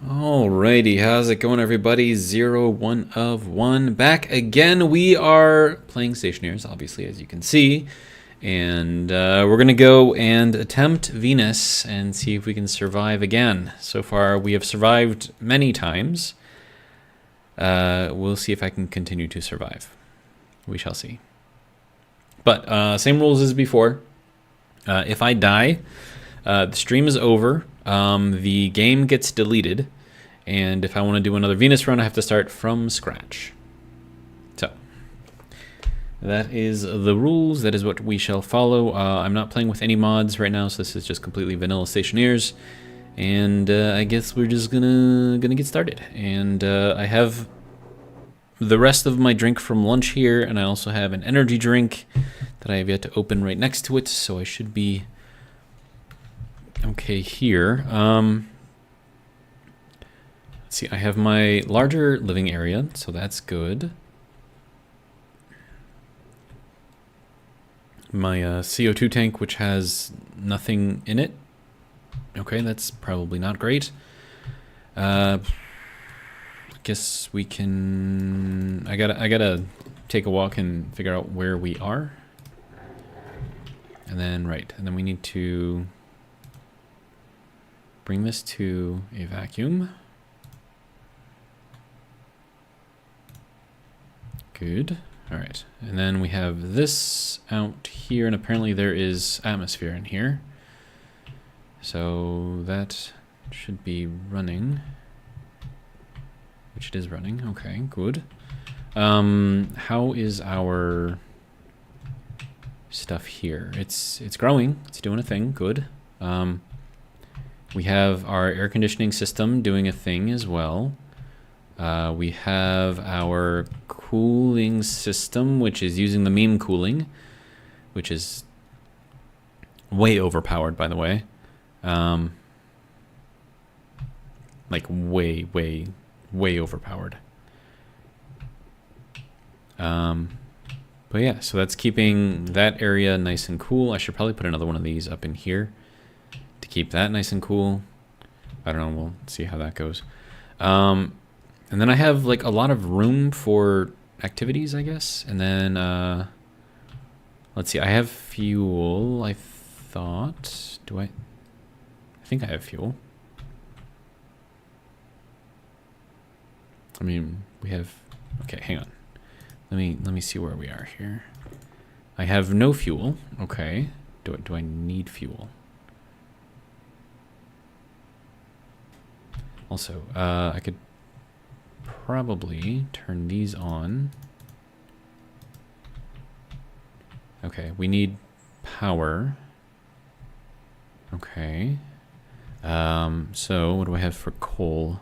Alrighty, how's it going, everybody? 1 of 1 back again. We are playing Stationeers, obviously, as you can see, and we're gonna go and attempt Venus and see if we can survive again. So far, we have survived many times. We'll see if I can continue to survive. We shall see. But same rules as before. If I die, the stream is over. The game gets deleted, and if I want to do another Venus run, I have to start from scratch. So that is the rules. That is what we shall follow. I'm not playing with any mods right now, so this is just completely vanilla Stationeers, and I guess we're just gonna get started. And I have the rest of my drink from lunch here, and I also have an energy drink that I have yet to open right next to it, so I should be okay here. Let's see, I have my larger living area, so that's good. My CO2 tank, which has nothing in it. Okay, that's probably not great. I guess we can... I gotta take a walk and figure out where we are. And then, right, and then we need to bring this to a vacuum. Good. All right. And then we have this out here, and apparently there is atmosphere in here. So that should be running. Which it is running. Okay, good. How is our stuff here? It's growing. It's doing a thing. Good. We have our air conditioning system doing a thing as well. We have our cooling system, which is using the meme cooling, which is way overpowered, by the way. Like way overpowered. But yeah, so that's keeping that area nice and cool. I should probably put another one of these up in here to keep that nice and cool. I don't know, we'll see how that goes. And then I have like a lot of room for activities, I guess. And then let's see, I have fuel, I thought. I think I have fuel. I mean, we have, okay, hang on. Let me see where we are here. I have no fuel. Okay. Do I need fuel? Also, I could probably turn these on. Okay, we need power. Okay. So what do I have for coal?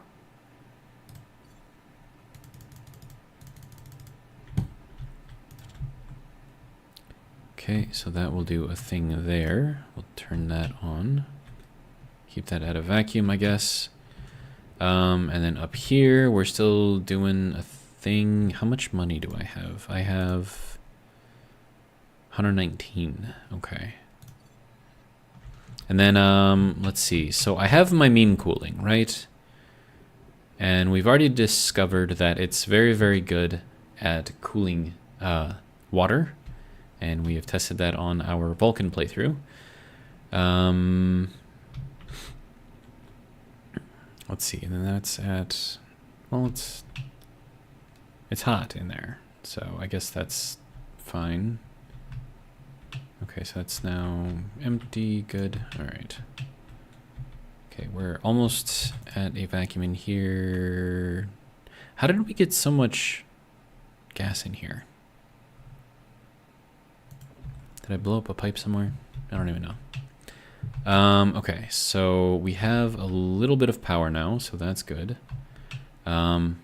Okay, so that will do a thing there. We'll turn that on. Keep that out of vacuum, I guess. And then up here, we're still doing a thing. How much money do I have? I have 119. Okay. And then, let's see. So I have my meme cooling, right? And we've already discovered that it's very good at cooling water. And we have tested that on our Vulcan playthrough. Let's see, and then that's at, well, it's hot in there, so I guess that's fine. Okay, so that's now empty, good, all right. Okay, we're almost at a vacuum in here. How did we get so much gas in here? Did I blow up a pipe somewhere? I don't even know. Okay, so we have a little bit of power now, so that's good. And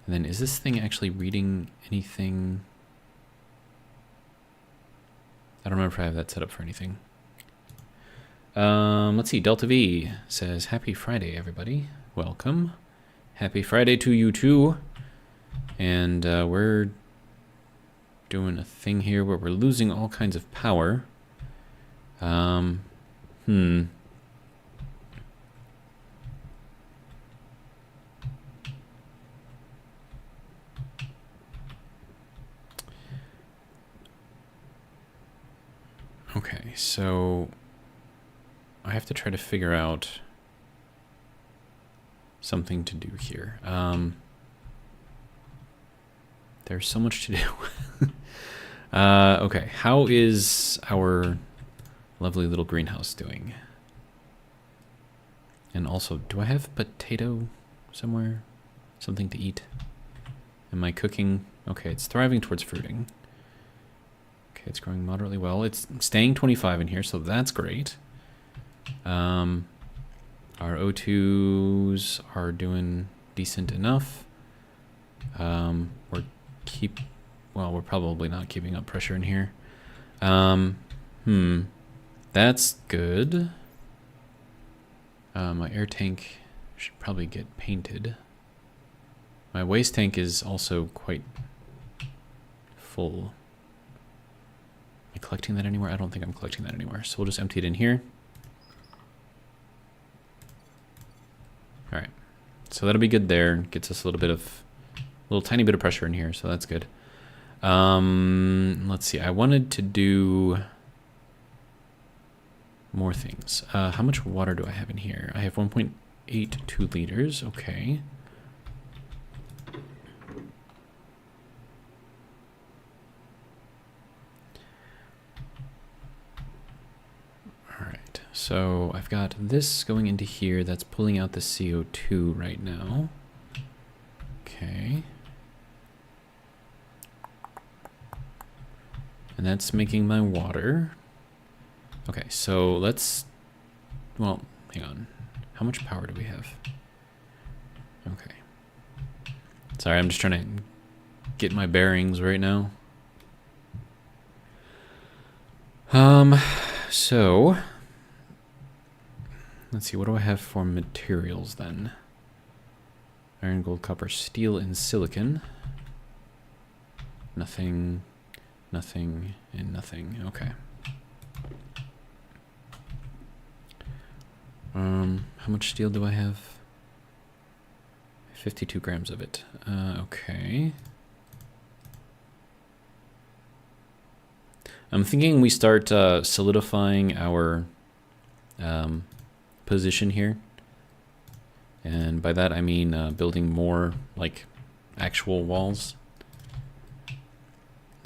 then is this thing actually reading anything? I don't remember if I have that set up for anything. Let's see, Delta V says, Happy Friday, everybody. Welcome. Happy Friday to you too. And we're doing a thing here where we're losing all kinds of power. Okay, so I have to try to figure out something to do here. There's so much to do. Okay, how is our lovely little greenhouse doing? And also, do I have potato somewhere? Something to eat? Am I cooking? Okay, it's thriving towards fruiting. Okay, it's growing moderately well. It's staying 25 in here, so that's great. Our O2s are doing decent enough. We're probably not keeping up pressure in here. That's good. My air tank should probably get painted. My waste tank is also quite full. Am I collecting that anywhere? I don't think I'm collecting that anywhere. So we'll just empty it in here. All right. So that'll be good there. Gets us a little tiny bit of pressure in here. So that's good. Let's see. I wanted to do more things. How much water do I have in here? I have 1.82 liters. Okay. Alright, so I've got this going into here. That's pulling out the CO2 right now. Okay. And that's making my water. Okay, so well, hang on. How much power do we have? Okay. Sorry, I'm just trying to get my bearings right now. So let's see, what do I have for materials then? Iron, gold, copper, steel, and silicon. Nothing, and nothing. Okay. How much steel do I have? 52 grams of it. Okay. I'm thinking we start solidifying our position here. And by that I mean building more like actual walls.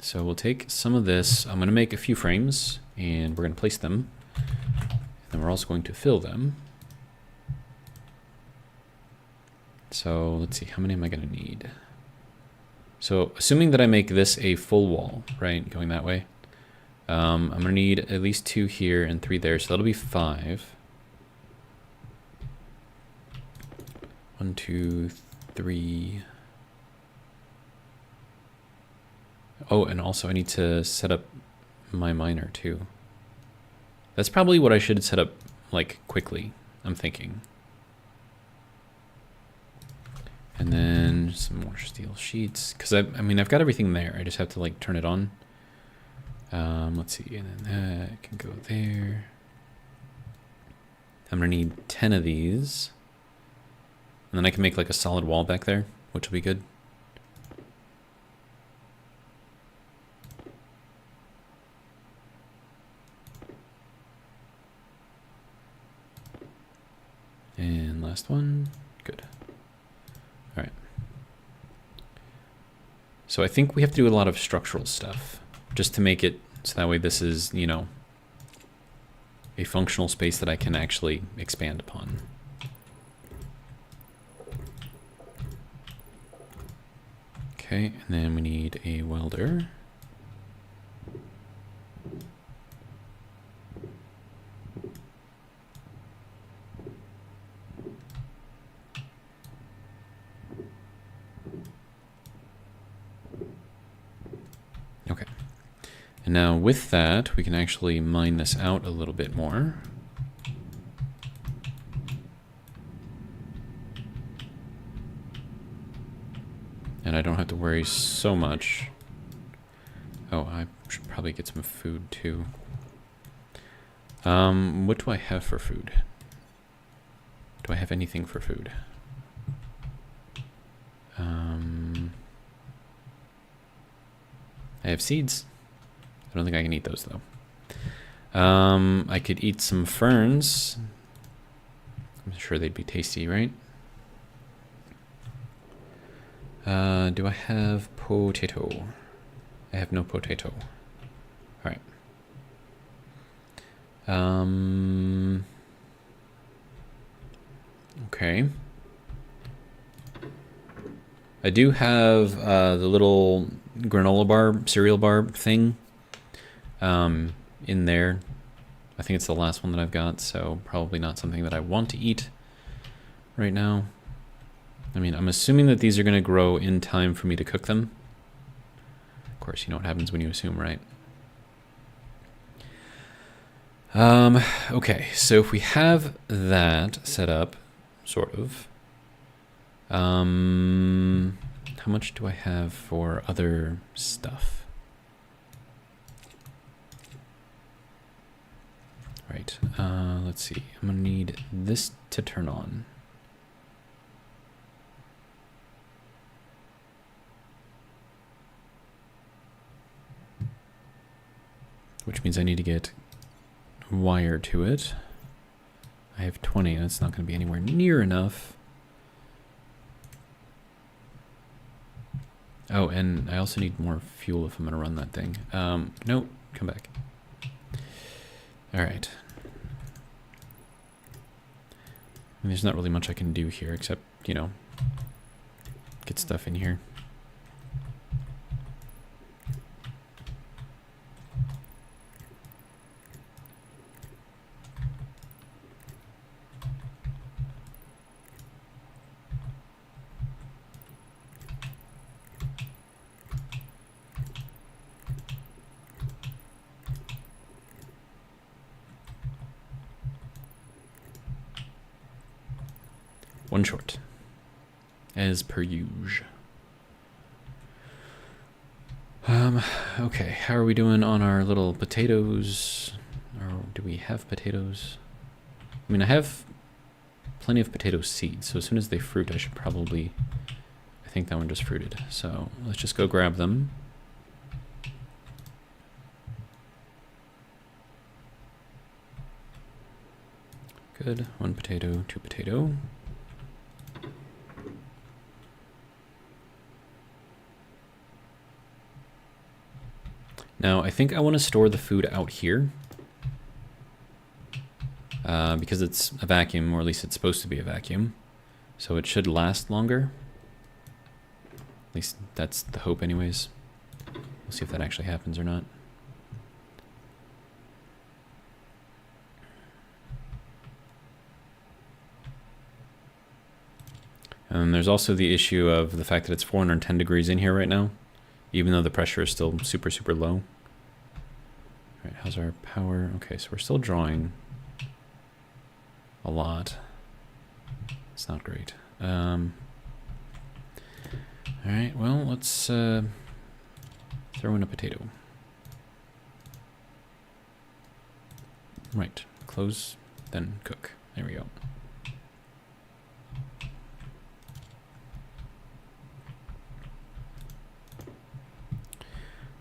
So we'll take some of this. I'm going to make a few frames and we're going to place them. And we're also going to fill them. So let's see, how many am I going to need? So assuming that I make this a full wall, right, going that way, I'm going to need at least 2 here and 3 there, so that'll be 5. 1, 2, 3. Oh, and also I need to set up my miner too. That's probably what I should set up, like, quickly, I'm thinking. And then some more steel sheets, because I mean, I've got everything there. I just have to, like, turn it on. Let's see, and then that can go there. I'm gonna need 10 of these. And then I can make, like, a solid wall back there, which will be good. And last one, good. All right. So I think we have to do a lot of structural stuff just to make it so that way this is, you know, a functional space that I can actually expand upon. Okay, and then we need a welder. Okay. And now with that, we can actually mine this out a little bit more. And I don't have to worry so much. Oh, I should probably get some food too. What do I have for food? Do I have anything for food? I have seeds. I don't think I can eat those though. I could eat some ferns. I'm sure they'd be tasty, right? Do I have potato? I have no potato. All right. Okay. I do have the little granola bar, cereal bar thing in there. I think it's the last one that I've got, so probably not something that I want to eat right now. I mean, I'm assuming that these are going to grow in time for me to cook them. Of course, you know what happens when you assume, right? Okay, so if we have that set up, sort of, how much do I have for other stuff? Right, let's see. I'm gonna need this to turn on. Which means I need to get wire to it. I have 20, that's not gonna be anywhere near enough. Oh, and I also need more fuel if I'm gonna run that thing. No, come back. All right. I mean, there's not really much I can do here except, you know, get stuff in here. One short, as per usual. Okay, how are we doing on our little potatoes? Or do we have potatoes? I mean, I have plenty of potato seeds, so as soon as they fruit, I should probably... I think that one just fruited, so let's just go grab them. Good, 1 potato, 2 potato. Now, I think I want to store the food out here because it's a vacuum, or at least it's supposed to be a vacuum. So it should last longer. At least that's the hope anyways. We'll see if that actually happens or not. And there's also the issue of the fact that it's 410 degrees in here right now, even though the pressure is still super, super low. All right, how's our power? Okay, so we're still drawing a lot. It's not great. All right, well, let's throw in a potato. Right, close, then cook. There we go.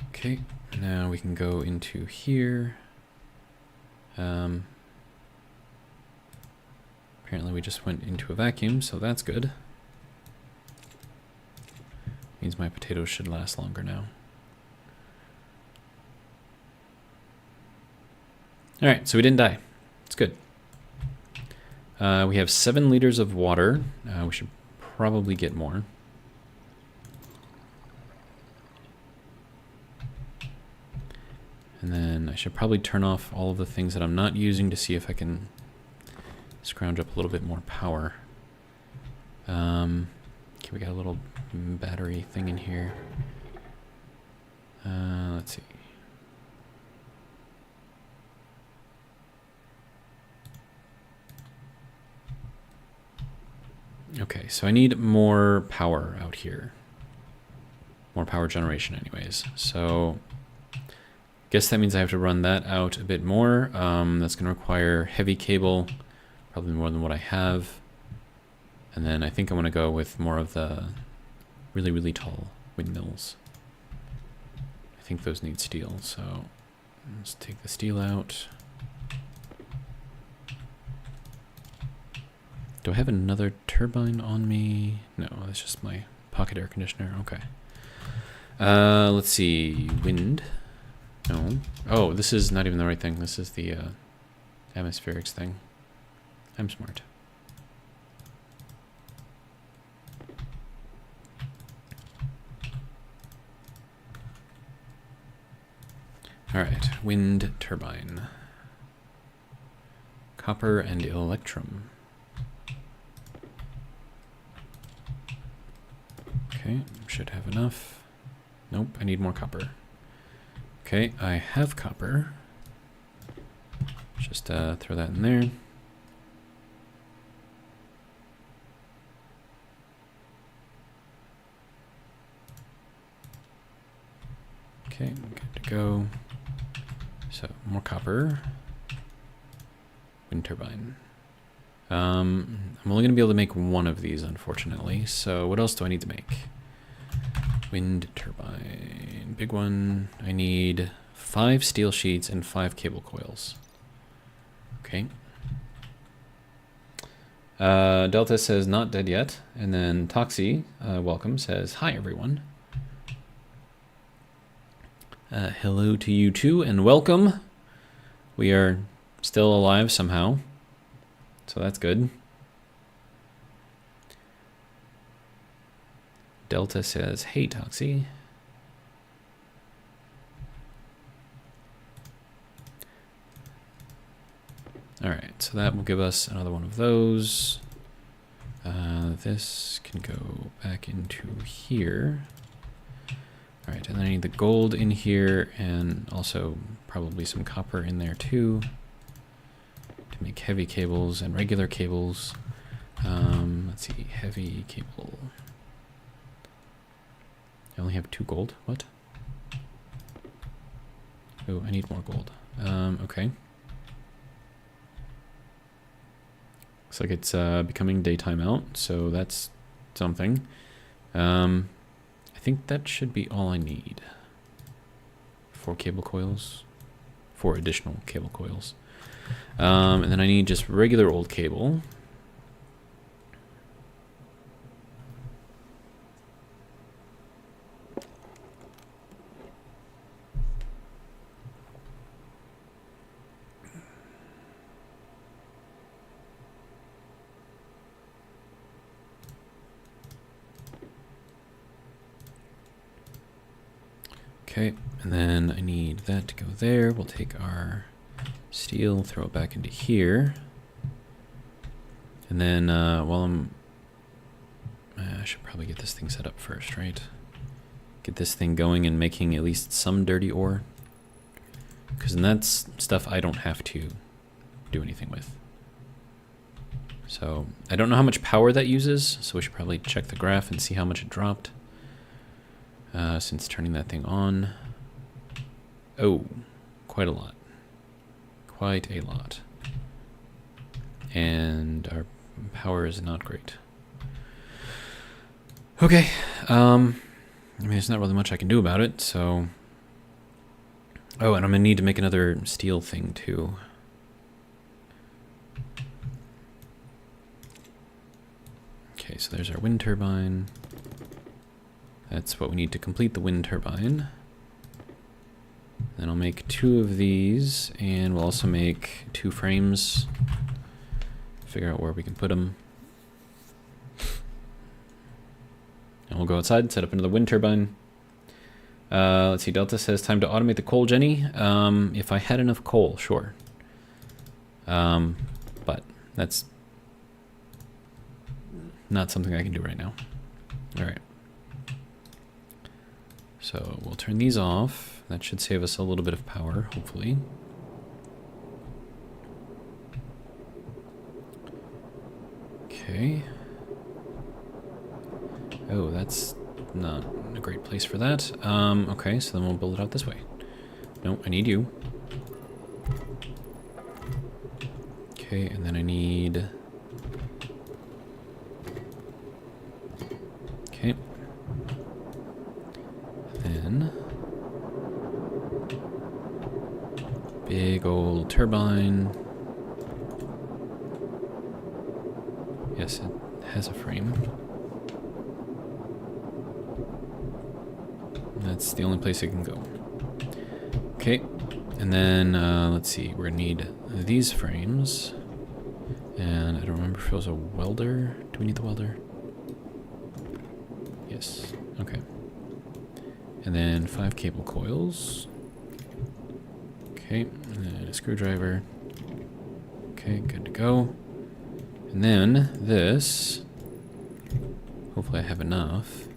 Okay, now we can go into here. Apparently we just went into a vacuum, so that's good. Means my potatoes should last longer now. All right, so we didn't die. It's good. We have 7 liters of water. We should probably get more. And then I should probably turn off all of the things that I'm not using to see if I can scrounge up a little bit more power. Okay, we got a little battery thing in here. Let's see. Okay, so I need more power out here. More power generation anyways. So guess that means I have to run that out a bit more. That's going to require heavy cable, probably more than what I have. And then I think I want to go with more of the really, really tall windmills. I think those need steel, so let's take the steel out. Do I have another turbine on me? No, that's just my pocket air conditioner. Okay. Let's see. Wind. No. Oh, this is not even the right thing. This is the atmospherics thing. I'm smart. All right, wind turbine. Copper and electrum. Okay, should have enough. Nope, I need more copper. Okay, I have copper. Just throw that in there. Okay, good to go. So, more copper. Wind turbine. I'm only going to be able to make one of these, unfortunately. So, what else do I need to make? Wind turbine. Big one. I need 5 steel sheets and 5 cable coils. Okay. Delta says not dead yet. And then Toxie, welcome, says hi, everyone. Hello to you too, and welcome. We are still alive somehow, so that's good. Delta says, hey, Toxie. All right, so that will give us another one of those. This can go back into here. All right, and then I need the gold in here and also probably some copper in there too to make heavy cables and regular cables. Let's see, heavy cable. I only have 2 gold. What? Oh, I need more gold. Okay. Looks like it's becoming daytime out, so that's something. I think that should be all I need. 4 cable coils. 4 additional cable coils. And then I need just regular old cable. Okay, and then I need that to go there. We'll take our steel, throw it back into here. And then while I'm... I should probably get this thing set up first, right? Get this thing going and making at least some dirty ore. Because then that's stuff I don't have to do anything with. So, I don't know how much power that uses, so we should probably check the graph and see how much it dropped. Since turning that thing on. Oh, quite a lot. Quite a lot. And our power is not great. Okay. I mean, there's not really much I can do about it, so... Oh, and I'm gonna need to make another steel thing, too. Okay, so there's our wind turbine. That's what we need to complete the wind turbine. Then I'll make 2 of these, and we'll also make 2 frames. Figure out where we can put them. And we'll go outside and set up another wind turbine. Let's see, Delta says time to automate the coal, Jenny. If I had enough coal, sure. But that's not something I can do right now. All right. So we'll turn these off. That should save us a little bit of power, hopefully. Okay. Oh, that's not a great place for that. Okay, so then we'll build it out this way. No, I need you. Okay, and then I need... Okay. Then... Big old turbine. Yes, it has a frame. That's the only place it can go. Okay, and then let's see, we're gonna need these frames. And I don't remember if it was a welder. Do we need the welder? Yes, okay. And then 5 cable coils. Okay, and then a screwdriver. Okay, good to go. And then this, hopefully I have enough.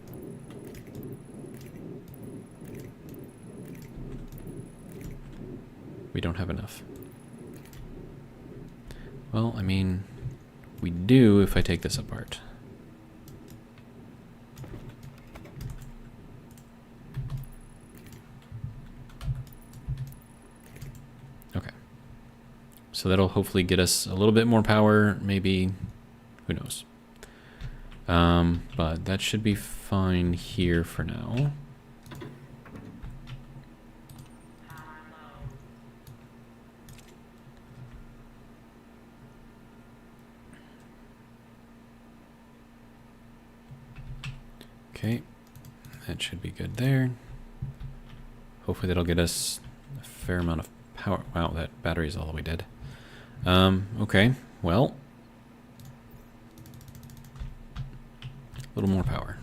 We don't have enough. Well, I mean, we do if I take this apart. Okay. So that'll hopefully get us a little bit more power, maybe, who knows. But that should be fine here for now. Okay, that should be good there. Hopefully that'll get us a fair amount of power. Wow, that battery is all the way dead. Okay, well, a little more power.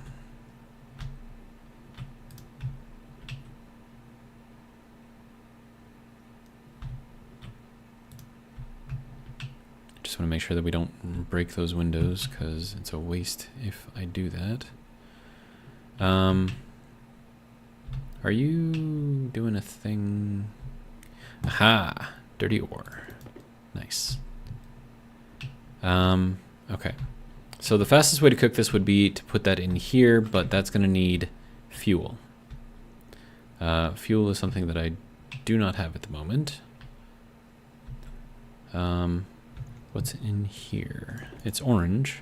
Just want to make sure that we don't break those windows, because it's a waste if I do that. Are you doing a thing? Aha! Dirty ore. Nice. Okay. So the fastest way to cook this would be to put that in here, but that's going to need fuel. Fuel is something that I do not have at the moment. What's in here? It's orange.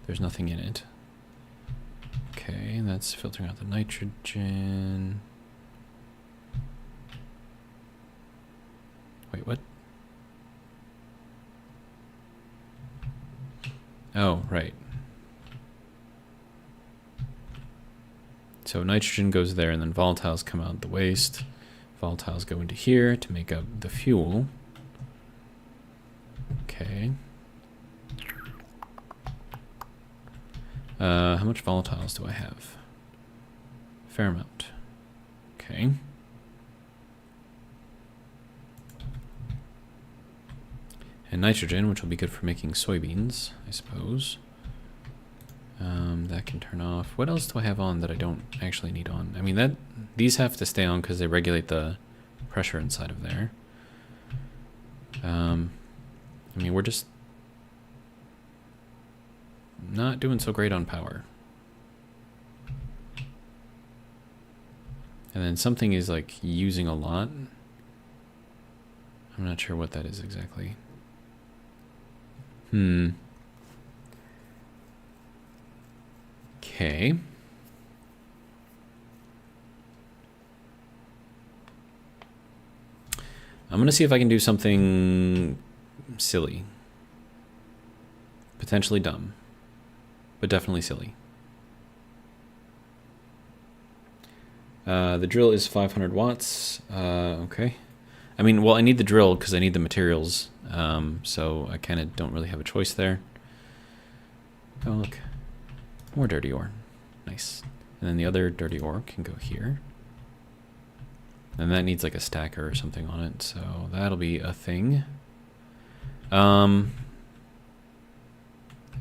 There's nothing in it. Okay, that's filtering out the nitrogen. Wait, what? Oh, right. So nitrogen goes there, and then volatiles come out the waste. Volatiles go into here to make up the fuel. Okay. How much volatiles do I have? Fair amount. Okay. And nitrogen, which will be good for making soybeans, I suppose. That can turn off. What else do I have on that I don't actually need on? I mean, these have to stay on because they regulate the pressure inside of there. I mean, we're just not doing so great on power. And then something is like using a lot. I'm not sure what that is exactly. Okay. I'm gonna see if I can do something silly. Potentially dumb, but definitely silly. The drill is 500 watts. Okay. I mean, well, I need the drill because I need the materials. So I kind of don't really have a choice there. Oh, look. More dirty ore. Nice. And then the other dirty ore can go here. And that needs like a stacker or something on it. So that'll be a thing. I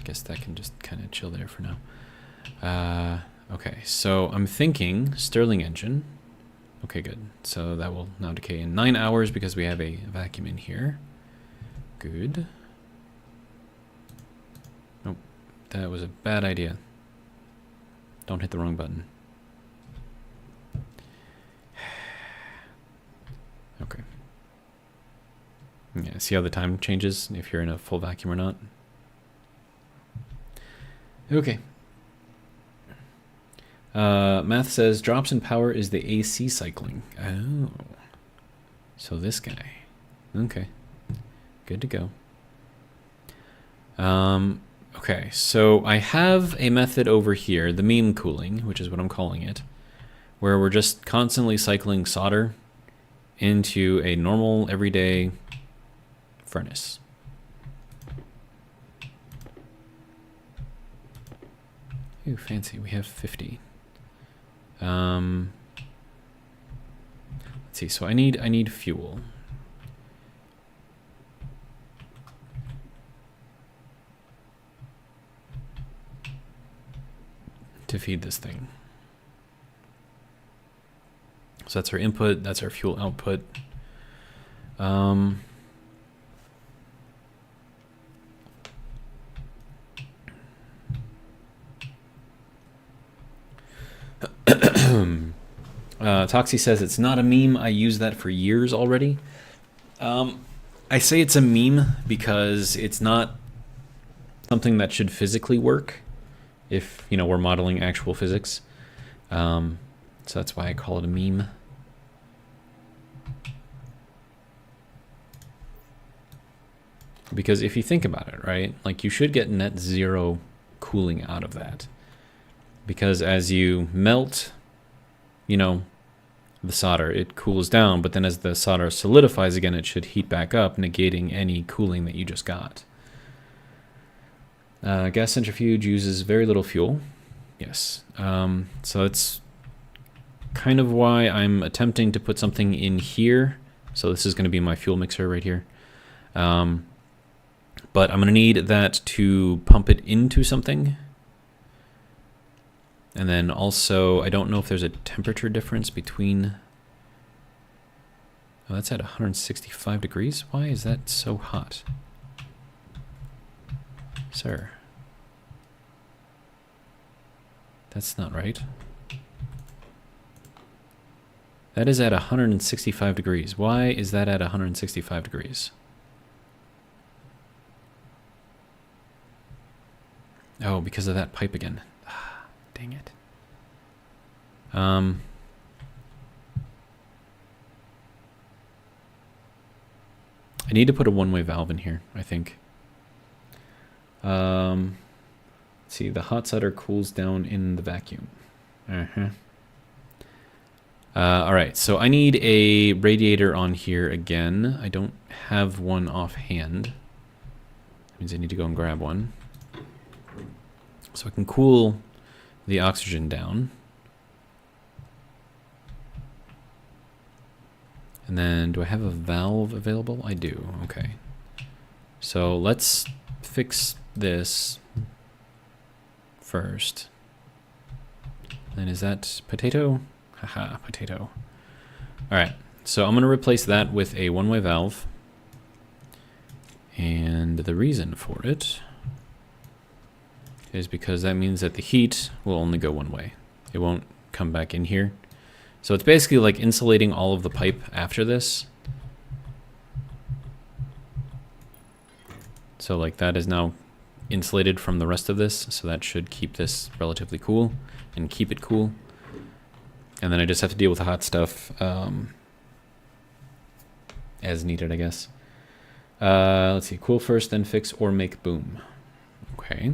guess that can just kind of chill there for now. Okay, so I'm thinking Stirling engine. Okay, good. So that will now decay in 9 hours because we have a vacuum in here. Good. Nope, that was a bad idea. Don't hit the wrong button. Okay. Yeah, see how the time changes if you're in a full vacuum or not? Okay. Math says drops in power is the AC cycling. Oh. So this guy. Okay. Good to go. Okay. Okay, so I have a method over here, the meme cooling, which is what I'm calling it, where we're just constantly cycling solder into a normal, everyday furnace. Ooh, fancy. We have 50. Let's see. So I need fuel. To feed this thing. So that's our input. That's our fuel output. Toxie says it's not a meme. I use that for years already. I say it's a meme because it's not something that should physically work if, you know, we're modeling actual physics. So that's why I call it a meme. Because if you think about it, right, like you should get net zero cooling out of that. Because as you melt, you know, the solder, it cools down, but then as the solder solidifies again, it should heat back up, negating any cooling that you just got. Gas centrifuge uses very little fuel. Yes. So it's kind of why I'm attempting to put something in here. So this is going to be my fuel mixer right here. But I'm going to need that to pump it into something. And then also, I don't know if there's a temperature difference between... Oh, that's at 165 degrees? Why is that so hot? Sir. That's not right. That is at 165 degrees. Why is that at 165 degrees? Oh, because of that pipe again. Ah, dang it. I need to put a one-way valve in here, I think. Let's see, the hot solder cools down in the vacuum. All right, so I need a radiator on here again. I don't have one offhand. That means I need to go and grab one. So I can cool the oxygen down. And then, do I have a valve available? I do, okay. So let's fix this first. Then is that potato? Haha, potato. All right, so I'm gonna replace that with a one-way valve. And the reason for it is because that means that the heat will only go one way. It won't come back in here. So it's basically like insulating all of the pipe after this. So like that is now insulated from the rest of this, so that should keep this relatively cool and keep it cool. And then I just have to deal with the hot stuff as needed, I guess. Let's see, cool first, then fix or make boom. Okay.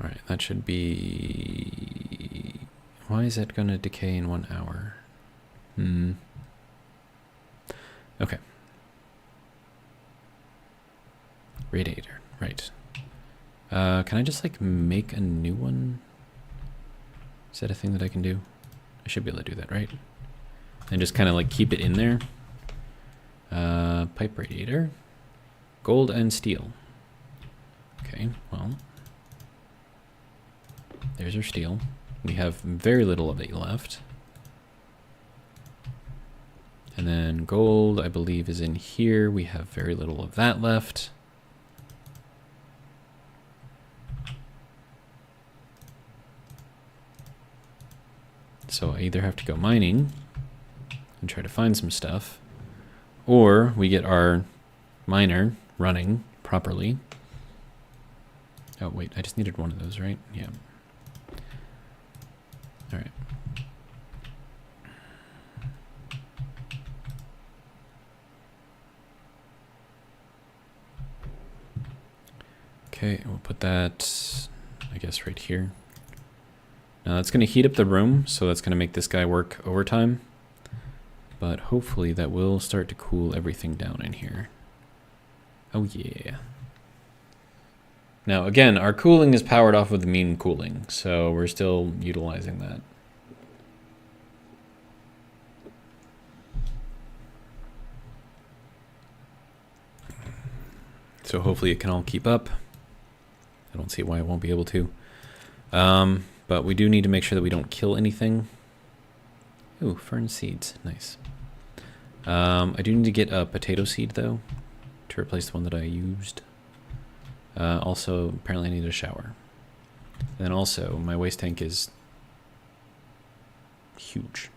All right, that should be... Why is that going to decay in 1 hour? Okay. Radiator, right. Can I just like make a new one? Is that a thing that I can do? I should be able to do that, right? And just kind of like keep it in there. Pipe radiator. Gold and steel. Okay, well. There's our steel. We have very little of it left. And then gold, I believe, is in here. We have very little of that left. So I either have to go mining and try to find some stuff, or we get our miner running properly. Oh, wait, I just needed one of those, right? Yeah. All right. Okay, we'll put that, I guess, right here. Now that's going to heat up the room, so that's going to make this guy work overtime. But hopefully that will start to cool everything down in here. Oh yeah. Now again, our cooling is powered off of the mean cooling, so we're still utilizing that. So hopefully it can all keep up. I don't see why it won't be able to. But we do need to make sure that we don't kill anything. Ooh, fern seeds, nice. I do need to get a potato seed though, to replace the one that I used. Also, apparently I need a shower. And then also, my waste tank is huge.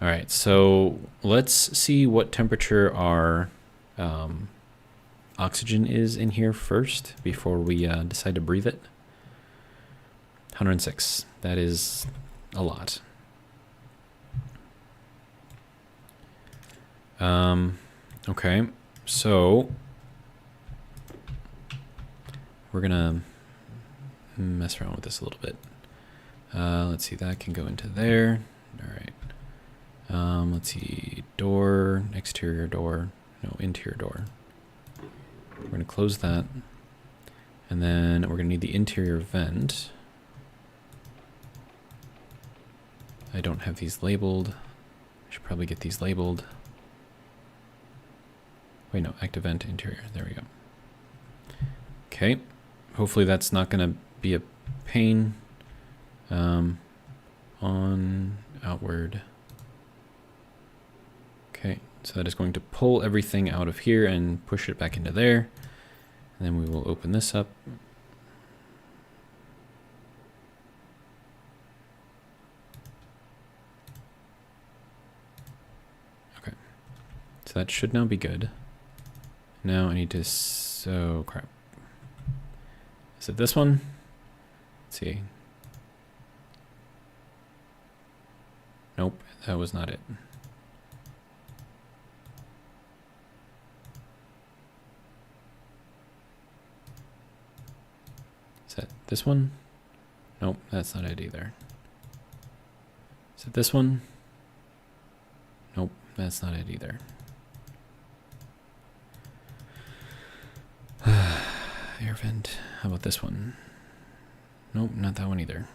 Alright, so let's see what temperature our oxygen is in here first before we decide to breathe it. 106. That is a lot. Okay, so we're gonna mess around with this a little bit. Let's see, that can go into there. All right. Let's see, door, exterior door, no, interior door. We're gonna close that, and then we're gonna need the interior vent. I don't have these labeled. I should probably get these labeled. Wait, no, active vent interior. There we go. Okay. Hopefully that's not going to be a pain. On, outward. Okay, so that is going to pull everything out of here and push it back into there. And then we will open this up. Okay. So that should now be good. Now I need to, so crap. Is it this one? Let's see. Nope, that was not it. Is that this one? Nope, that's not it either. Is it this one? Nope, that's not it either. Air vent. How about this one? Nope, not that one either.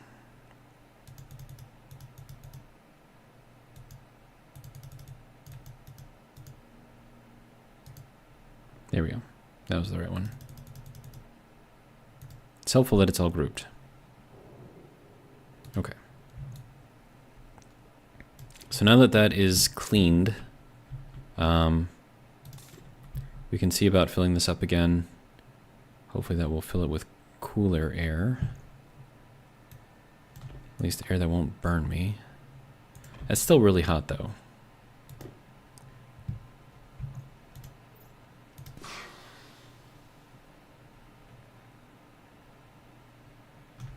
There we go. That was the right one. It's helpful that it's all grouped. Okay. So now that that is cleaned, we can see about filling this up again. Hopefully that will fill it with cooler air. At least air that won't burn me. It's still really hot though.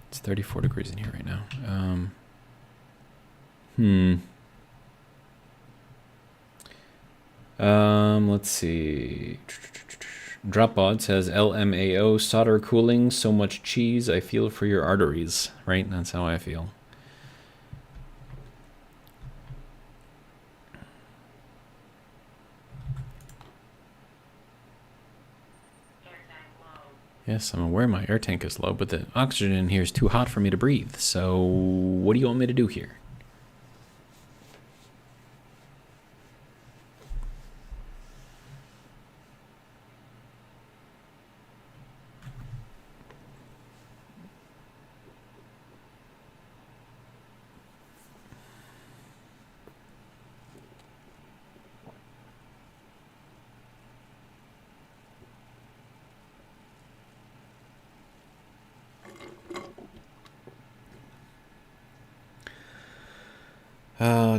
It's 34 degrees in here right now. Let's see. Dropbot says LMAO, solder cooling, so much cheese, I feel for your arteries. Right? That's how I feel. Yes, I'm aware my air tank is low, but the oxygen in here is too hot for me to breathe. So what do you want me to do here?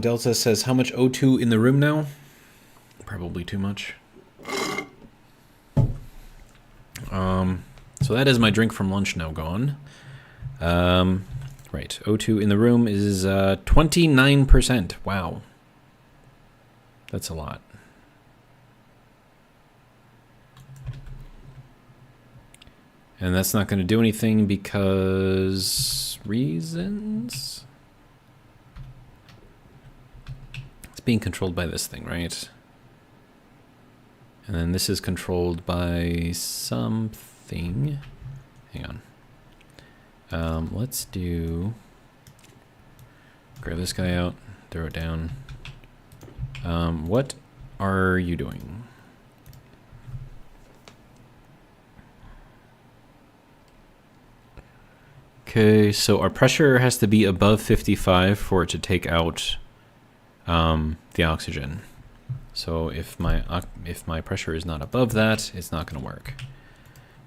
Delta says, how much O2 in the room now? Probably too much. So that is my drink from lunch now gone. Right, O2 in the room is 29%. Wow. That's a lot. And that's not going to do anything because reasons. It's being controlled by this thing, right? And then this is controlled by something. Hang on. Let's do... Grab this guy out, throw it down. What are you doing? Okay, so our pressure has to be above 55 for it to take out the oxygen. So if my pressure is not above that, it's not going to work.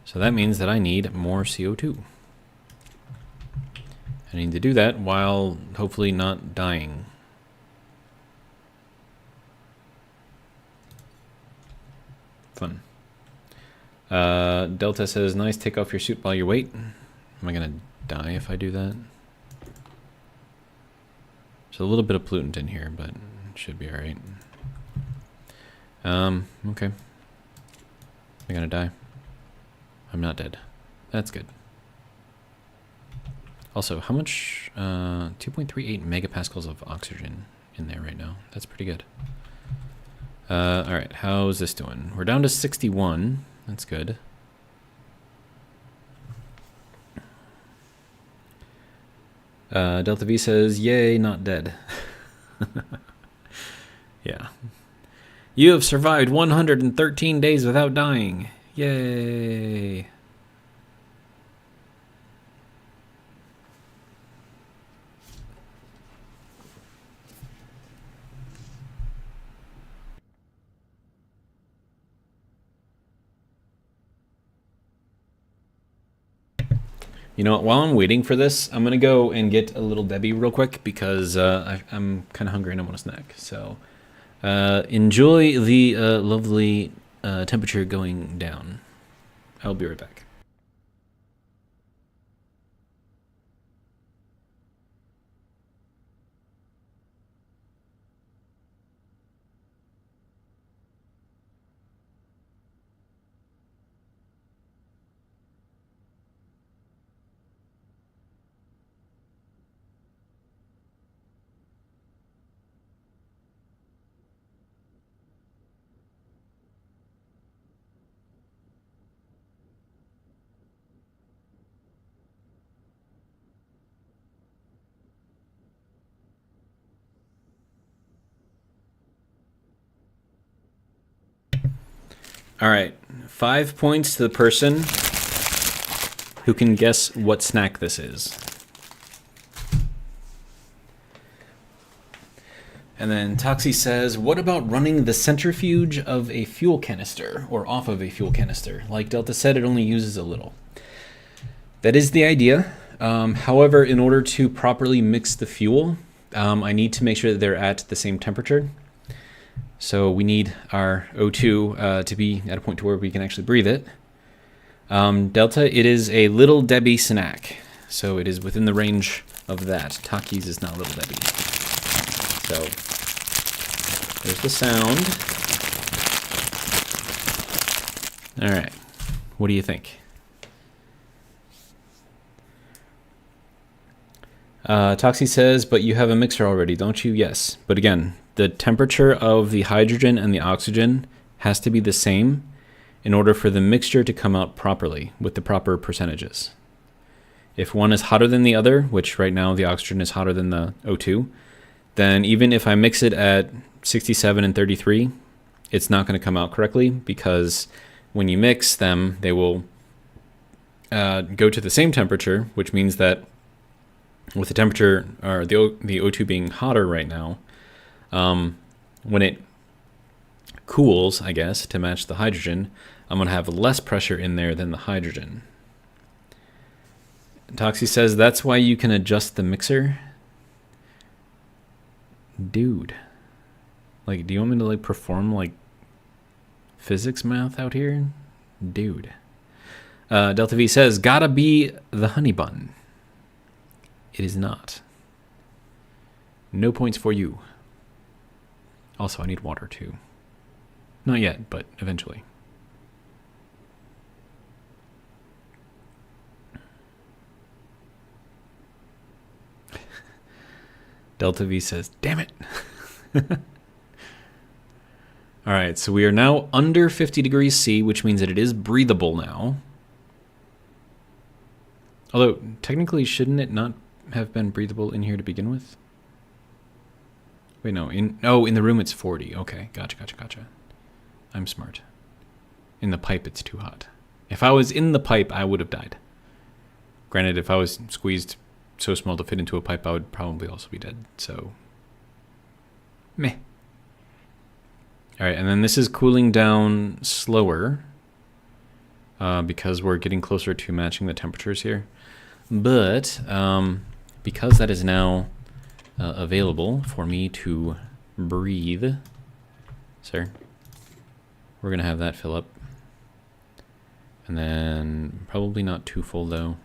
So that means that I need more CO2. I need to do that while hopefully not dying. Fun. Delta says, nice, take off your suit while you wait. Am I going to die if I do that? There's a little bit of pollutant in here, but it should be alright. Okay. Am I going to die? I'm not dead. That's good. Also, how much? 2.38 megapascals of oxygen in there right now. That's pretty good. Alright, how's this doing? We're down to 61. That's good. Delta V says, yay, not dead. Yeah. You have survived 113 days without dying. Yay. You know what, while I'm waiting for this, I'm going to go and get a little Debbie real quick because I'm kind of hungry and I want a snack. So enjoy the lovely temperature going down. I'll be right back. All right, 5 points to the person who can guess what snack this is. And then Toxie says, what about running the centrifuge of a fuel canister or off of a fuel canister? Like Delta said, it only uses a little. That is the idea. However, in order to properly mix the fuel, I need to make sure that they're at the same temperature. So we need our O2 to be at a point to where we can actually breathe it. Delta, it is a Little Debbie snack. So it is within the range of that. Takis is not Little Debbie. So there's the sound. All right. What do you think? Toxie says, but you have a mixer already, don't you? Yes. But again, the temperature of the hydrogen and the oxygen has to be the same in order for the mixture to come out properly with the proper percentages. If one is hotter than the other, which right now the oxygen is hotter than the O2, then even if I mix it at 67 and 33, it's not going to come out correctly because when you mix them, they will go to the same temperature, which means that with the temperature or the O2 being hotter right now, when it cools, I guess, to match the hydrogen, I'm going to have less pressure in there than the hydrogen. Toxie says, that's why you can adjust the mixer. Dude. Like, do you want me to, like, perform, like, physics math out here? Dude. Delta V says, gotta be the honey bun. It is not. No points for you. Also, I need water too. Not yet, but eventually. Delta V says, damn it. All right, so we are now under 50 degrees C, which means that it is breathable now. Although, technically, shouldn't it not have been breathable in here to begin with? Wait, no. In the room it's 40. Okay, gotcha. I'm smart. In the pipe, it's too hot. If I was in the pipe, I would have died. Granted, if I was squeezed so small to fit into a pipe, I would probably also be dead. So, meh. All right, and then this is cooling down slower because we're getting closer to matching the temperatures here. But because that is now available for me to breathe, sir, we're going to have that fill up. And then probably not too full, though.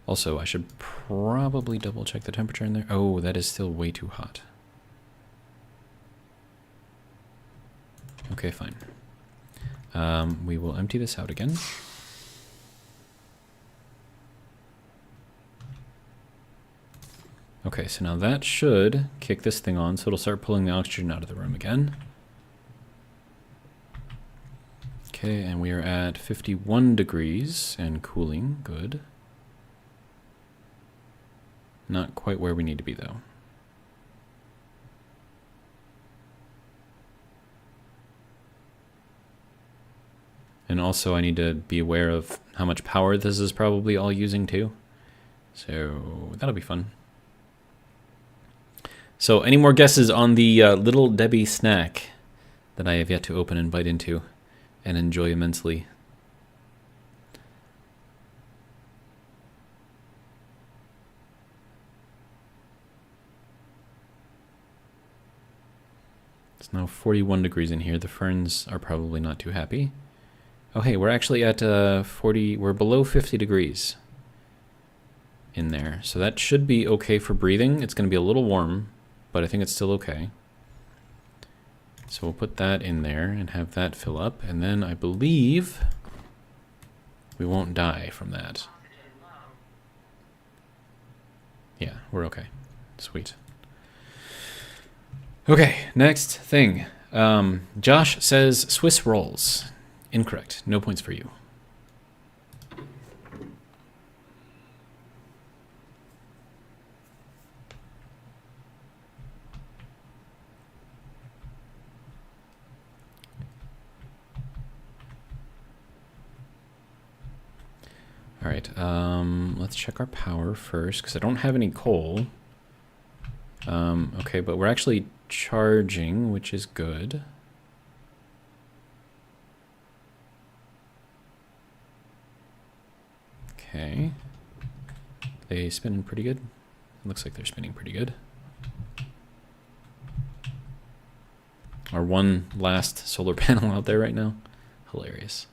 Also, I should probably double check the temperature in there. Oh, that is still way too hot. Okay, fine. We will empty this out again. Okay, so now that should kick this thing on, so it'll start pulling the oxygen out of the room again. Okay, and we are at 51 degrees and cooling. Good. Not quite where we need to be, though. And also I need to be aware of how much power this is probably all using, too. So that'll be fun. So any more guesses on the Little Debbie snack that I have yet to open and bite into and enjoy immensely? It's now 41 degrees in here. The ferns are probably not too happy. Oh, hey, we're actually at 40. We're below 50 degrees in there. So that should be okay for breathing. It's going to be a little warm, but I think it's still okay. So we'll put that in there and have that fill up. And then I believe we won't die from that. Yeah, we're okay. Sweet. Okay, next thing. Josh says Swiss rolls. Incorrect. No points for you. All right, let's check our power first, because I don't have any coal. Okay, but we're actually charging, which is good. Okay. They spinning pretty good? It looks like they're spinning pretty good. Our one last solar panel out there right now. Hilarious.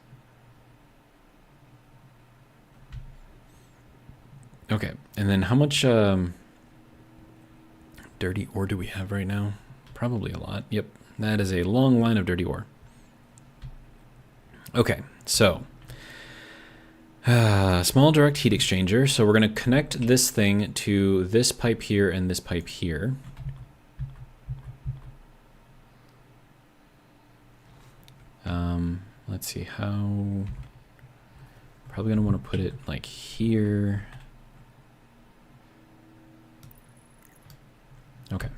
Okay, and then how much dirty ore do we have right now? Probably a lot. Yep, that is a long line of dirty ore. Okay, so small direct heat exchanger. So we're going to connect this thing to this pipe here and this pipe here. Let's see how. Probably going to want to put it like here. Okay.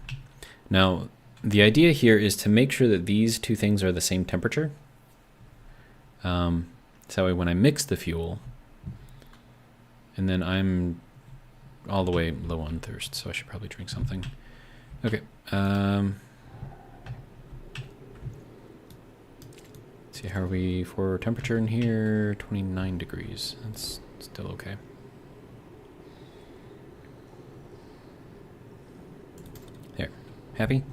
Now, the idea here is to make sure that these two things are the same temperature. So that way when I mix the fuel, and then I'm all the way low on thirst, so I should probably drink something. Okay. Let's see, how are we for temperature in here? 29 degrees. That's still okay. There. Happy?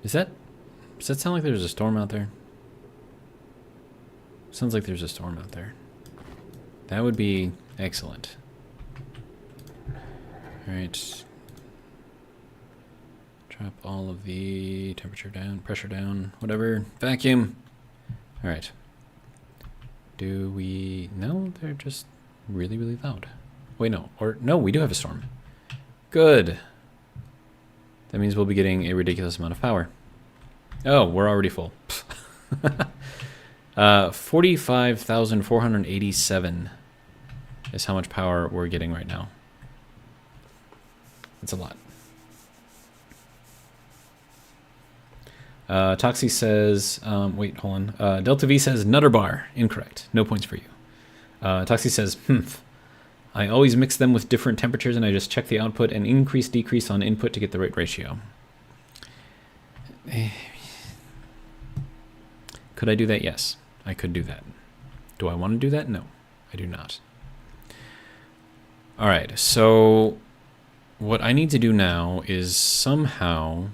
Does that sound like there's a storm out there? Sounds like there's a storm out there. That would be excellent. All right. Drop all of the temperature down, pressure down, whatever. Vacuum. All right. Do we... No, they're just really, really loud. Wait, no. Or, no, we do have a storm. Good. That means we'll be getting a ridiculous amount of power. Oh, we're already full. 45,487 is how much power we're getting right now. It's a lot. Toxie says, wait, hold on. Delta V says Nutter Bar. Incorrect. No points for you. Toxie says, I always mix them with different temperatures and I just check the output and increase, decrease on input to get the right ratio. Could I do that? Yes, I could do that. Do I want to do that? No, I do not. All right, so what I need to do now is somehow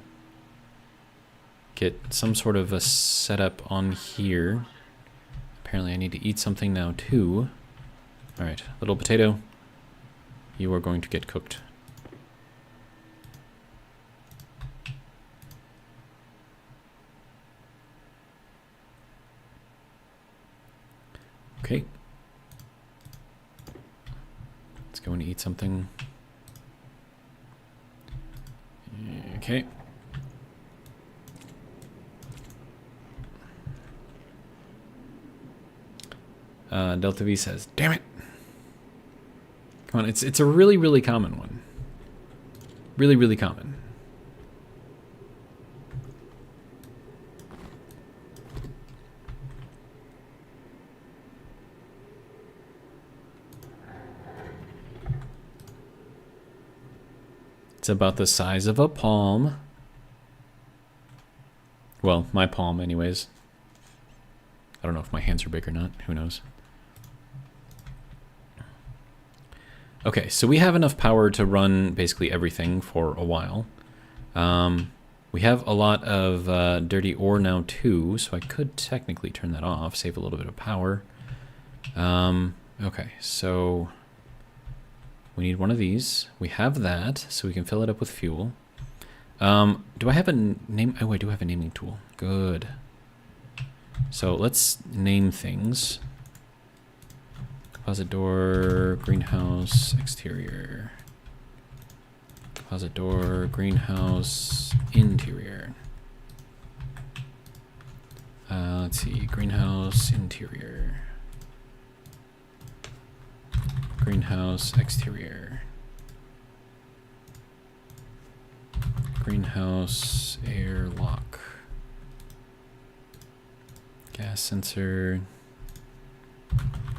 get some sort of a setup on here. Apparently I need to eat something now too. All right, little potato, you are going to get cooked. Okay. Let's go and eat something. Okay. Delta V says, damn it. Come on, it's a really, really common one. Really, really common. It's about the size of a palm. Well, my palm anyways. I don't know if my hands are big or not. Who knows? Okay, so we have enough power to run basically everything for a while. We have a lot of dirty ore now too, so I could technically turn that off, save a little bit of power. Okay, so we need one of these. We have that, so we can fill it up with fuel. Do I have a name? Oh, I do have a naming tool. Good. So let's name things. Closet door, greenhouse, exterior. Closet door, greenhouse, interior. Let's see, greenhouse, interior. Greenhouse, exterior. Greenhouse, airlock. Gas sensor.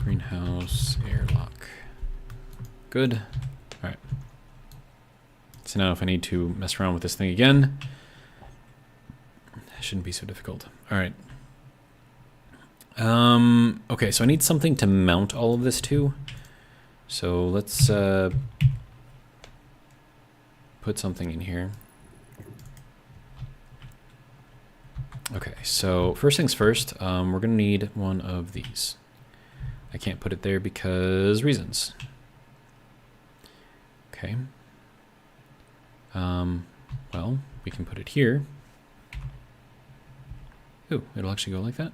Greenhouse, airlock. Good. All right. So now if I need to mess around with this thing again, it shouldn't be so difficult. All right. Okay, so I need something to mount all of this to. So let's put something in here. Okay, so first things first, we're gonna need one of these. I can't put it there because reasons. Okay. Well, we can put it here. Ooh, it'll actually go like that.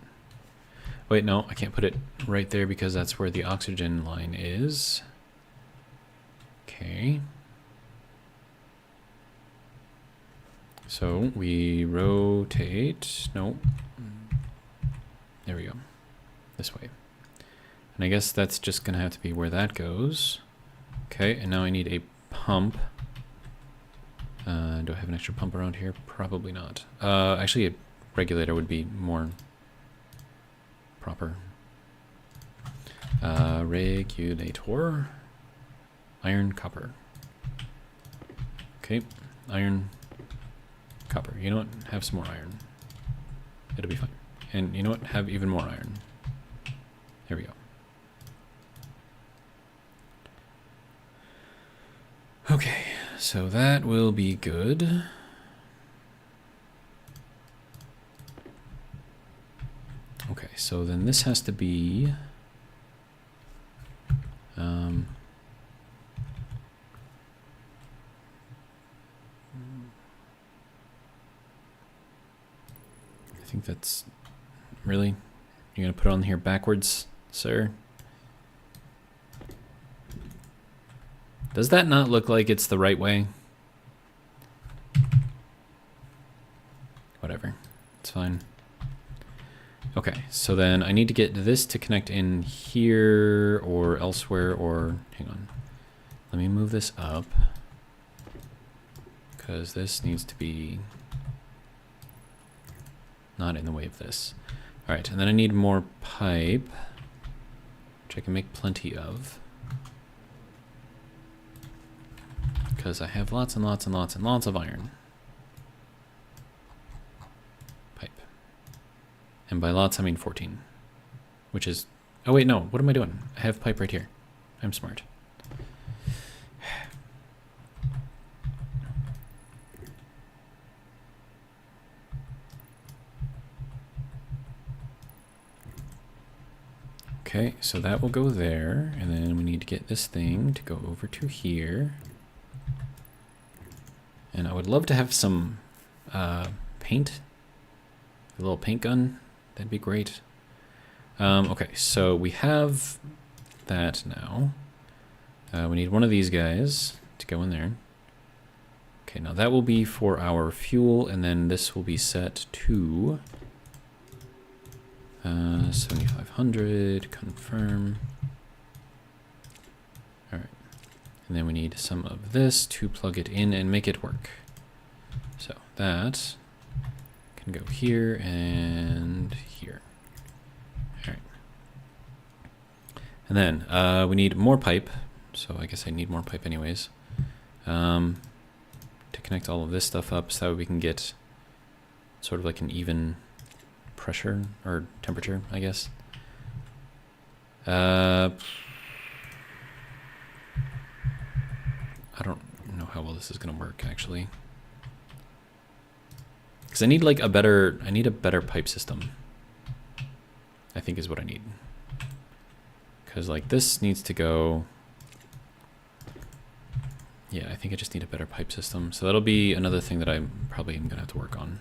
Wait, no, I can't put it right there because that's where the oxygen line is. Okay. So we rotate, no. There we go, this way. And I guess that's just gonna have to be where that goes. Okay, and now I need a pump. Do I have an extra pump around here? Probably not. Actually, a regulator would be more proper. Regulator. Iron, copper. Okay, iron, copper. You know what? Have some more iron. It'll be fine. And you know what? Have even more iron. There we go. Okay, so that will be good. Okay, so then this has to be I think that's really You're gonna put it on here backwards, sir? Does that not look like it's the right way? Whatever, it's fine. Okay, so then I need to get this to connect in here or elsewhere, or hang on. Let me move this up because this needs to be not in the way of this. All right, and then I need more pipe, which I can make plenty of. Because I have lots and lots and lots and lots of iron. Pipe. And by lots, I mean 14. Which is... Oh wait, no. What am I doing? I have pipe right here. I'm smart. Okay, so that will go there. And then we need to get this thing to go over to here. And I would love to have some paint, a little paint gun. That'd be great. Okay, so we have that now. We need one of these guys to go in there. Okay, now that will be for our fuel, and then this will be set to 7,500, confirm. All right. And then we need some of this to plug it in and make it work. So that can go here and here. All right. And then we need more pipe. So I guess I need more pipe anyways. To connect all of this stuff up so that we can get sort of like an even pressure or temperature, I guess. I don't know how well this is going to work, actually. Because I need like a better pipe system, I think is what I need. Because like this needs to go... Yeah, I think I just need a better pipe system. So that'll be another thing that I probably am going to have to work on.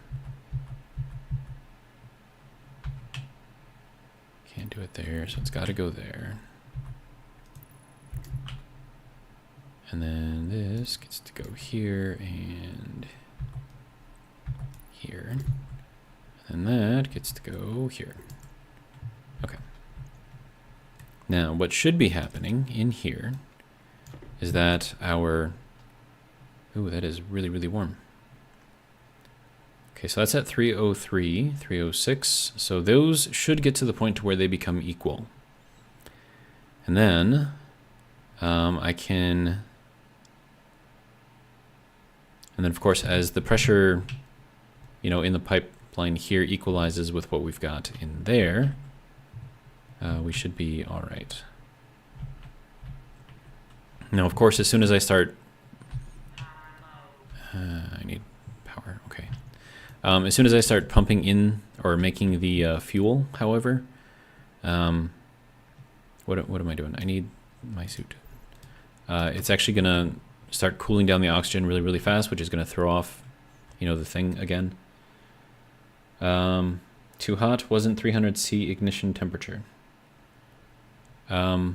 Can't do it there, so it's got to go there. And then this gets to go here and here. And that gets to go here. Okay. Now, what should be happening in here is that our... Ooh, that is really, really warm. Okay, so that's at 303, 306. So those should get to the point to where they become equal. And then I can... And then, of course, as the pressure, you know, in the pipeline here equalizes with what we've got in there, we should be all right. Now, of course, as soon as I start... I need power, okay. As soon as I start pumping in or making the fuel, however, what am I doing? I need my suit. It's actually going to start cooling down the oxygen really, really fast, which is going to throw off, you know, the thing again. Too hot, wasn't 300 C ignition temperature. I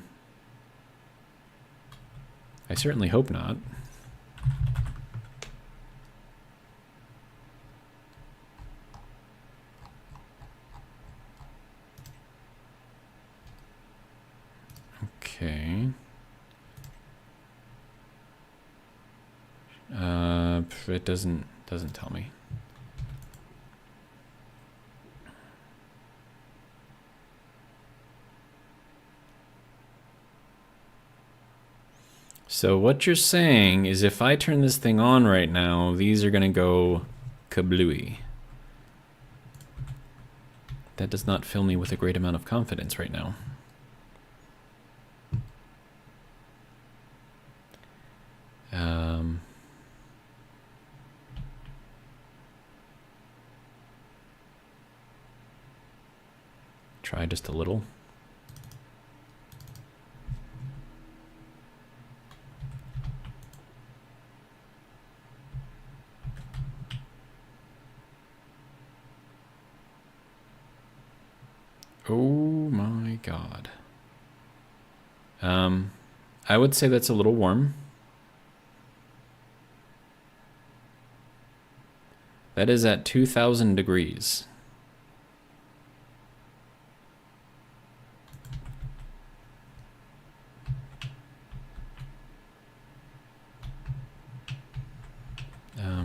certainly hope not. Okay. It doesn't tell me. So what you're saying is if I turn this thing on right now, these are gonna go kablooey. That does not fill me with a great amount of confidence right now. Try just a little. Oh my god. I would say that's a little warm. That is at 2,000 degrees.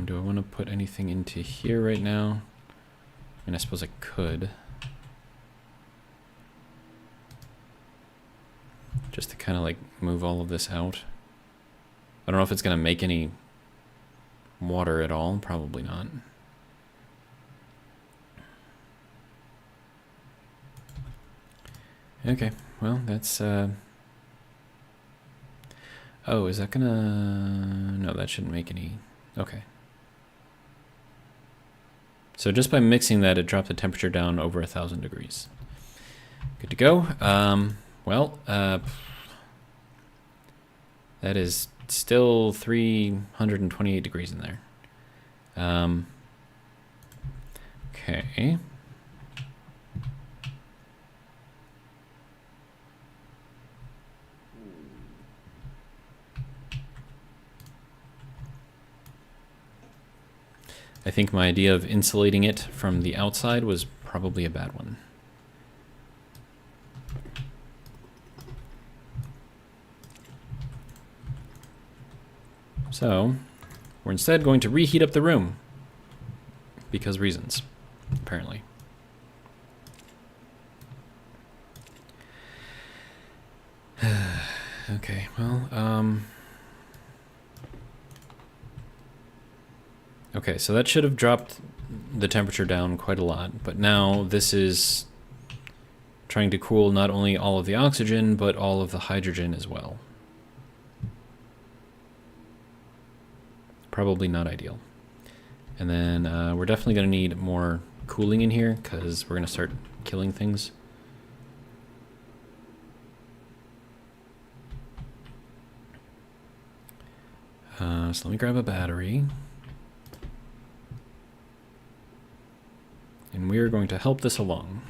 Do I want to put anything into here right now? I mean, I suppose I could. Just to kind of like move all of this out. I don't know if it's going to make any water at all. Probably not. Okay, well, that's... Oh, is that going to... No, that shouldn't make any... Okay. So just by mixing that, it dropped the temperature down over 1,000 degrees. Good to go. That is still 328 degrees in there. Okay. I think my idea of insulating it from the outside was probably a bad one. So, we're instead going to reheat up the room. Because reasons, apparently. Okay, well, okay, so that should have dropped the temperature down quite a lot, but now this is trying to cool not only all of the oxygen, but all of the hydrogen as well. Probably not ideal. And then we're definitely going to need more cooling in here, because we're going to start killing things. So let me grab a battery. And we are going to help this along.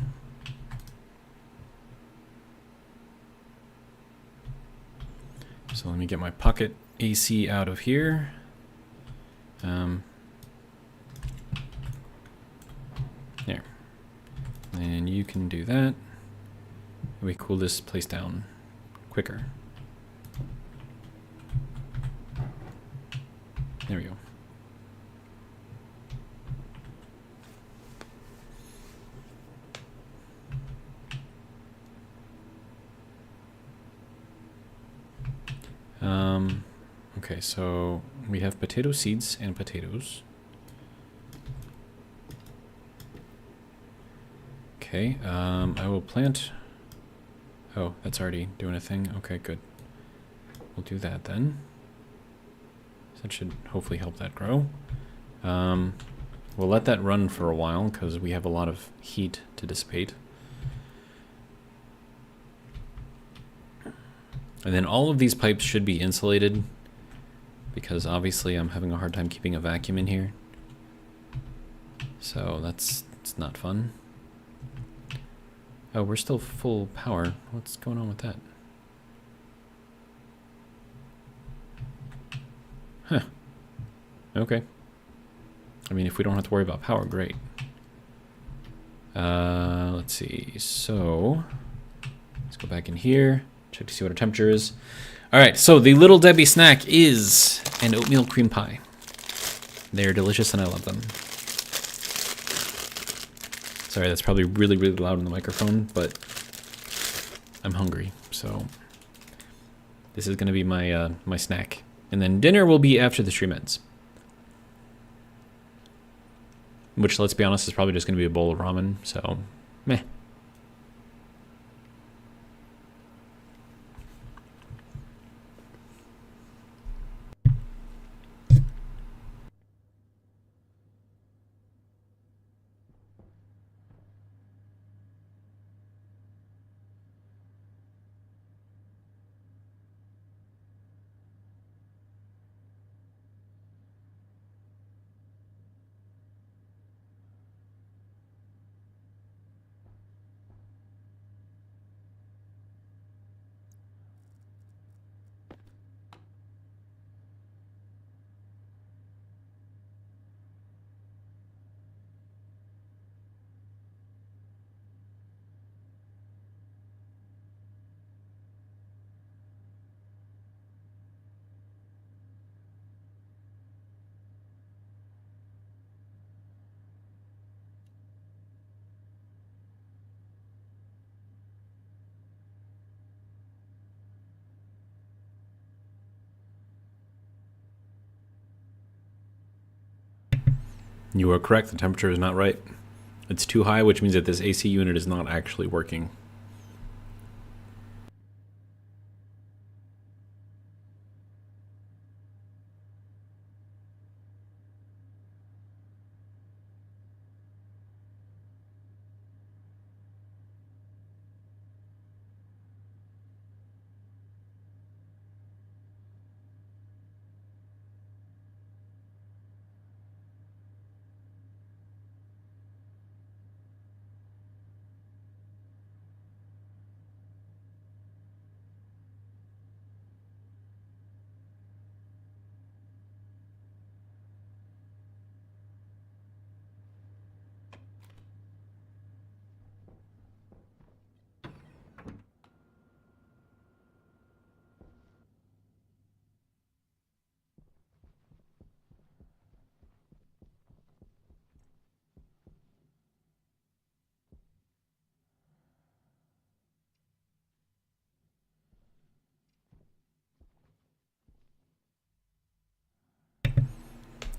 So let me get my pocket AC out of here. There. And you can do that. We cool this place down quicker. There we go. Okay, so we have potato seeds and potatoes. Okay, I will plant... Oh, that's already doing a thing. Okay, good. We'll do that then. That should hopefully help that grow. We'll let that run for a while because we have a lot of heat to dissipate. And then all of these pipes should be insulated because obviously I'm having a hard time keeping a vacuum in here. So it's not fun. Oh, we're still full power. What's going on with that? Huh. Okay. I mean, if we don't have to worry about power, great. Let's see. So, let's go back in here. Check to see what our temperature is. All right, so the Little Debbie snack is an oatmeal cream pie. They're delicious and I love them. Sorry, that's probably really, really loud in the microphone, but I'm hungry, so this is going to be my my snack. And then dinner will be after the stream ends. Which, let's be honest, is probably just going to be a bowl of ramen, so meh. You are correct. The temperature is not right. It's too high, which means that this AC unit is not actually working.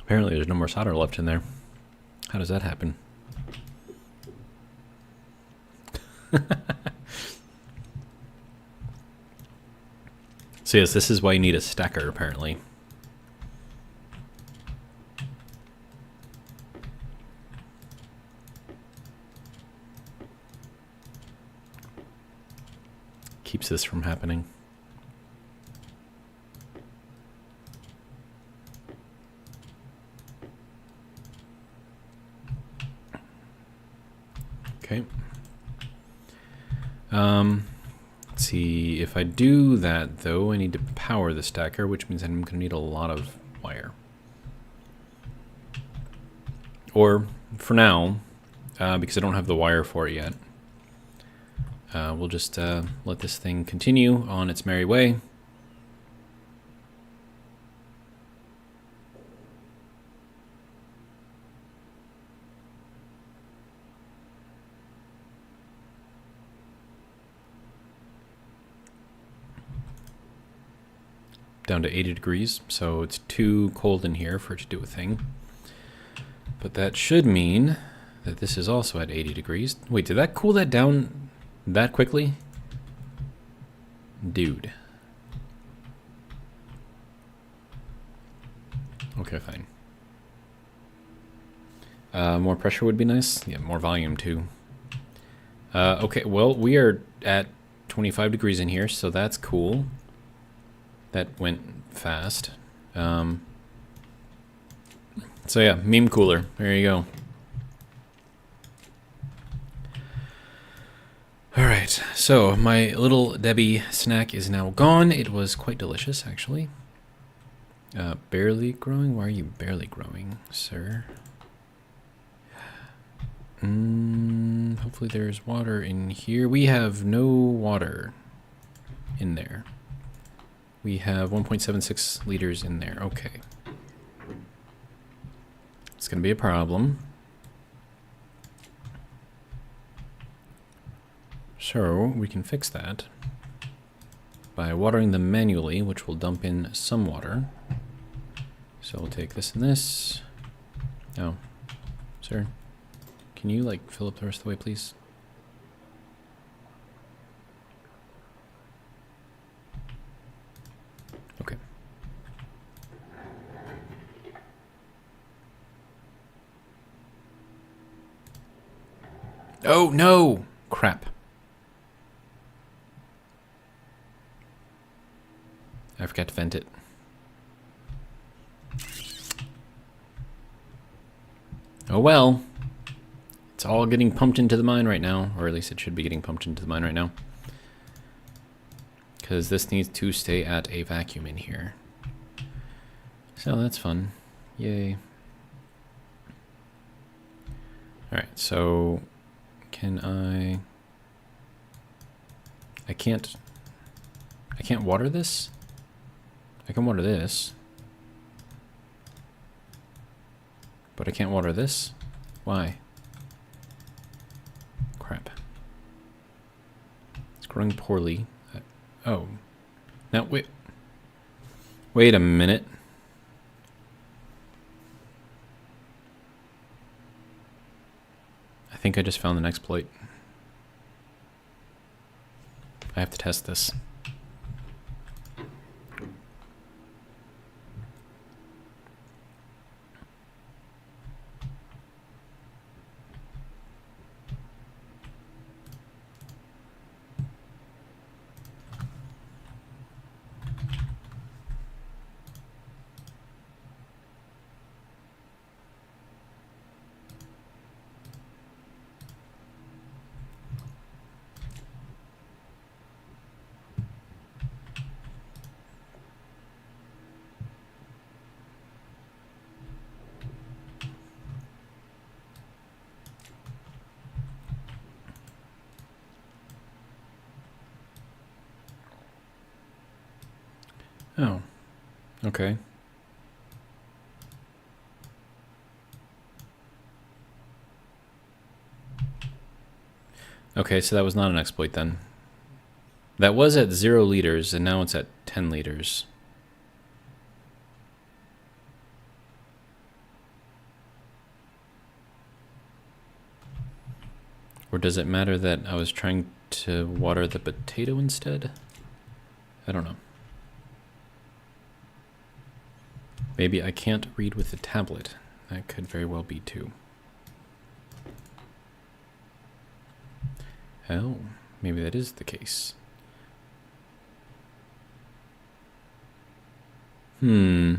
Apparently there's no more solder left in there. How does that happen? So yes, this is why you need a stacker, apparently. Keeps this from happening. Okay. Let's see. If I do that, though, I need to power the stacker, which means I'm going to need a lot of wire. Or, for now, because I don't have the wire for it yet, we'll just let this thing continue on its merry way. Down to 80 degrees, so it's too cold in here for it to do a thing. But that should mean that this is also at 80 degrees. Wait, did that cool that down that quickly? Dude. Okay, fine. More pressure would be nice. Yeah, more volume too. Okay, well, we are at 25 degrees in here, so that's cool. That went fast. So yeah, meme cooler. There you go. Alright, so my little Debbie snack is now gone. It was quite delicious, actually. Barely growing? Why are you barely growing, sir? Hopefully there's water in here. We have no water in there. We have 1.76 liters in there. Okay. It's going to be a problem. So we can fix that by watering them manually, which will dump in some water. So we'll take this and this. Oh, sir, can you like fill up the rest of the way, please? Okay. Oh no! Crap. I forgot to vent it. Oh well. It's all getting pumped into the mine right now, or at least it should be getting pumped into the mine right now. Because this needs to stay at a vacuum in here. So that's fun. Yay. Alright, so can I can't water this? I can water this. But I can't water this? Why? Crap. It's growing poorly. Oh. Now, wait. Wait a minute. think I just found an exploit. I have to test this. Oh, okay. Okay, so that was not an exploit then. That was at 0 liters, and now it's at 10 liters. Or does it matter that I was trying to water the potato instead? I don't know. Maybe I can't read with the tablet. That could very well be too. Oh, maybe that is the case. I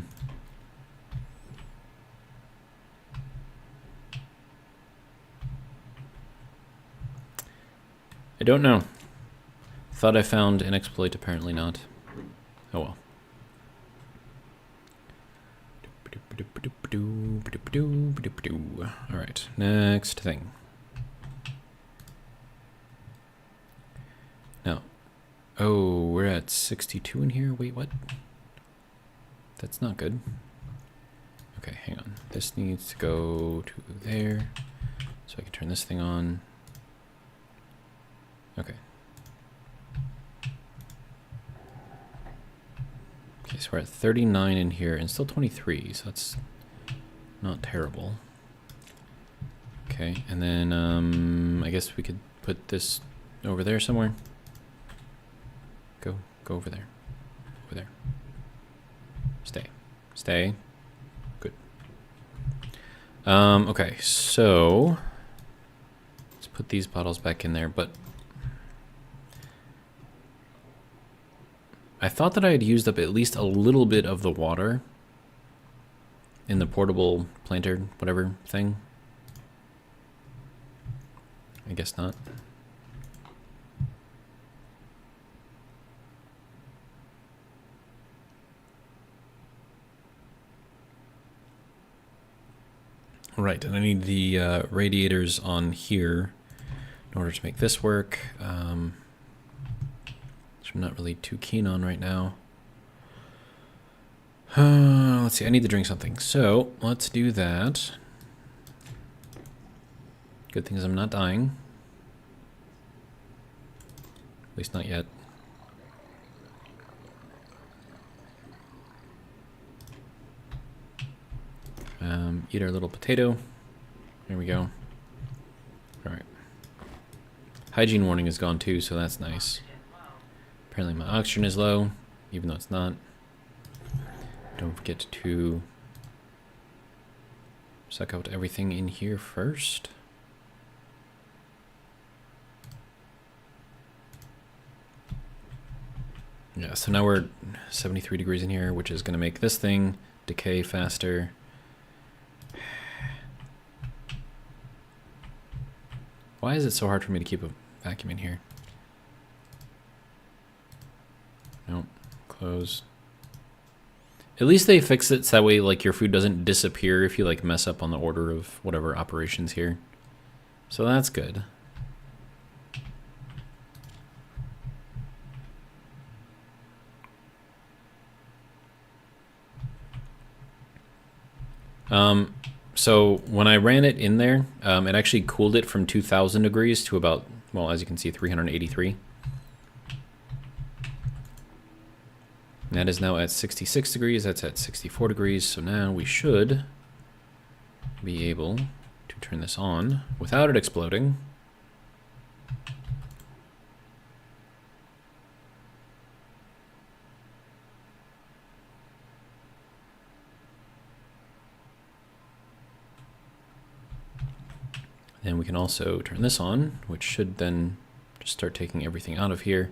don't know. Thought I found an exploit, apparently not. Oh well. Alright, next thing. Now, oh, we're at 62 in here? Wait, what? That's not good. Okay, hang on. This needs to go to there, so I can turn this thing on. Okay. Okay, so we're at 39 in here and still 23, so that's not terrible. Okay, and then I guess we could put this over there somewhere. Go over there. Over there. Stay. Good. Okay, so let's put these bottles back in there, but I thought that I had used up at least a little bit of the water in the portable planter, whatever thing. I guess not. Right, and I need the radiators on here in order to make this work, which I'm not really too keen on right now. Let's see, I need to drink something, so let's do that. Good thing is I'm not dying. At least not yet. Eat our little potato. There we go. Alright. Hygiene warning is gone too, so that's nice. Apparently my oxygen is low, even though it's not. Don't forget to suck out everything in here first. Yeah, so now we're 73 degrees in here, which is going to make this thing decay faster. Why is it so hard for me to keep a vacuum in here? Nope. Close. At least they fix it so that way like your food doesn't disappear if you like mess up on the order of whatever operations here. So that's good. So when I ran it in there, it actually cooled it from 2000 degrees to about, well, as you can see, 383. And that is now at 66 degrees. That's at 64 degrees. So now we should be able to turn this on without it exploding. Then we can also turn this on, which should then just start taking everything out of here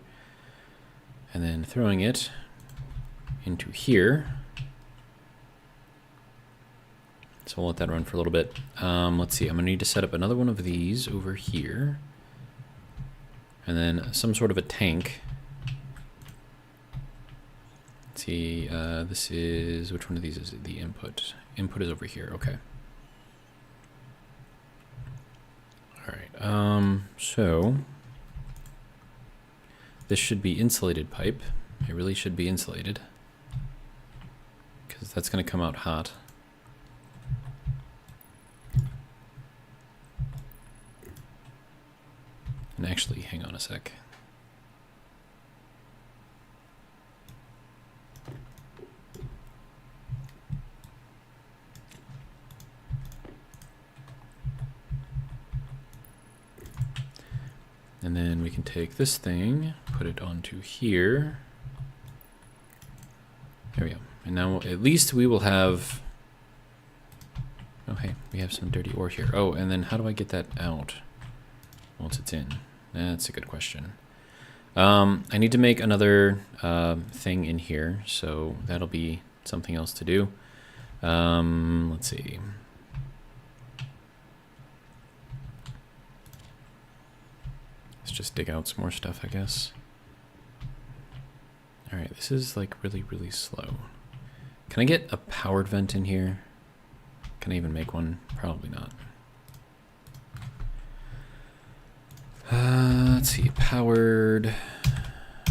and then throwing it into here. So we'll let that run for a little bit. Let's see, I'm gonna need to set up another one of these over here. And then some sort of a tank. Let's see, this is, which one of these is the input? Input is over here, okay. All right, so this should be insulated pipe. It really should be insulated because that's going to come out hot. And actually, hang on a sec. And then we can take this thing, put it onto here. There we go. And now at least we will have, oh hey, we have some dirty ore here. Oh, and then how do I get that out once it's in? That's a good question. I need to make another thing in here, so that'll be something else to do. Let's see. Let's just dig out some more stuff, I guess. All right, this is like really, really slow. Can I get a powered vent in here? Can I even make one? Probably not. Let's see, powered.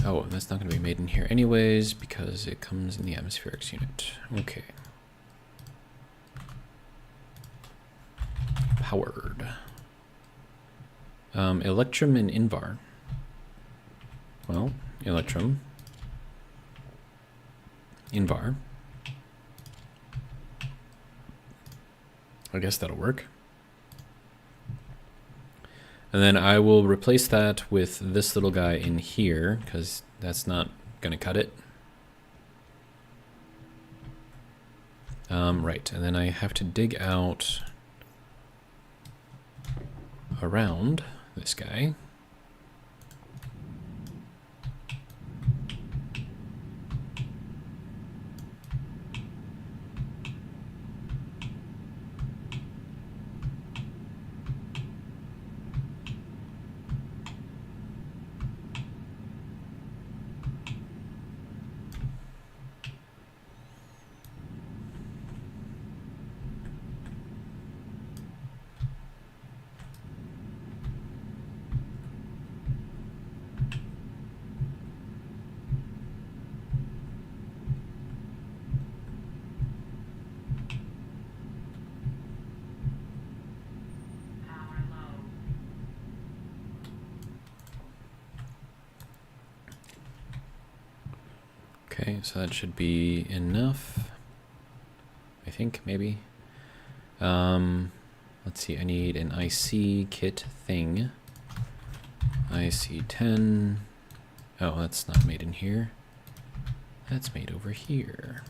Oh, that's not going to be made in here anyways because it comes in the atmospherics unit. Okay. Powered. Electrum and Invar. Well, Electrum. Invar. I guess that'll work. And then I will replace that with this little guy in here because that's not going to cut it. Right, and then I have to dig out around this guy. Okay, so that should be enough. I think, maybe. Let's see, I need an IC kit thing. IC10. Oh, that's not made in here. That's made over here.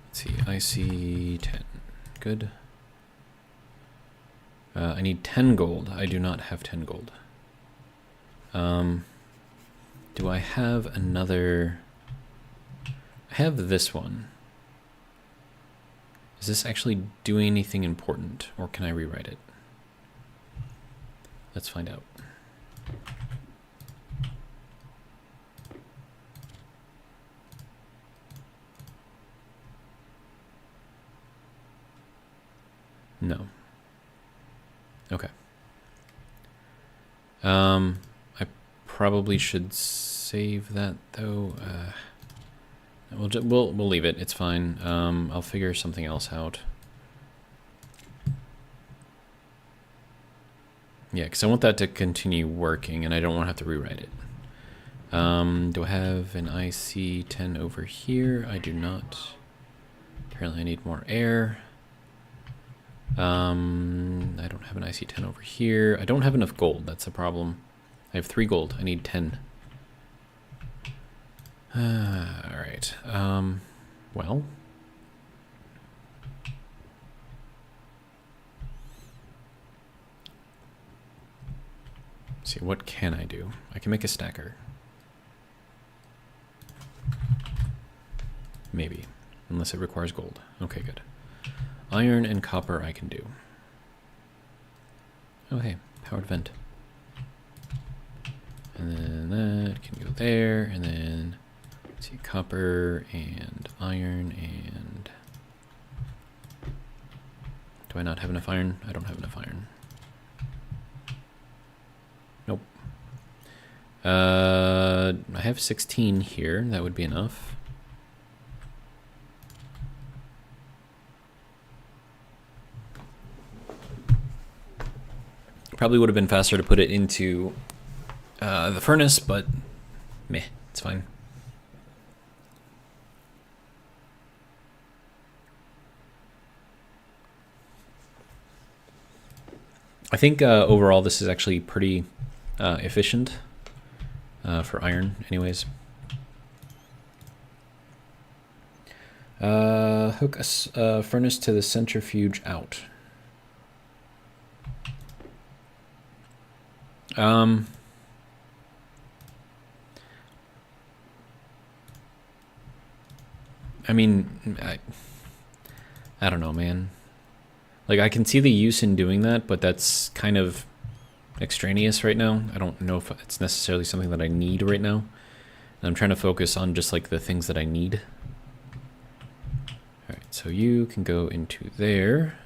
Let's see, IC10. Good. I need 10 gold. I do not have 10 gold. Do I have another? I have this one. Is this actually doing anything important, or can I rewrite it? Let's find out. No. Okay. I probably should save that though. We'll leave it. It's fine. I'll figure something else out. Yeah, because I want that to continue working, and I don't want to have to rewrite it. Do I have an IC10 over here? I do not. Apparently I need more air. I don't have an IC10 over here. I don't have enough gold. That's a problem. I have 3 gold. I need 10. All right. Well. Let's see, what can I do? I can make a stacker. Maybe. Unless it requires gold. Okay, good. Iron and copper I can do. Oh, hey. Powered vent. And then that can go there. And then, let's see, copper and iron and... Do I not have enough iron? I don't have enough iron. Nope. I have 16 here. That would be enough. Probably would have been faster to put it into the furnace, but meh, it's fine. I think overall this is actually pretty efficient for iron anyways. Hook a furnace to the centrifuge out. I mean, I don't know, man. Like, I can see the use in doing that, but that's kind of extraneous right now. I don't know if it's necessarily something that I need right now. And I'm trying to focus on just, like, the things that I need. Alright, so you can go into there.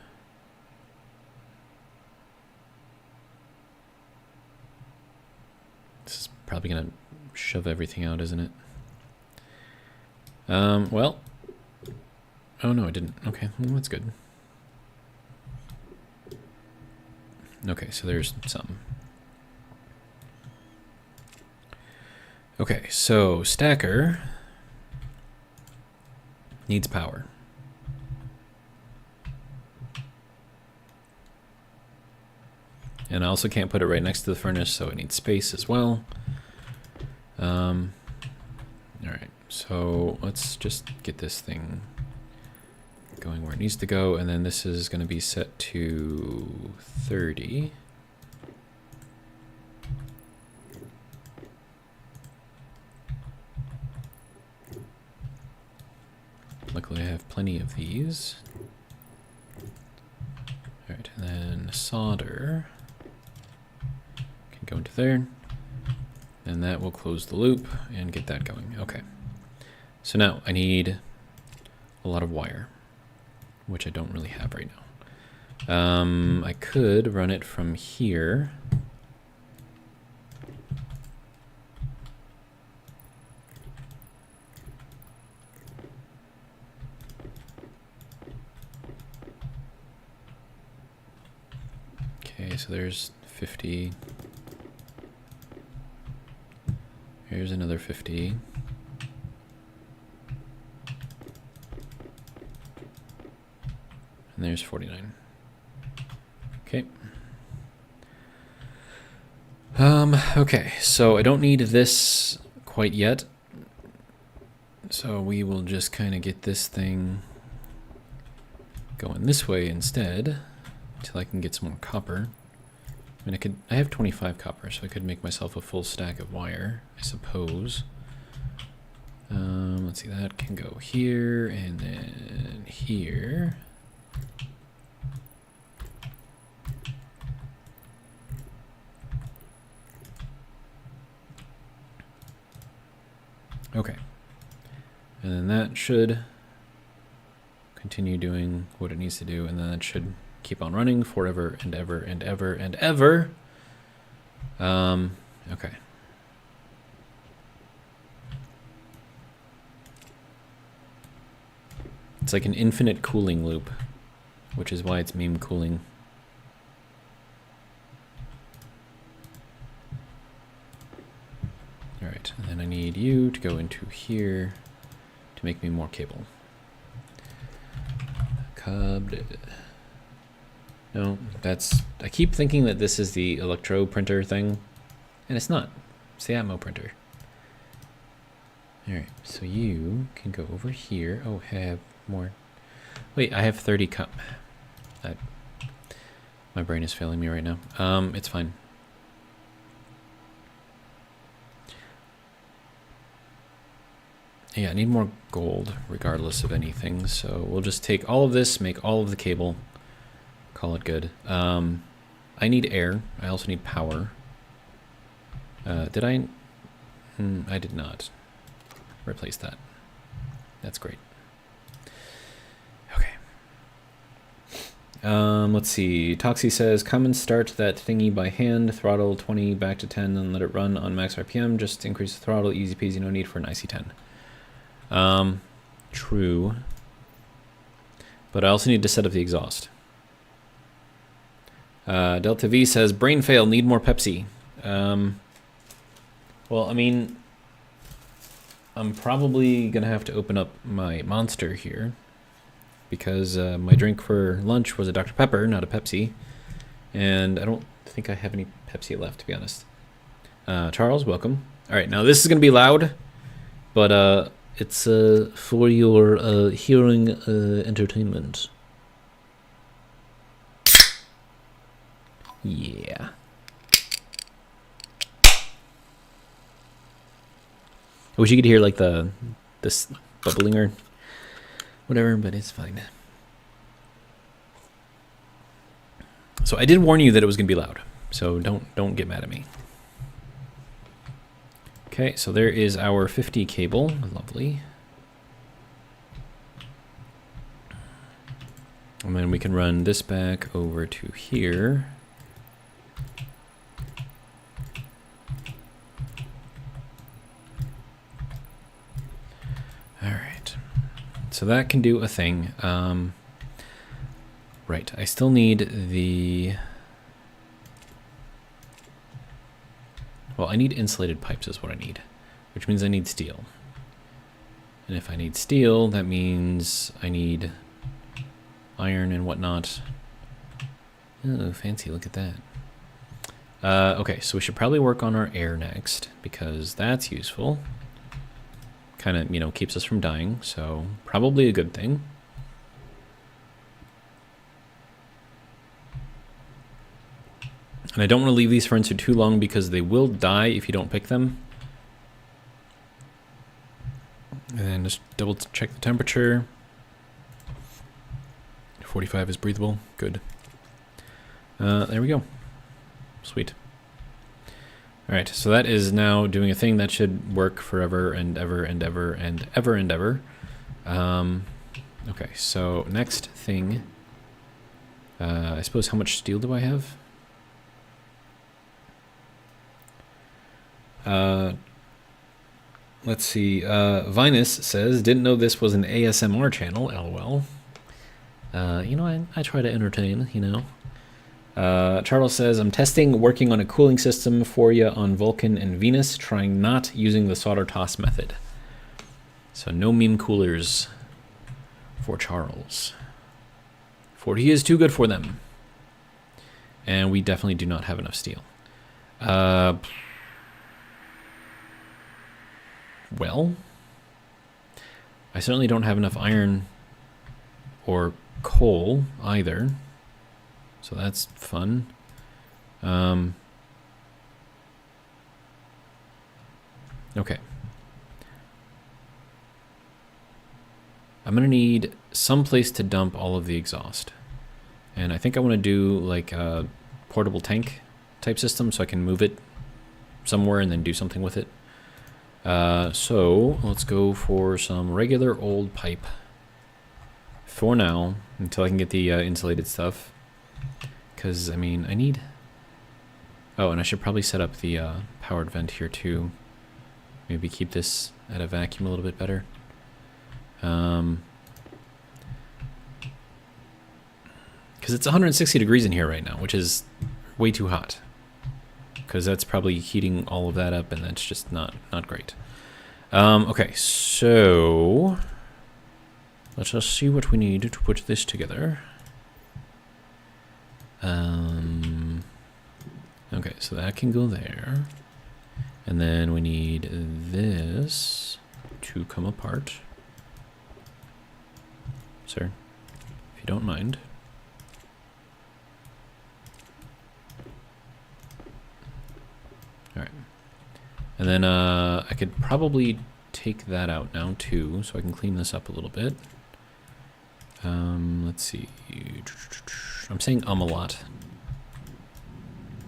This is probably going to shove everything out, isn't it? Well. Oh, no, it didn't. Okay, well, that's good. Okay, so there's some. Okay, so stacker needs power. And I also can't put it right next to the furnace, so it needs space as well. All right, so let's just get this thing going where it needs to go, and then this is going to be set to 30. Luckily I have plenty of these. All right, and then solder can go into there, and that will close the loop and get that going. Okay, so now I need a lot of wire, which I don't really have right now. I could run it from here. Okay, so there's 50. Here's another 50. And there's 49. Okay. Okay, so I don't need this quite yet. So we will just kind of get this thing going this way instead until I can get some more copper. I mean, I have 25 copper, so I could make myself a full stack of wire, I suppose. Let's see, that can go here and then here. Okay, and then that should continue doing what it needs to do, and then that should keep on running forever and ever and ever and ever. Okay. It's like an infinite cooling loop, which is why it's meme cooling. All right, and then I need you to go into here to make me more cable. No, that's... I keep thinking that this is the electro printer thing, and it's not. It's the Atmo printer. Alright, so you can go over here. Oh, I have more. Wait, I have 30 cup. My brain is failing me right now. It's fine. Yeah, I need more gold, regardless of anything. So we'll just take all of this, make all of the cable, call it good. I need air. I also need power. Did I? I did not. Replace that. That's great. Okay. Let's see. Toxie says, come and start that thingy by hand. Throttle 20 back to 10 and let it run on max RPM. Just increase the throttle. Easy peasy. No need for an IC10. True. But I also need to set up the exhaust. Delta V says, brain fail. Need more Pepsi. Well, I mean... I'm probably going to have to open up my Monster here because my drink for lunch was a Dr. Pepper, not a Pepsi. And I don't think I have any Pepsi left, to be honest. Charles, welcome. All right, now this is going to be loud, but it's for your hearing entertainment. Yeah. I wish you could hear like this bubbling or whatever, but it's fine. So I did warn you that it was gonna be loud, so don't get mad at me. Okay, so there is our 50 cable, lovely. And then we can run this back over to here. So that can do a thing. Right, I still need the... Well, I need insulated pipes is what I need, which means I need steel. And if I need steel, that means I need iron and whatnot. Oh, fancy, look at that. Okay, so we should probably work on our air next, because that's useful. Kind of, you know, keeps us from dying, so probably a good thing. And I don't want to leave these ferns for too long because they will die if you don't pick them. And then just double check the temperature. 45 is breathable. Good. There we go. Sweet. Alright, so that is now doing a thing that should work forever and ever and ever and ever and ever. Okay, so next thing. I suppose how much steel do I have? Let's see. Vinus says, didn't know this was an ASMR channel, lol. You know, I try to entertain, you know. Charles says, I'm working on a cooling system for you on Vulcan and Venus, trying not using the solder toss method. So no meme coolers for Charles. For he is too good for them. And we definitely do not have enough steel. Well, I certainly don't have enough iron or coal either. So that's fun. Okay. I'm gonna need some place to dump all of the exhaust. And I think I want to do like a portable tank type system so I can move it somewhere and then do something with it. So let's go for some regular old pipe for now until I can get the insulated stuff. Because, I mean, I need... Oh, and I should probably set up the powered vent here, too. Maybe keep this at a vacuum a little bit better. Because it's 160 degrees in here right now, which is way too hot. Because that's probably heating all of that up, and that's just not great. Okay, so... let us see what we need to put this together. Okay, so that can go there. And then we need this to come apart. Sir, if you don't mind. Alright. And then I could probably take that out now too, so I can clean this up a little bit. Let's see. I'm saying a lot.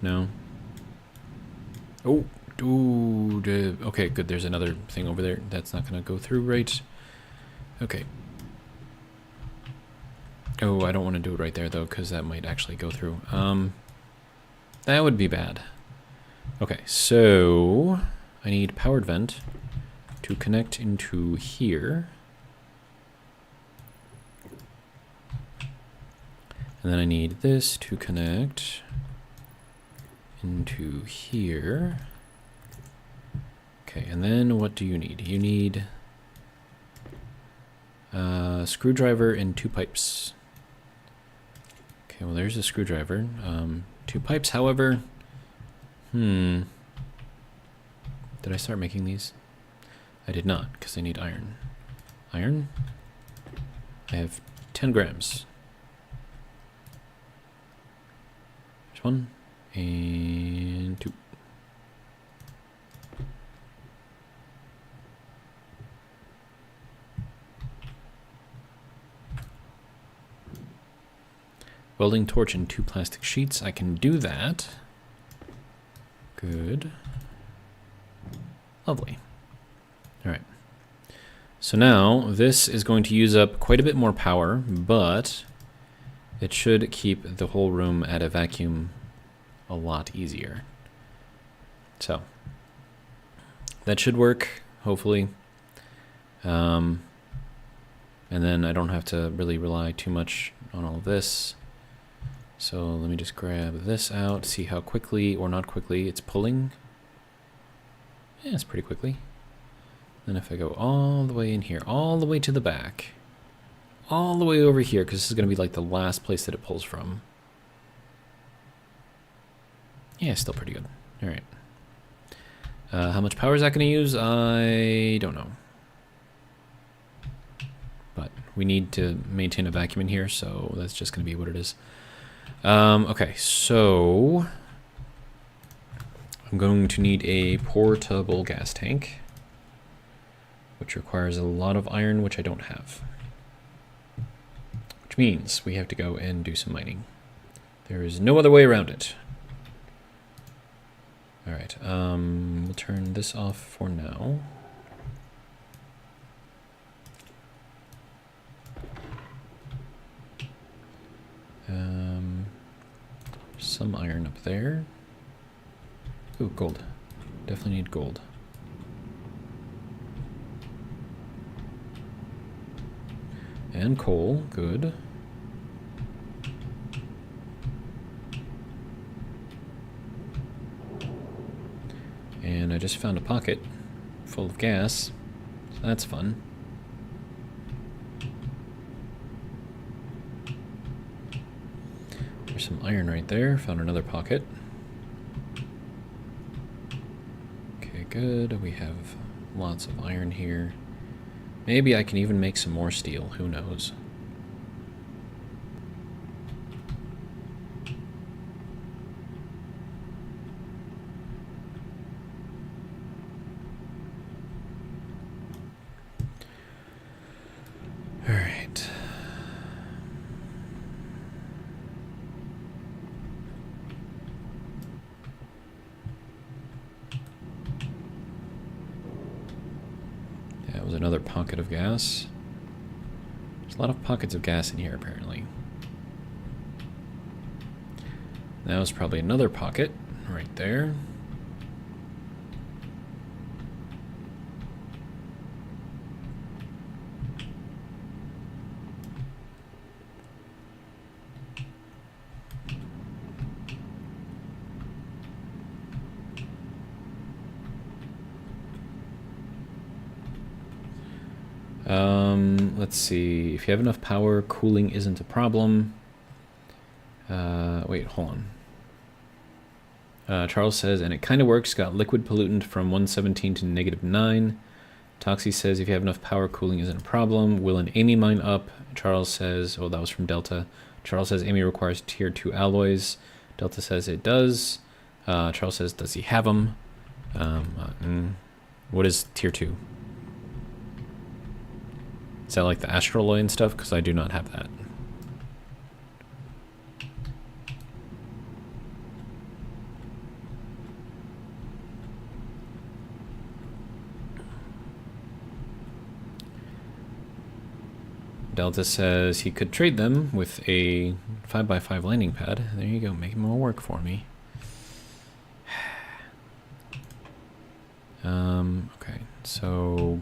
No. Oh, dude. Okay, good. There's another thing over there. That's not gonna go through right. Okay. Oh, I don't want to do it right there though, because that might actually go through. That would be bad. Okay, so I need powered vent to connect into here. And then I need this to connect into here. Okay, and then what do you need? You need a screwdriver and 2 pipes. Okay, well there's a screwdriver. 2 pipes, however, did I start making these? I did not, because I need iron. Iron? I have 10 grams. There's 1 and 2. Welding torch and 2 plastic sheets. I can do that. Good. Lovely. All right. So now this is going to use up quite a bit more power, but it should keep the whole room at a vacuum a lot easier. So that should work, hopefully. And then I don't have to really rely too much on all of this. So let me just grab this out, see how quickly or not quickly it's pulling. Yeah, it's pretty quickly. Then if I go all the way in here, all the way to the back, all the way over here, because this is going to be like the last place that it pulls from. Yeah, still pretty good. All right. How much power is that going to use? I don't know. But we need to maintain a vacuum in here, so that's just going to be what it is. Okay, so I'm going to need a portable gas tank, which requires a lot of iron, which I don't have. Which means we have to go and do some mining. There is no other way around it. All right, we'll turn this off for now. Some iron up there. Ooh, gold. Definitely need gold. And coal, good. And I just found a pocket full of gas, so that's fun. There's some iron right there, found another pocket. Okay, good, we have lots of iron here. Maybe I can even make some more steel, who knows. All right. That was another pocket of gas. There's a lot of pockets of gas in here, apparently. That was probably another pocket right there. Let's see. If you have enough power, cooling isn't a problem. Wait, hold on. Charles says, and it kind of works. Got liquid pollutant from 117 to -9. Toxie says, if you have enough power, cooling isn't a problem. Will and Amy mine up? Charles says, oh, that was from Delta. Charles says, Amy requires tier 2 alloys. Delta says it does. Charles says, does he have them? What is tier 2? Is that like the astraloy and stuff? Because I do not have that. Delta says he could trade them with a 5x5 landing pad. There you go, making more work for me. Okay, so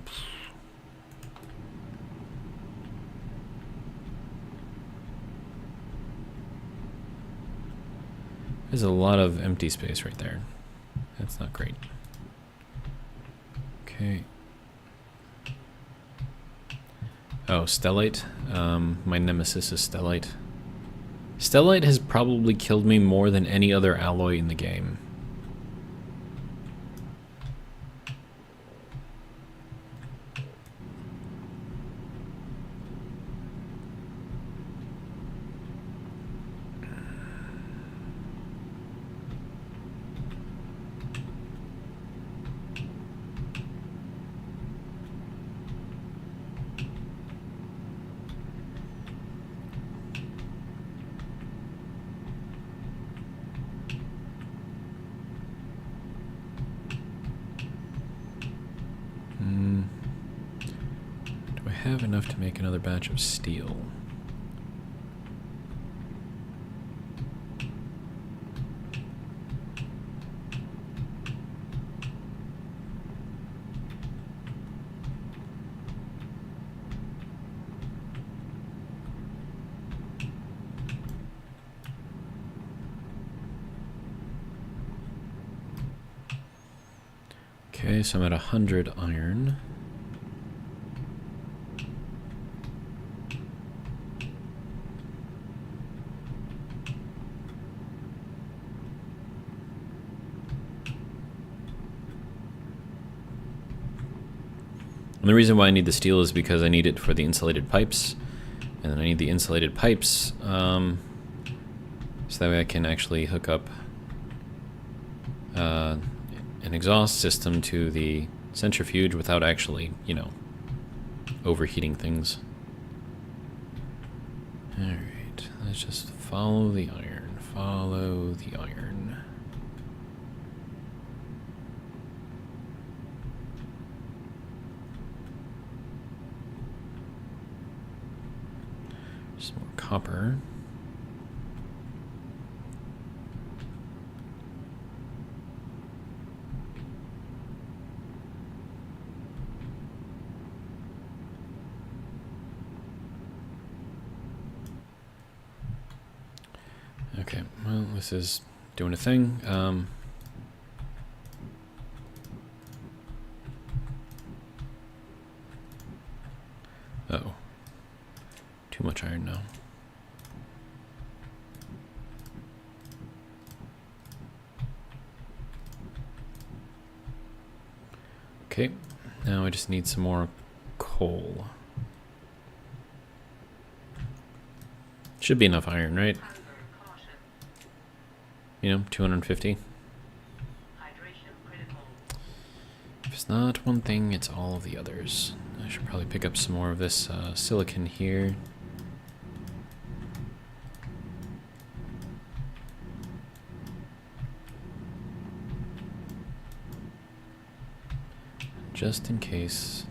there's a lot of empty space right there. That's not great. Okay. Oh, Stellite. My nemesis is Stellite. Stellite has probably killed me more than any other alloy in the game. Have enough to make another batch of steel. Okay, so I'm at 100 iron. And the reason why I need the steel is because I need it for the insulated pipes. And then I need the insulated pipes so that way I can actually hook up an exhaust system to the centrifuge without actually, you know, overheating things. Alright, let's just follow the iron. Follow the iron. Some more copper. Okay, well, this is doing a thing. Uh-oh. Too much iron now. Okay, now I just need some more coal. Should be enough iron, right? You know, 250. If it's not one thing, it's all of the others. I should probably pick up some more of this silicon here. Just in case.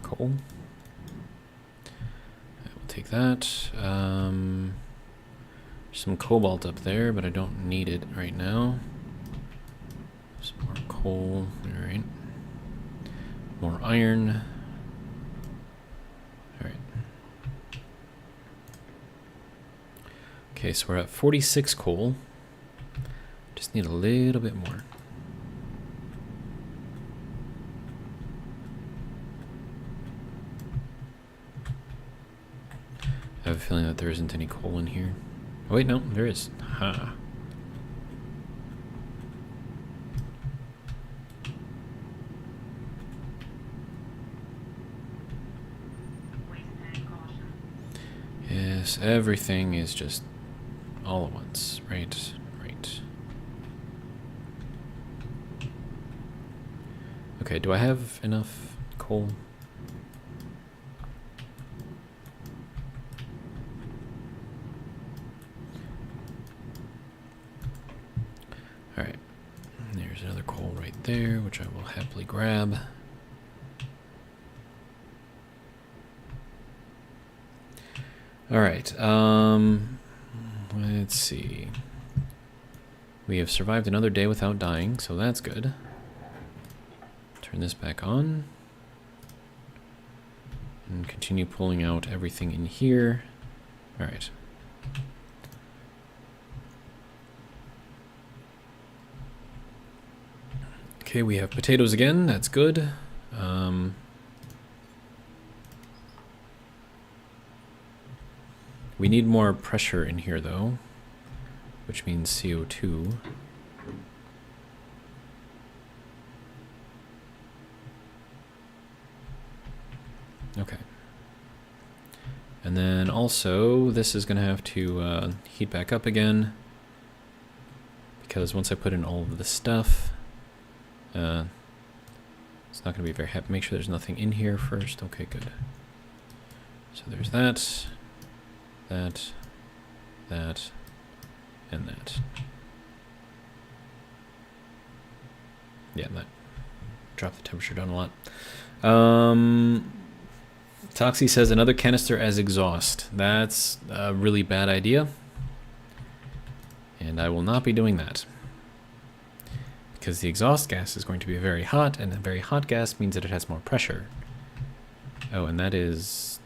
Coal. I will take that. Some cobalt up there, but I don't need it right now. Some more coal. All right. More iron. Okay, so we're at 46 coal. Just need a little bit more. I have a feeling that there isn't any coal in here. Oh, wait, no, there is. Ha. Yes, everything is just all at once. Right, right. Okay, do I have enough coal? Alright. There's another coal right there, which I will happily grab. Alright, let's see. We have survived another day without dying, so that's good. Turn this back on. And continue pulling out everything in here. Alright. Okay, we have potatoes again, that's good. We need more pressure in here though, which means CO2. Okay. And then also, this is going to have to heat back up again, because once I put in all of the stuff, it's not going to be very happy. Make sure there's nothing in here first. Okay, good. So there's that, that, that, and that. Yeah, that dropped the temperature down a lot. Toxie says another canister as exhaust. That's a really bad idea. And I will not be doing that. Because the exhaust gas is going to be very hot, and a very hot gas means that it has more pressure. Oh, and that is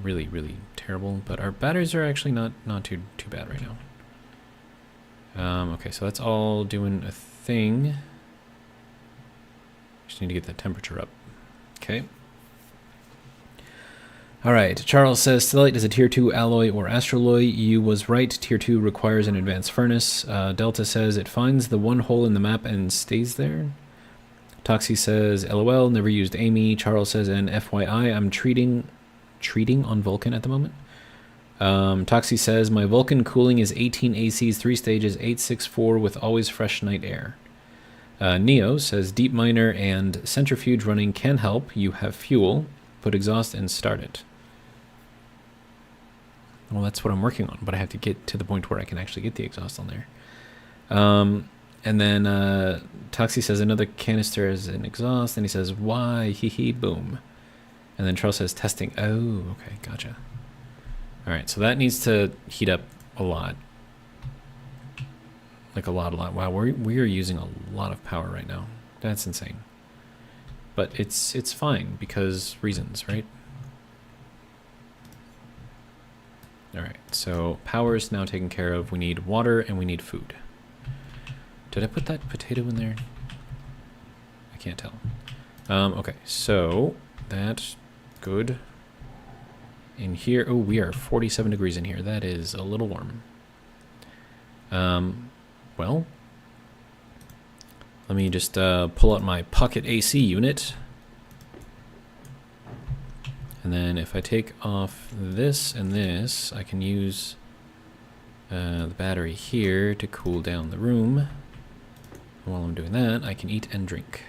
really, really terrible. But our batteries are actually not too bad right now. Okay, so that's all doing a thing. Just need to get that temperature up. Okay. Alright, Charles says, Stellite is a tier 2 alloy or astraloy. You was right, tier 2 requires an advanced furnace. Delta says, it finds the one hole in the map and stays there. Toxie says, LOL, never used Amy. Charles says, and FYI, I'm treating on Vulcan at the moment. Toxie says, my Vulcan cooling is 18 ACs, 3 stages, 864 with always fresh night air. Neo says, deep miner and centrifuge running can help. You have fuel. Put exhaust and start it. Well, that's what I'm working on, but I have to get to the point where I can actually get the exhaust on there. And then Toxie says another canister is an exhaust, and he says, why? Hee hee, boom. And then Charles says testing. Oh, okay, gotcha. All right, so that needs to heat up a lot. Like a lot. Wow, we are using a lot of power right now. That's insane. But it's fine because reasons, right? All right, so power is now taken care of. We need water and we need food. Did I put that potato in there? I can't tell. Okay, so that's good. In here, oh, we are 47 degrees in here. That is a little warm. Well, let me just pull out my pocket AC unit. And then if I take off this and this, I can use the battery here to cool down the room. And while I'm doing that, I can eat and drink.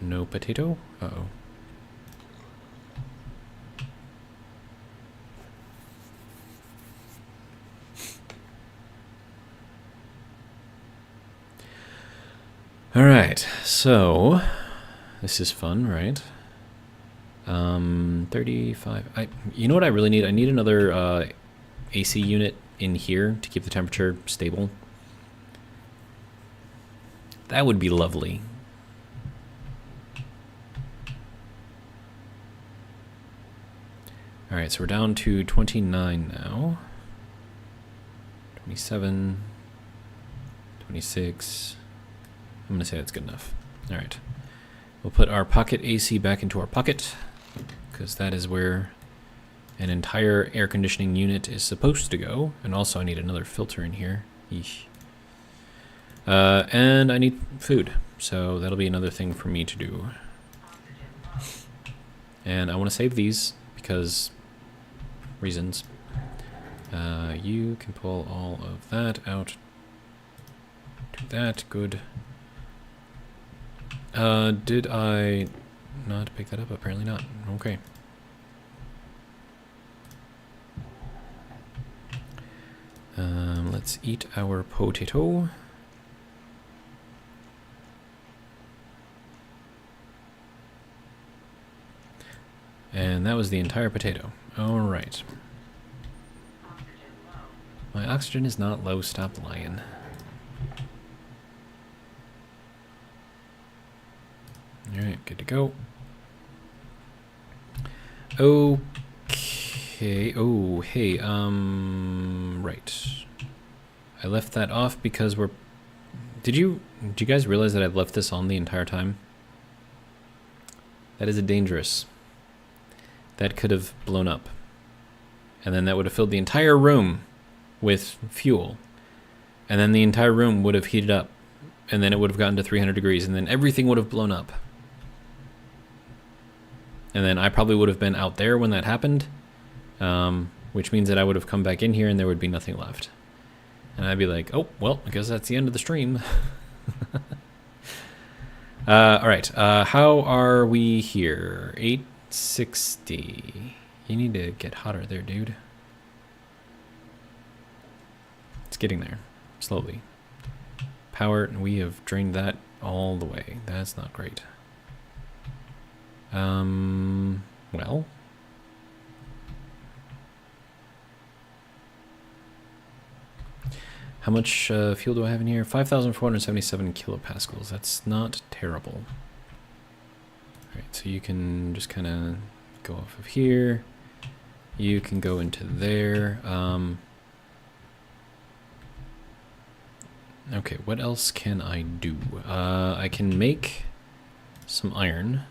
No potato? Uh-oh. All right, so this is fun, right? 35. You know what I really need? I need another AC unit in here to keep the temperature stable. That would be lovely. All right, so we're down to 29 now. 27, 26. I'm gonna say that's good enough. All right, we'll put our pocket AC back into our pocket because that is where an entire air conditioning unit is supposed to go. And also I need another filter in here. Yeesh. And I need food, so that'll be another thing for me to do. And I want to save these because reasons. You can pull all of that out. Do that, good. Did I not pick that up? Apparently not. Okay. Let's eat our potato. And that was the entire potato. All right. My oxygen is not low. Stop lying. All right, good to go. Okay. Oh, hey. Right. I left that off because we're. Did you guys realize that I've left this on the entire time? That is dangerous. That could have blown up. And then that would have filled the entire room with fuel. And then the entire room would have heated up. And then it would have gotten to 300 degrees. And then everything would have blown up. And then I probably would have been out there when that happened. Which means that I would have come back in here and there would be nothing left. And I'd be like, oh, well, I guess that's the end of the stream. All right. How are we here? 860. You need to get hotter there, dude. It's getting there. Slowly. Power, and we have drained that all the way. That's not great. Well. How much fuel do I have in here? 5,477 kilopascals. That's not terrible. Alright, so you can just kind of go off of here. You can go into there. Okay, what else can I do? I can make some iron.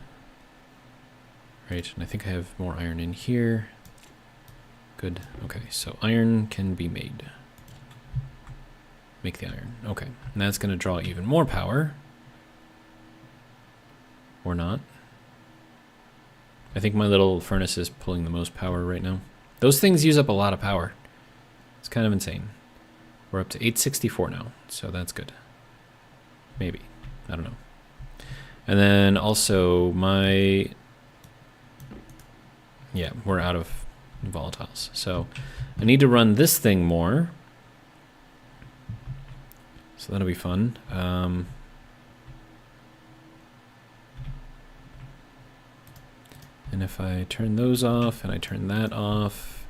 Right, and I think I have more iron in here. Good. Okay, so iron can be made. Make the iron. Okay, and that's going to draw even more power. Or not. I think my little furnace is pulling the most power right now. Those things use up a lot of power. It's kind of insane. We're up to 864 now, so that's good. Maybe. I don't know. And then also my... Yeah, we're out of volatiles. So I need to run this thing more. So that'll be fun. And if I turn those off and I turn that off,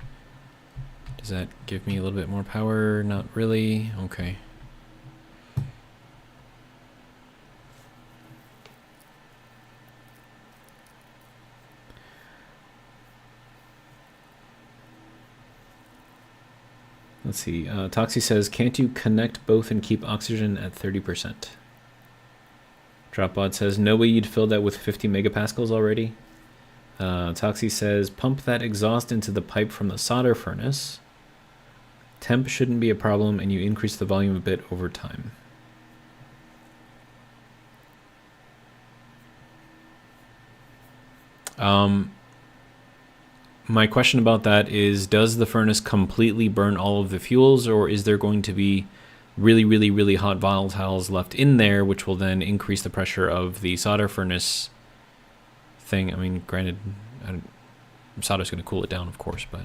does that give me a little bit more power? Not really. Okay. Let's see. Toxie says, can't you connect both and keep oxygen at 30%? Dropbot says, no way you'd fill that with 50 megapascals already. Toxie says, pump that exhaust into the pipe from the solder furnace. Temp shouldn't be a problem, and you increase the volume a bit over time. My question about that is, does the furnace completely burn all of the fuels, or is there going to be really, really, really hot volatiles left in there, which will then increase the pressure of the solder furnace thing? I mean, granted, solder's going to cool it down, of course, but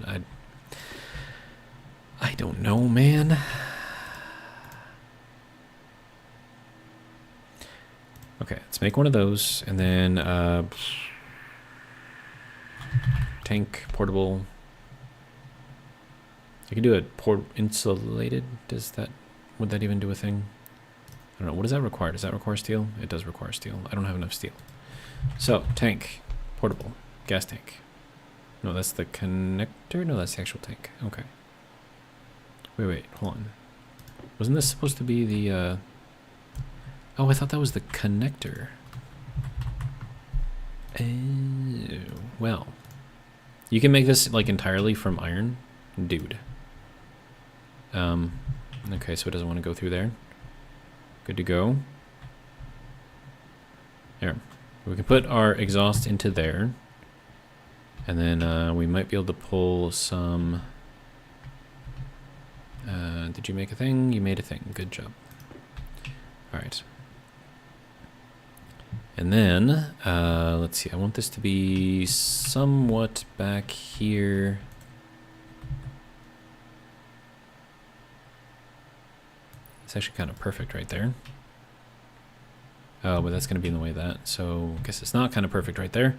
I don't know, man. Okay, let's make one of those, and then tank, portable. I can do a insulated. Would that even do a thing? I don't know. What does that require? Does that require steel? It does require steel. I don't have enough steel. So, tank, portable, gas tank. No, that's the connector? No, that's the actual tank. Okay. Wait, hold on. Wasn't this supposed to be the, Oh, I thought that was the connector. Oh, well. You can make this, like, entirely from iron? Dude. Okay, so it doesn't want to go through there. Good to go. There. We can put our exhaust into there. And then we might be able to pull some... did you make a thing? You made a thing. Good job. Alright. And then, let's see. I want this to be somewhat back here. It's actually kind of perfect right there. Oh, but that's going to be in the way of that. So I guess it's not kind of perfect right there.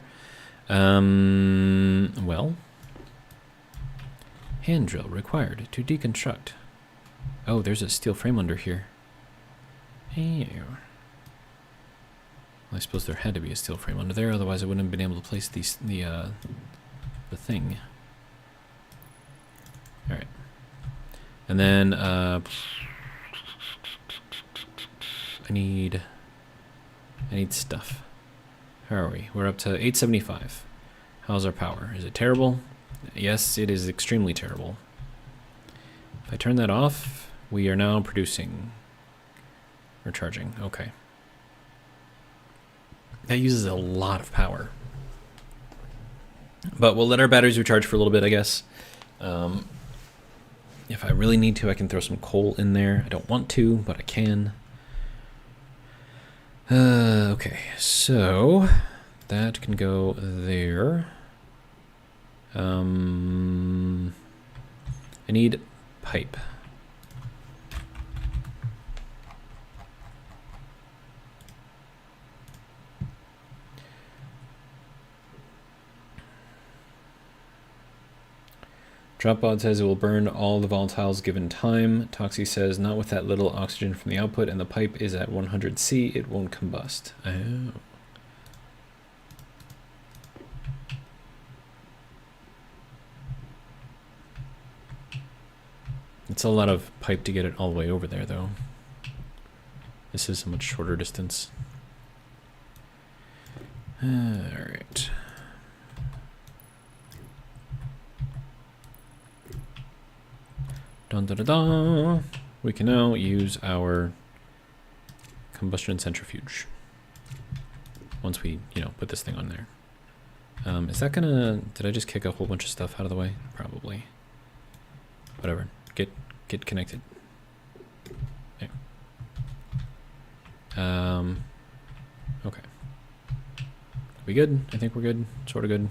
Well. Hand drill required to deconstruct. Oh, there's a steel frame under here. Ew. Well, I suppose there had to be a steel frame under there, otherwise I wouldn't have been able to place the thing. Alright. And then, I need stuff. How are we? We're up to 875. How's our power? Is it terrible? Yes, it is extremely terrible. If I turn that off, we are now producing or charging. Okay. That uses a lot of power. But we'll let our batteries recharge for a little bit, I guess. If I really need to, I can throw some coal in there. I don't want to, but I can. Okay, so that can go there. I need pipe. Dropbot says it will burn all the volatiles given time. Toxie says not with that little oxygen from the output, and the pipe is at 100 C. It won't combust. Oh. It's a lot of pipe to get it all the way over there, though. This is a much shorter distance. Alright. Dun dun dun dun. We can now use our combustion centrifuge. Once we, put this thing on there. Is that gonna... Did I just kick a whole bunch of stuff out of the way? Probably. Whatever. Get connected. There. Okay. We good? I think we're good. Sort of good.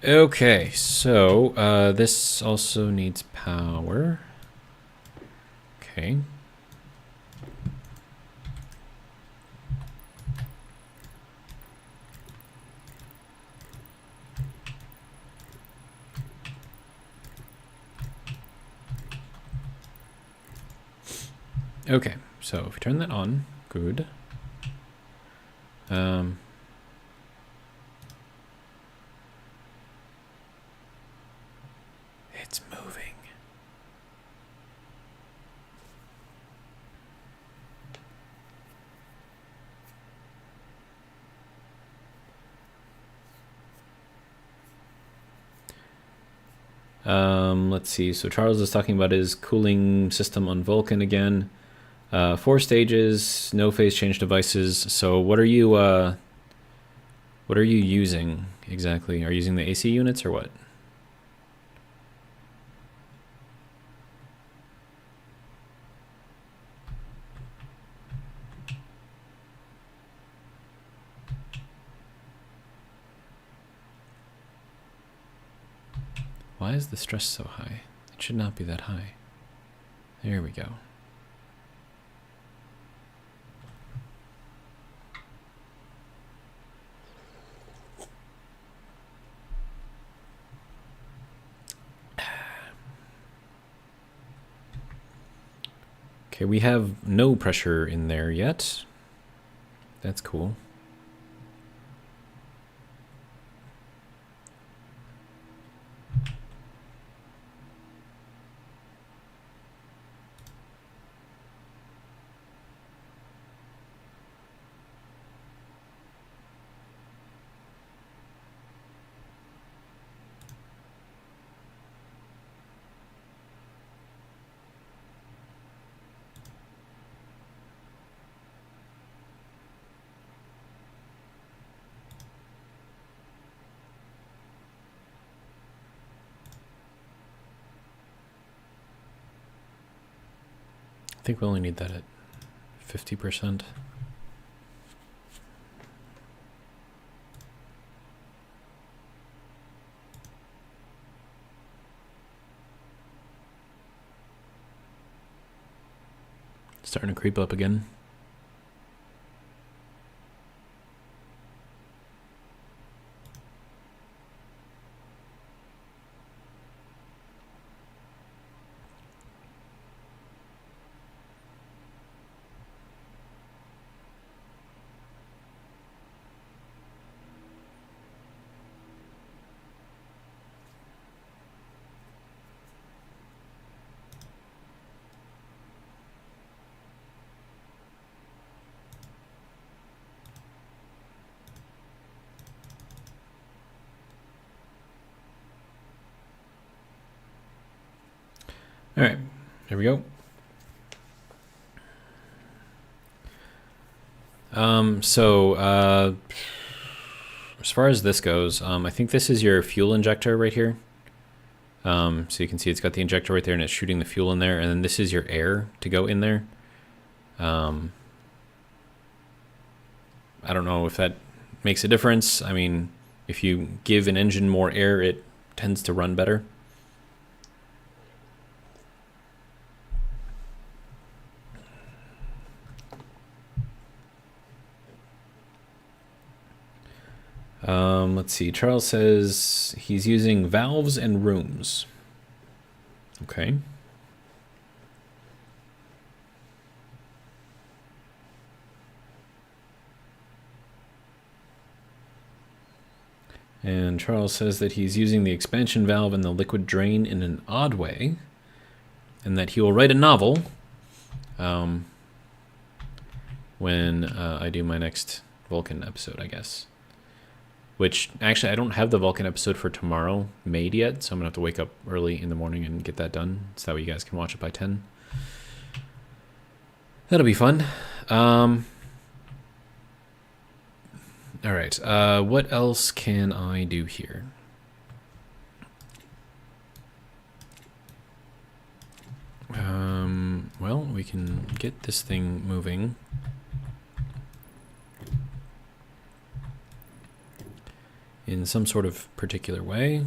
Okay, so this also needs power. Okay. Okay, so if we turn that on, good. It's moving. Let's see. So Charles is talking about his cooling system on Vulcan again. 4 stages, no phase change devices. So what are you using exactly? Are you using the AC units or what? Why is the stress so high? It should not be that high. There we go. Okay, we have no pressure in there yet. That's cool. I think we only need that at 50%. Starting to creep up again. All right, here we go. As far as this goes, I think this is your fuel injector right here. So you can see it's got the injector right there and it's shooting the fuel in there. And then this is your air to go in there. I don't know if that makes a difference. I mean, if you give an engine more air, it tends to run better. Let's see. Charles says he's using valves and rooms. Okay. And Charles says that he's using the expansion valve and the liquid drain in an odd way, and that he will write a novel when I do my next Vulcan episode, I guess. Which, actually, I don't have the Vulcan episode for tomorrow made yet, so I'm going to have to wake up early in the morning and get that done, so that way you guys can watch it by 10. That'll be fun. All right, what else can I do here? Well, we can get this thing moving. In some sort of particular way.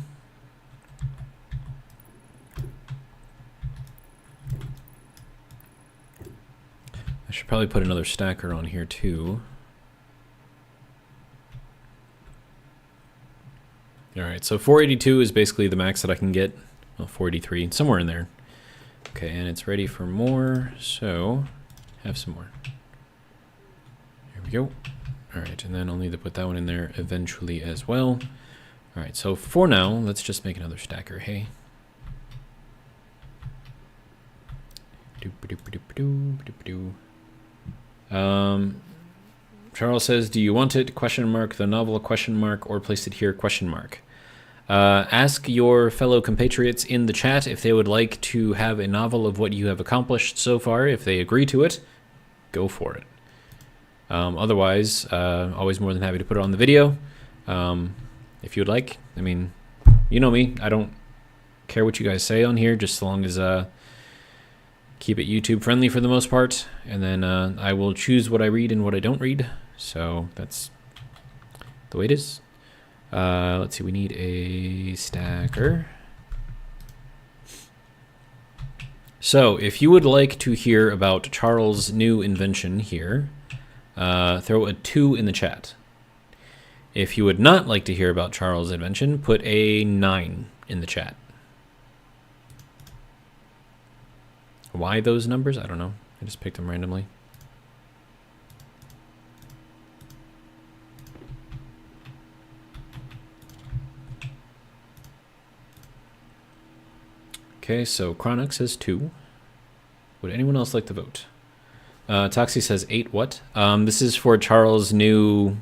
I should probably put another stacker on here too. All right, so 482 is basically the max that I can get. Well, 483, somewhere in there. Okay, and it's ready for more, so have some more. Here we go. All right, and then I'll need to put that one in there eventually as well. All right, so for now, let's just make another stacker, hey? Charles says, do you want it, question mark, the novel, question mark, or place it here, question mark? Ask your fellow compatriots in the chat if they would like to have a novel of what you have accomplished so far. If they agree to it, go for it. Otherwise, always more than happy to put it on the video. If you would like. I mean, you know me. I don't care what you guys say on here, just as long as keep it YouTube friendly for the most part. And then I will choose what I read and what I don't read. So that's the way it is. Let's see. We need a stacker. So if you would like to hear about Charles' new invention here, throw a 2 in the chat. If you would not like to hear about Charles' invention, put a 9 in the chat. Why those numbers? I don't know. I just picked them randomly. Okay, so Chronic says 2. Would anyone else like to vote? Toxie says 8 what? This is for Charles' new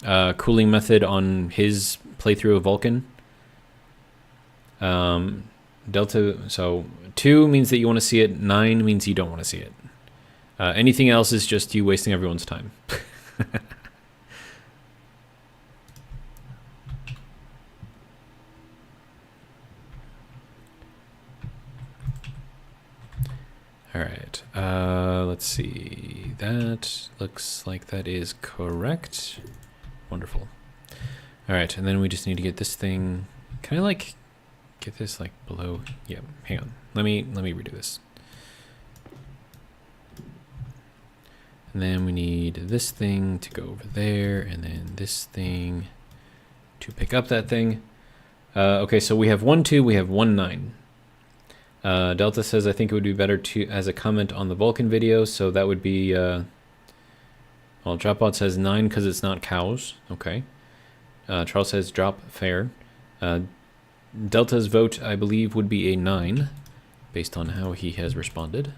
cooling method on his playthrough of Vulcan. Delta, so 2 means that you want to see it, 9 means you don't want to see it. Anything else is just you wasting everyone's time. All right. Let's see. That looks like that is correct. Wonderful. All right, and then we just need to get this thing. Can I like get this like below? Yeah. Hang on. Let me redo this. And then we need this thing to go over there, and then this thing to pick up that thing. Okay, so we have 1, 2, we have 1, 9. Delta says, I think it would be better to as a comment on the Vulcan video, so that would be, well, Dropbot says 9 because it's not cows. Okay. Charles says drop fair. Delta's vote, I believe, would be a 9, based on how he has responded.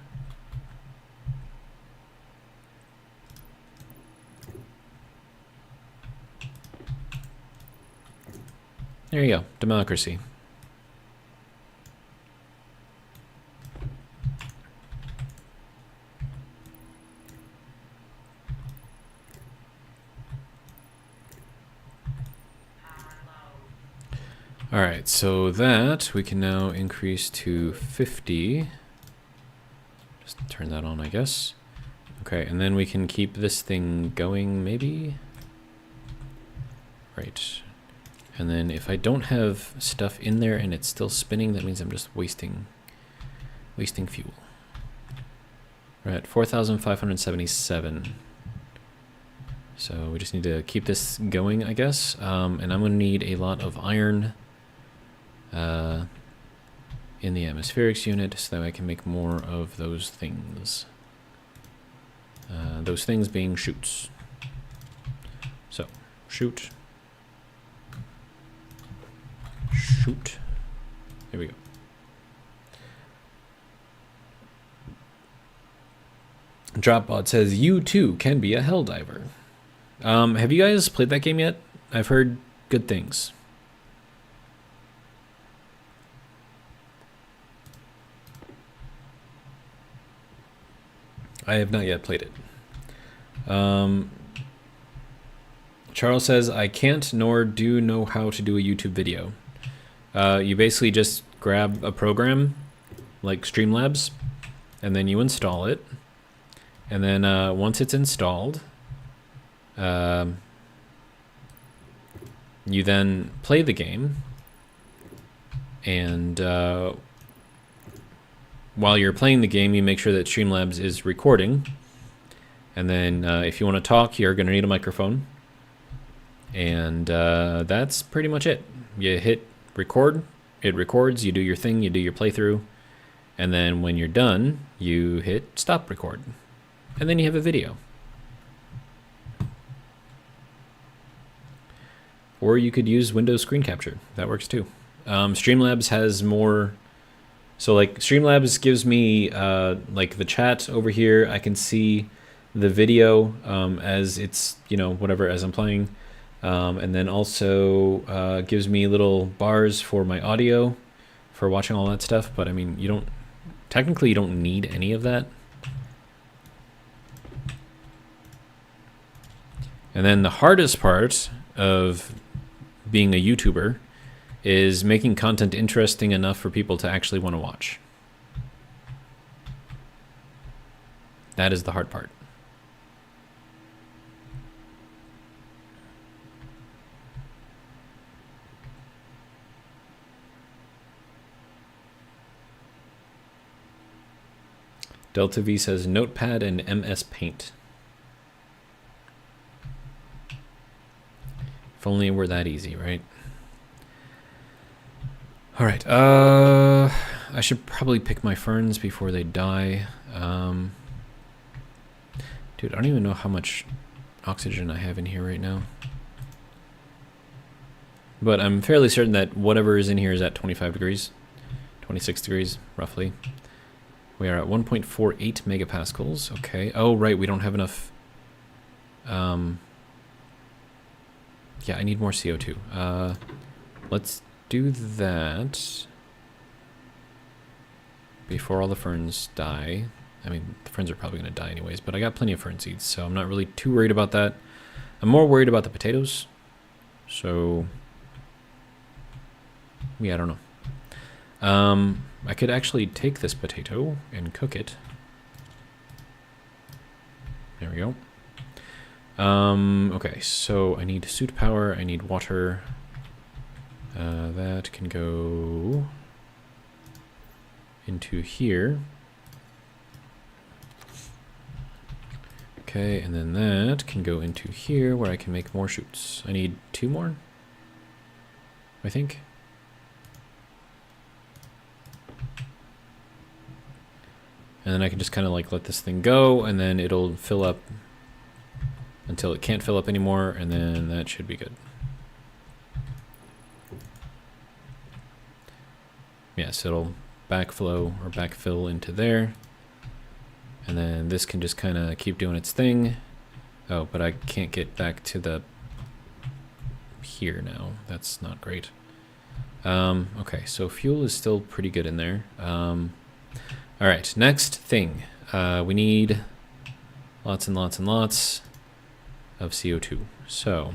There you go, democracy. All right, so that we can now increase to 50. Just turn that on, I guess. Okay, and then we can keep this thing going, maybe? Right. And then if I don't have stuff in there and it's still spinning, that means I'm just wasting fuel. We're at 4,577. So we just need to keep this going, I guess. And I'm going to need a lot of iron in the atmospherics unit so that I can make more of those things. Those things being chutes. So, shoot. Shoot. There we go. Dropbot says, you too can be a helldiver. Have you guys played that game yet? I've heard good things. I have not yet played it. Charles says, I can't nor do know how to do a YouTube video. You basically just grab a program like Streamlabs, and then you install it. And then once it's installed, you then play the game. And while you're playing the game, you make sure that Streamlabs is recording. And then if you want to talk, you're going to need a microphone. And that's pretty much it. You hit record, it records, you do your thing, you do your playthrough. And then when you're done, you hit stop record. And then you have a video. Or you could use Windows screen capture. That works too. Streamlabs has more. So like Streamlabs gives me like the chat over here. I can see the video as it's, you know, whatever, as I'm playing. And then also gives me little bars for my audio for watching all that stuff. But I mean, you don't, technically you don't need any of that. And then the hardest part of being a YouTuber is making content interesting enough for people to actually want to watch. That is the hard part. Delta V says Notepad and MS Paint. If only it were that easy, right? All right. I should probably pick my ferns before they die. Dude, I don't even know how much oxygen I have in here right now. But I'm fairly certain that whatever is in here is at 25 degrees, 26 degrees, roughly. We are at 1.48 megapascals. Okay. Oh, right. We don't have enough. Yeah, I need more CO2. Let's do that before all the ferns die. I mean, the ferns are probably going to die anyways, but I got plenty of fern seeds, so I'm not really too worried about that. I'm more worried about the potatoes. So, yeah, I don't know. I could actually take this potato and cook it. we go. Okay, so I need suit power, I need water. That can go into here. Okay, and then that can go into here where I can make more chutes. I need 2 more, I think. And then I can just kind of like let this thing go, and then it'll fill up until it can't fill up anymore, and then that should be good. Yes, it'll backflow or backfill into there. And then this can just kind of keep doing its thing. Oh, but I can't get back to the here now. That's not great. Okay, so fuel is still pretty good in there. All right, next thing. We need lots and lots and lots of CO2. So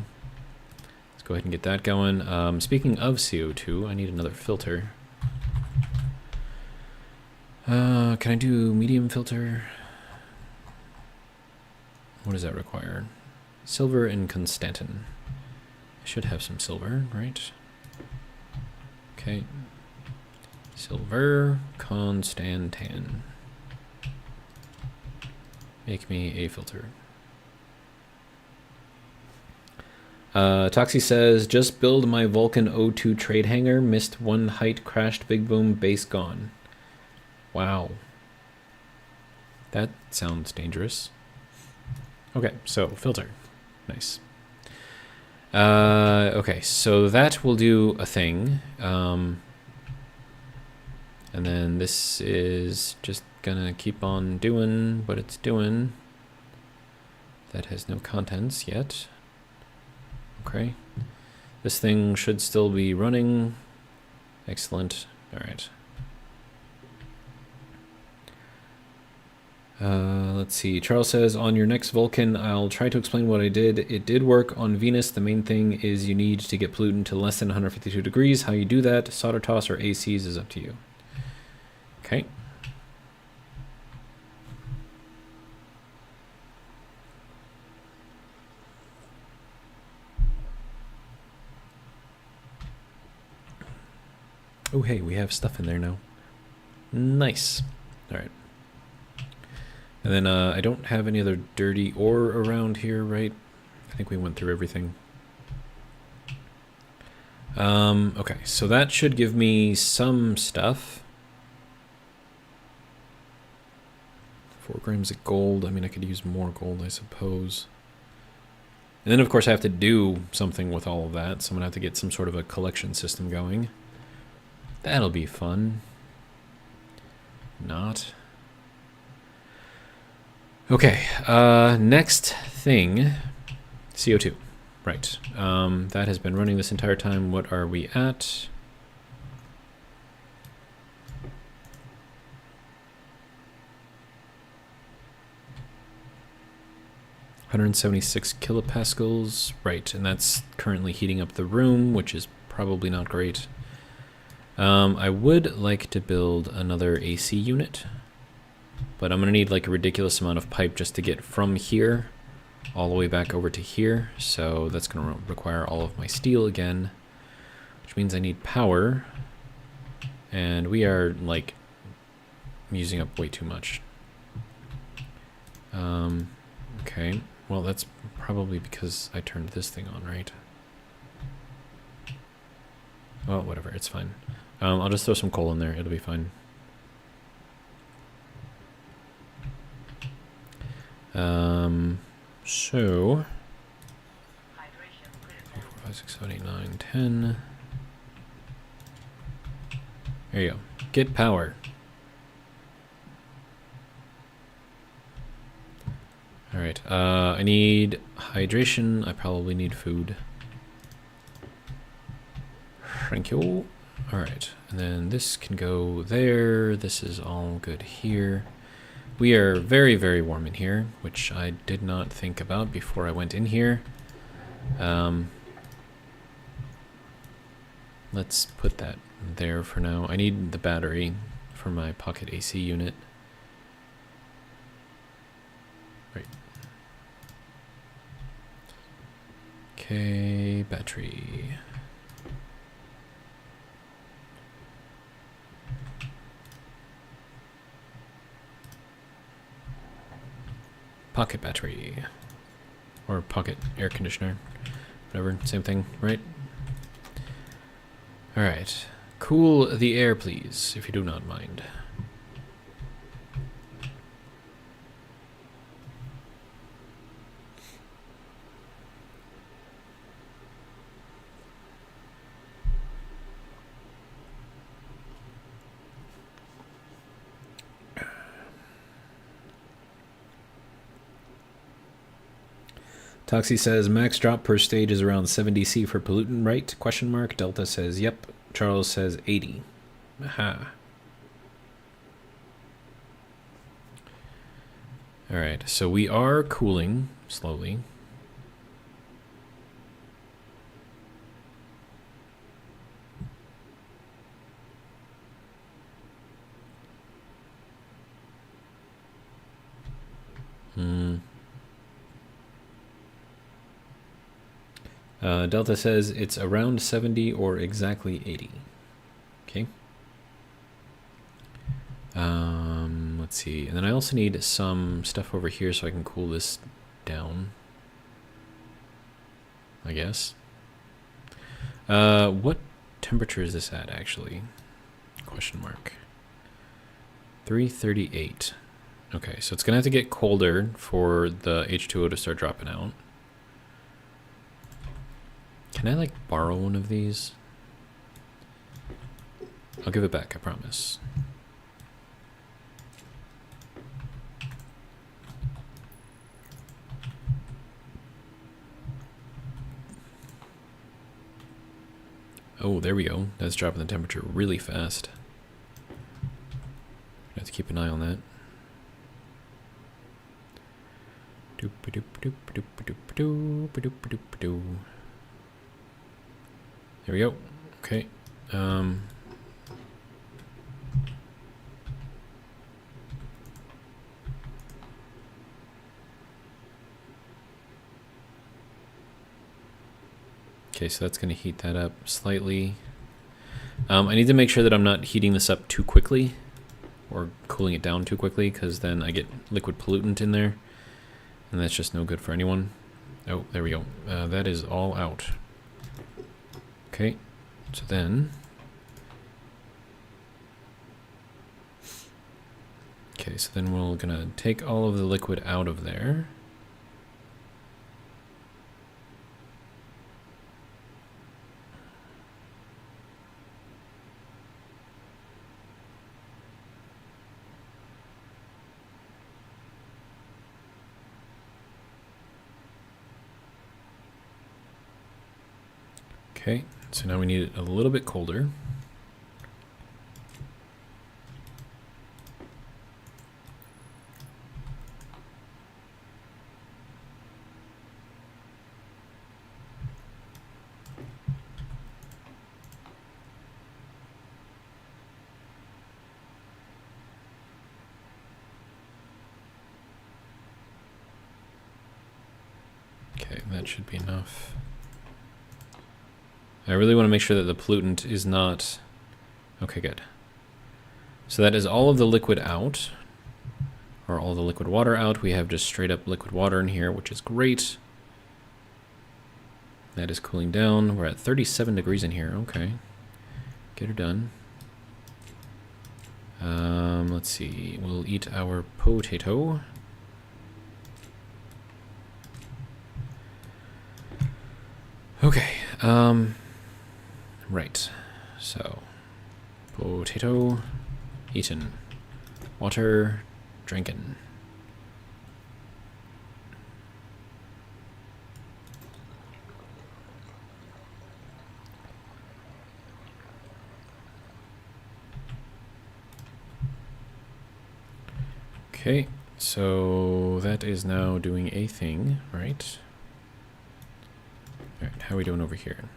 let's go ahead and get that going. Speaking of CO2, I need another filter. Can I do medium filter? What does that require? Silver and Constantin. I should have some silver, right? Okay. Silver, Constantin. Make me a filter. Toxie says, just build my Vulcan O2 trade hangar. Missed 1 height, crashed, big boom, base gone. Wow. That sounds dangerous. Okay, so filter. Nice. Okay, so that will do a thing. And then this is just gonna keep on doing what it's doing. That has no contents yet. Okay. This thing should still be running. Excellent. All right. Let's see. Charles says, on your next Vulcan, I'll try to explain what I did. It did work on Venus. The main thing is you need to get pollutant to less than 152 degrees. How you do that, solder toss or ACs, is up to you. Okay. Oh, hey, we have stuff in there now. Nice. All right. And then I don't have any other dirty ore around here, right? I think we went through everything. Okay, so that should give me some stuff. 4 grams of gold. I mean, I could use more gold, I suppose. And then, of course, I have to do something with all of that, so I'm going to have to get some sort of a collection system going. That'll be fun. Not. Okay, next thing, CO2, right. That has been running this entire time. What are we at? $176 kilopascals, right, and that's currently heating up the room, which is probably not great. I would like to build another AC unit. But I'm going to need like a ridiculous amount of pipe just to get from here all the way back over to here. So that's going to require all of my steel again, which means I need power. And we are like using up way too much. Okay, well that's probably because I turned this thing on, right? Well, whatever, it's fine. I'll just throw some coal in there, it'll be fine. So 3, 4, 5, 6, 7, 8, 9, 10. There you go. Get power. Alright, I need hydration. I probably need food. Thank you. Alright, and then this can go there. This is all good here. We are very, very warm in here, which I did not think about before I went in here. Let's put that there for now. I need the battery for my pocket AC unit. Right. Okay, battery. Pocket battery. Or pocket air conditioner. Whatever, same thing, right? Alright. Cool the air, please, if you do not mind. Toxie says max drop per stage is around 70 C for pollutant, right? Question mark. Delta says yep. Charles says 80. Aha. Alright, so we are cooling slowly. Delta says it's around 70 or exactly 80. Okay. Let's see. And then I also need some stuff over here so I can cool this down, I guess. What temperature is this at, actually? Question mark. 338. Okay, so it's going to have to get colder for the H2O to start dropping out. Can I, like, borrow one of these? I'll give it back, I promise. Oh, there we go. That's dropping the temperature really fast. I have to keep an eye on that. There we go. Okay. Okay, so that's going to heat that up slightly. I need to make sure that I'm not heating this up too quickly or cooling it down too quickly, because then I get liquid pollutant in there, and that's just no good for anyone. Oh, there we go. That is all out. Okay, so then... Okay, so then we're going to take all of the liquid out of there. Okay, so now we need it a little bit colder. Okay, that should be enough. I really want to make sure that the pollutant is not... Okay, good. So that is all of the liquid out, or all the liquid water out. We have just straight up liquid water in here, which is great. That is cooling down. We're at 37 degrees in here. Okay. Get her done. Let's see. We'll eat our potato. Okay. Right. So, potato, eaten. Water, drinking. Okay, so that is now doing a thing, right? All right, how are we doing over here?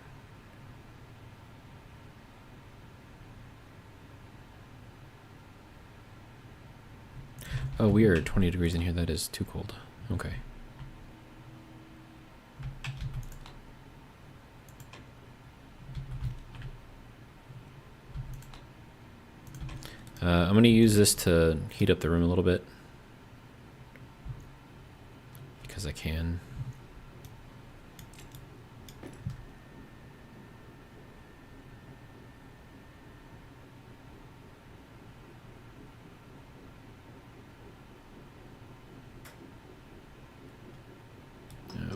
Oh, we are 20 degrees in here. That is too cold. Okay. I'm going to use this to heat up the room a little bit. Because I can.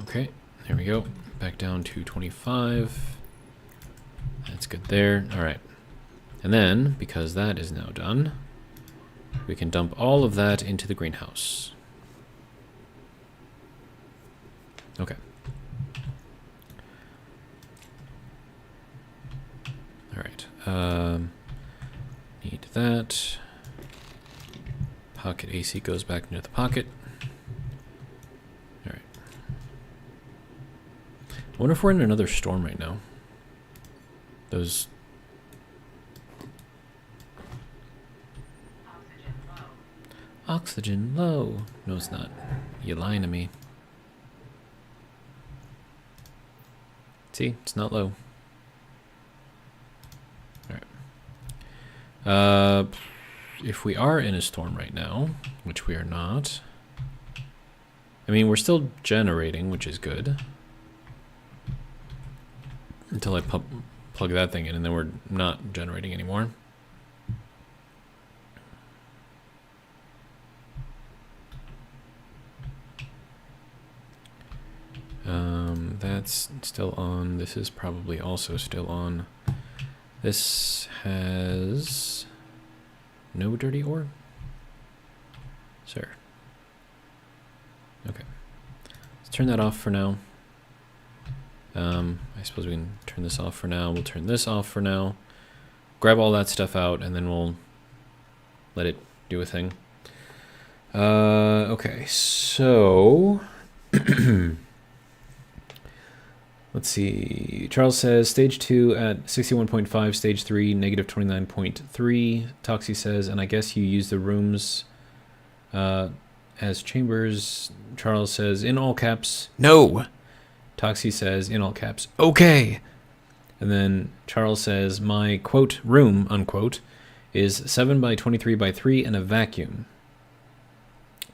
Okay, there we go. Back down to 25. That's good there. All right. And then, because that is now done, we can dump all of that into the greenhouse. Okay. All right. Need that. Pocket AC goes back into the pocket. All right. I wonder if we're in another storm right now. Those... Oxygen low. No, it's not. You're lying to me. See, it's not low. All right. If we are in a storm right now, which we are not, I mean, we're still generating, which is good. Until I plug that thing in, and then we're not generating anymore. That's still on. This is probably also still on. This has no dirty ore? Sir. Okay. Let's turn that off for now. I suppose we can turn this off for now. We'll turn this off for now. Grab all that stuff out, and then we'll let it do a thing. Okay, so... Let's see. Charles says, stage 2 at 61.5, stage 3, negative 29.3. Toxie says, and I guess you use the rooms as chambers. Charles says, in all caps, no. Toxie says, in all caps, okay. And then Charles says, my, quote, room, unquote, is 7 by 23 by 3 and a vacuum.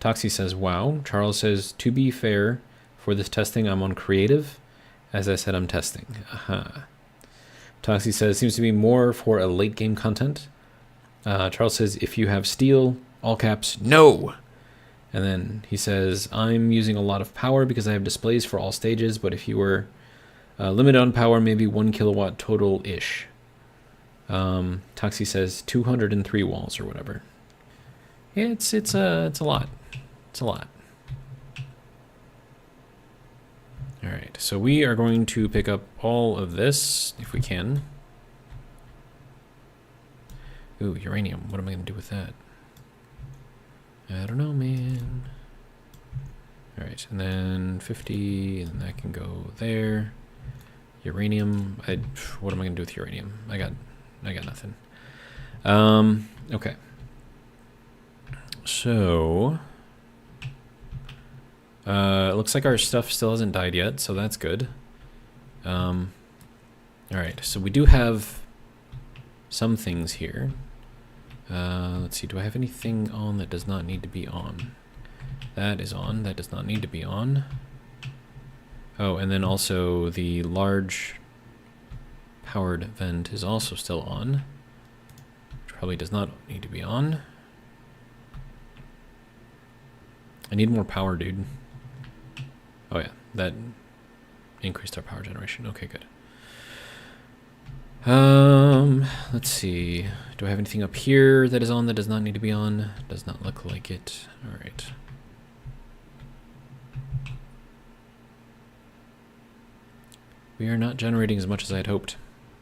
Toxie says, wow. Charles says, to be fair, for this testing, I'm on creative. As I said, I'm testing. Aha. Toxie says, seems to be more for a late game content. Charles says, if you have steel, all caps, no. And then he says, I'm using a lot of power because I have displays for all stages, but if you were limited on power, maybe 1 kilowatt total-ish. Toxie says 203 walls or whatever. Yeah, it's a lot. It's a lot. All right, so we are going to pick up all of this, if we can. Ooh, uranium. What am I going to do with that? I don't know, man. All right, and then 50, and that can go there. Uranium. What am I going to do with uranium? I got nothing. Okay. So... it looks like our stuff still hasn't died yet, so that's good. All right, so we do have some things here. Let's see, do I have anything on that does not need to be on? That is on, that does not need to be on. Oh, and then also the large powered vent is also still on, which probably does not need to be on. I need more power, dude. Oh yeah, that increased our power generation. Okay, good. Let's see. Do I have anything up here that is on that does not need to be on? Does not look like it. All right. We are not generating as much as I had hoped.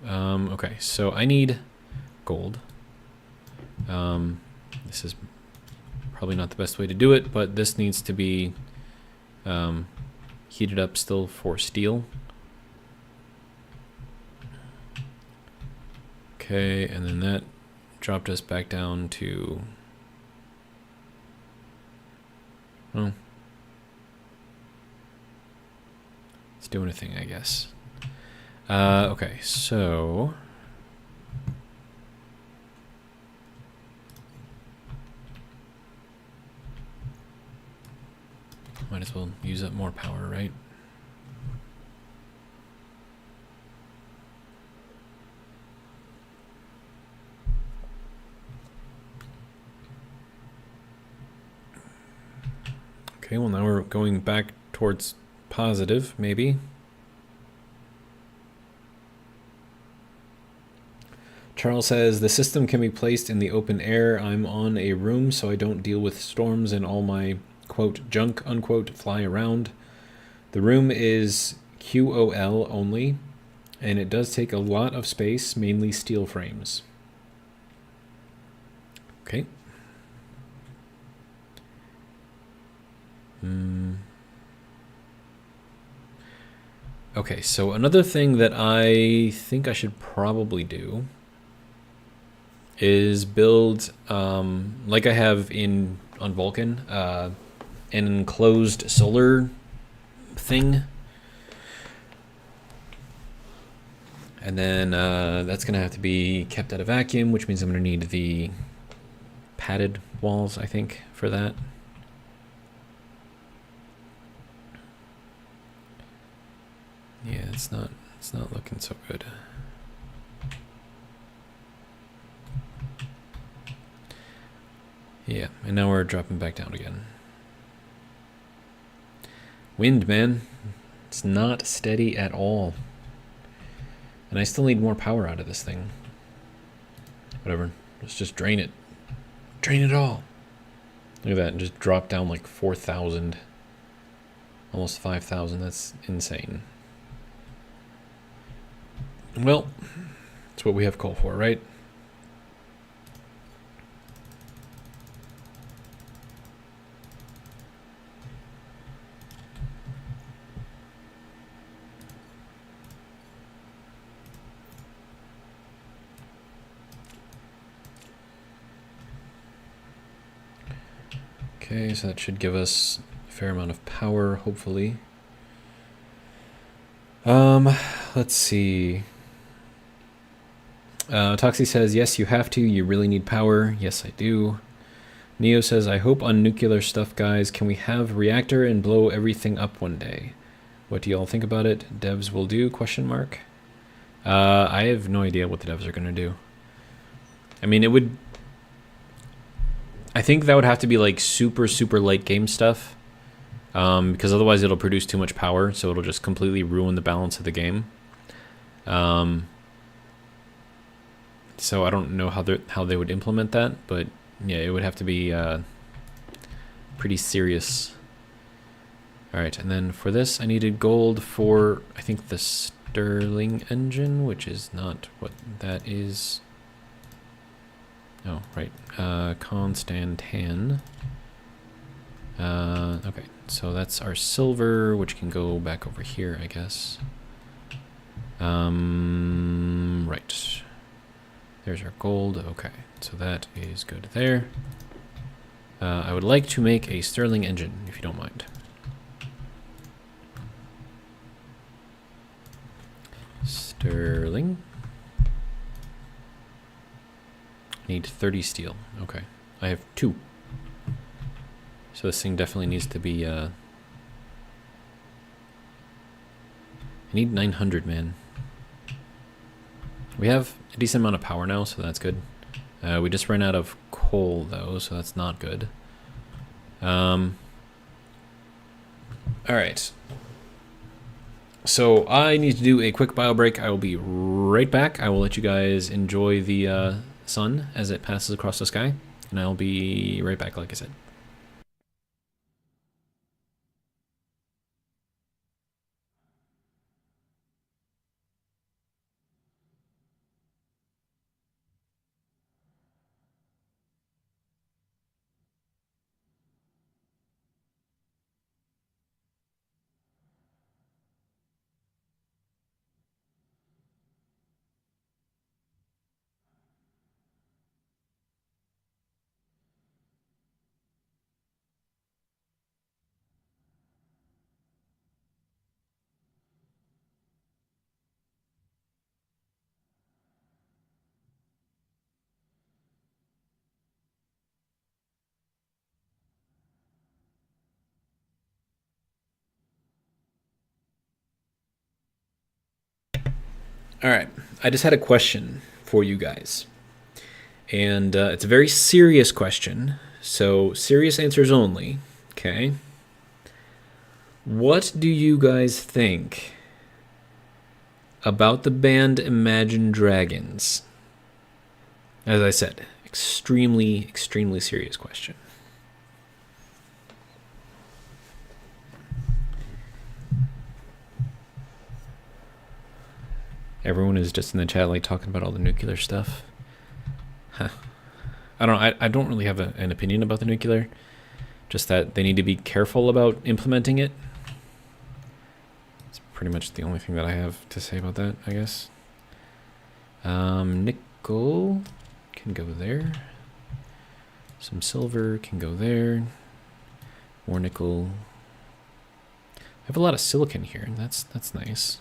Okay, so I need gold. This is probably not the best way to do it, but this needs to be heated up still for steel. Okay, and then that dropped us back down to... Oh. It's doing a thing, I guess. Okay, so... might as well use up more power, right? Okay, well now we're going back towards positive, maybe. Charles says, the system can be placed in the open air. I'm on a room so I don't deal with storms and all my, quote, junk, unquote, fly around. The room is QOL only, and it does take a lot of space, mainly steel frames. Okay. Okay, so another thing that I think I should probably do is build, like I have on Vulcan, an enclosed solar thing. And then that's going to have to be kept out of vacuum, which means I'm going to need the padded walls, I think, for that. Yeah, it's not looking so good. Yeah, and now we're dropping back down again. Wind, man. It's not steady at all. And I still need more power out of this thing. Whatever. Let's just drain it. Drain it all. Look at that. Just drop down like 4,000. Almost 5,000. That's insane. Well, that's what we have coal for, right? Okay, so that should give us a fair amount of power, hopefully. Let's see. Toxie says, yes, you have to. You really need power. Yes, I do. Neo says, I hope on nuclear stuff, guys. Can we have reactor and blow everything up one day? What do y'all think about it? Devs will do, question mark. I have no idea what the devs are going to do. I mean, it would... I think that would have to be like super, super late game stuff. Because otherwise it'll produce too much power, so it'll just completely ruin the balance of the game. So I don't know how they would implement that, but yeah, it would have to be pretty serious. Alright, and then for this I needed gold for, I think, the Stirling engine, which is not what that is. Oh, right. Constantan. Okay, so that's our silver, which can go back over here, I guess. Right. There's our gold. Okay, so that is good there. I would like to make a Stirling engine, if you don't mind. Stirling. Need 30 steel. Okay. I have 2. So this thing definitely needs to be, I need 900, man. We have a decent amount of power now, so that's good. We just ran out of coal, though, so that's not good. Alright. So I need to do a quick bio break. I will be right back. I will let you guys enjoy the sun as it passes across the sky. And I'll be right back, like I said. All right. I just had a question for you guys. And it's a very serious question. So, serious answers only. Okay. What do you guys think about the band Imagine Dragons? As I said, extremely, extremely serious question. Everyone is just in the chat, like, talking about all the nuclear stuff. Huh. I don't really have an opinion about the nuclear. Just that they need to be careful about implementing it. It's pretty much the only thing that I have to say about that, I guess. Nickel can go there. Some silver can go there. More nickel. I have a lot of silicon here. That's nice.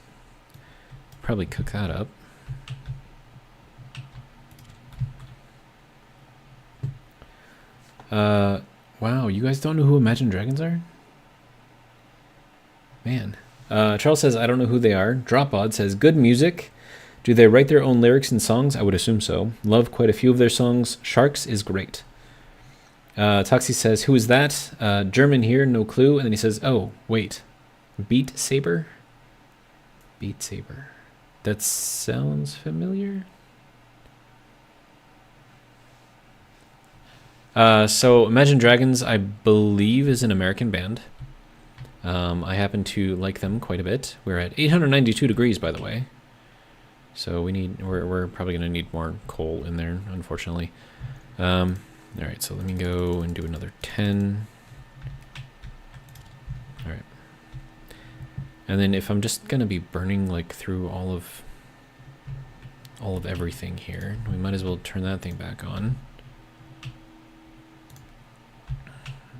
Probably cook that up. Wow, you guys don't know who Imagine Dragons are? Man. Charles says, I don't know who they are. Dropbod says, good music. Do they write their own lyrics and songs? I would assume so. Love quite a few of their songs. Sharks is great. Toxie says, who is that? German here, no clue. And then he says, oh, wait. Beat Saber? Beat Saber. That sounds familiar. So Imagine Dragons, I believe, is an American band. I happen to like them quite a bit. We're at 892 degrees, by the way. So we're probably gonna need more coal in there, unfortunately. All right, so let me go and do another 10. All right. And then if I'm just gonna be burning like through all of everything here, we might as well turn that thing back on.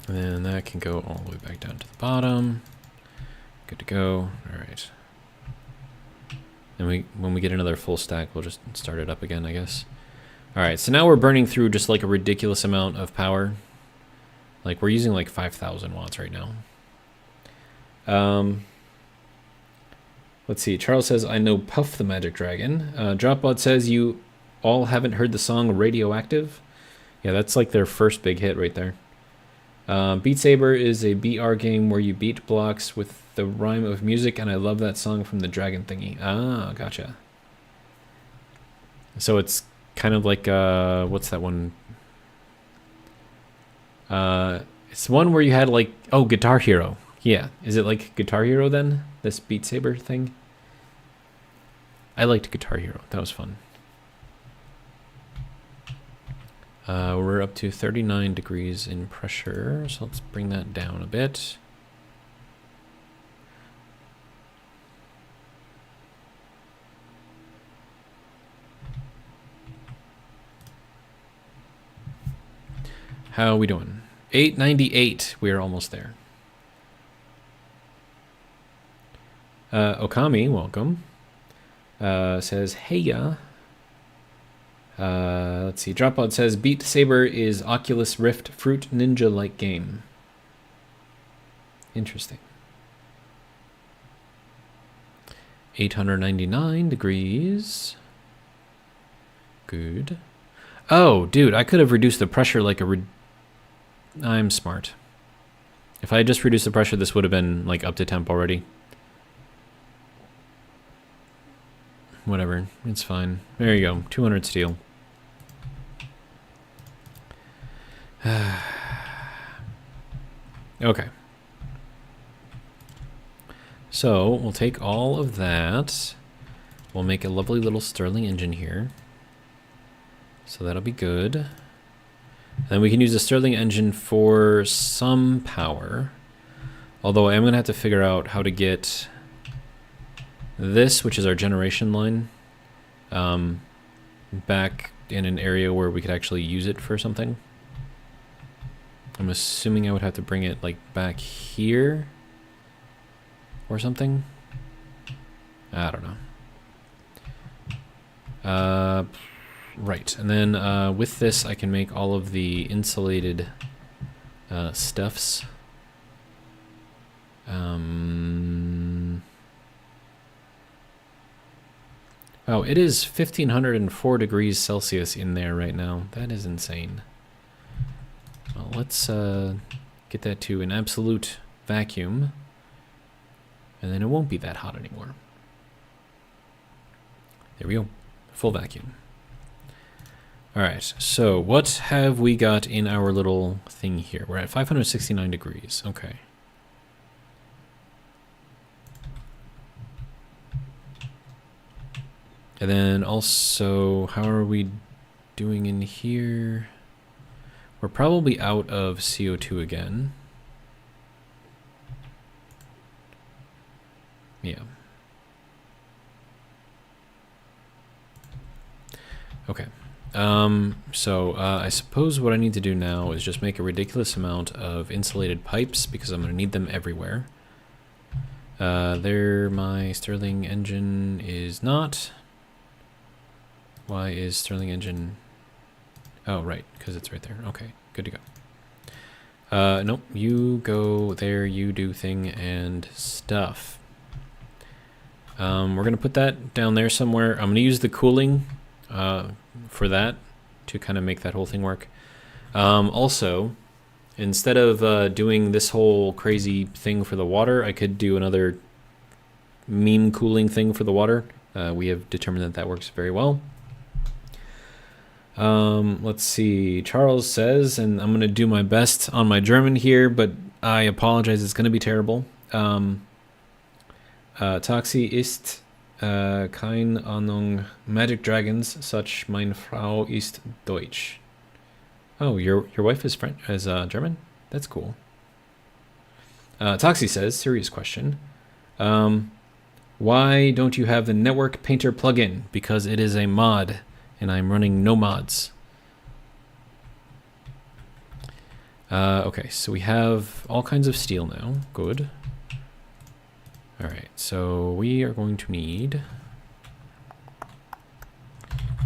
And then that can go all the way back down to the bottom. Good to go. All right. And when we get another full stack, we'll just start it up again, I guess. All right, so now we're burning through just like a ridiculous amount of power. Like we're using like 5,000 watts right now. Let's see. Charles says, I know Puff the Magic Dragon. Dropbot says, you all haven't heard the song Radioactive? Yeah, that's like their first big hit right there. Beat Saber is a BR game where you beat blocks with the rhyme of music, and I love that song from the Dragon thingy. Ah, gotcha. So it's kind of like, what's that one? It's one where you had like, oh, Guitar Hero. Yeah, is it like Guitar Hero then? This Beat Saber thing? I liked Guitar Hero. That was fun. We're up to 39 degrees in pressure, so let's bring that down a bit. How are we doing? 898. We are almost there. Okami, welcome. Says, hey ya. Let's see. Dropbot says, Beat Saber is Oculus Rift Fruit Ninja-like game. Interesting. 899 degrees. Good. Oh, dude, I could have reduced the pressure like I'm smart. If I had just reduced the pressure, this would have been like up to temp already. Whatever, it's fine. There you go, 200 steel. Okay. So we'll take all of that. We'll make a lovely little Stirling engine here. So that'll be good. Then we can use the Stirling engine for some power. Although I am going to have to figure out how to get this, which is our generation line, back in an area where we could actually use it for something. I'm assuming I would have to bring it like back here or something. I don't know. Right, and then with this I can make all of the insulated stuffs. Wow, it is 1504 degrees Celsius in there right now. That is insane. Well, let's get that to an absolute vacuum, and then it won't be that hot anymore. There we go. Full vacuum. All right, so what have we got in our little thing here? We're at 569 degrees. Okay. And then also, how are we doing in here? We're probably out of CO2 again. Yeah. Okay. So I suppose what I need to do now is just make a ridiculous amount of insulated pipes because I'm going to need them everywhere. There, my Stirling engine is not. Why is Stirling engine? Oh, right, because it's right there. Okay, good to go. Nope, you go there, you do thing and stuff. We're going to put that down there somewhere. I'm going to use the cooling for that to kind of make that whole thing work. Also, instead of doing this whole crazy thing for the water, I could do another meme cooling thing for the water. We have determined that that works very well. Let's see. Charles says, and I'm going to do my best on my German here, but I apologize. It's going to be terrible. Taxi ist kein Ahnung Magic Dragons, such meine Frau ist Deutsch. Oh, your wife is French, is German? That's cool. Toxie says, serious question. Why don't you have the Network Painter plugin? Because it is a mod, and I'm running no mods. Okay, so we have all kinds of steel now. Good. All right, so we are going to need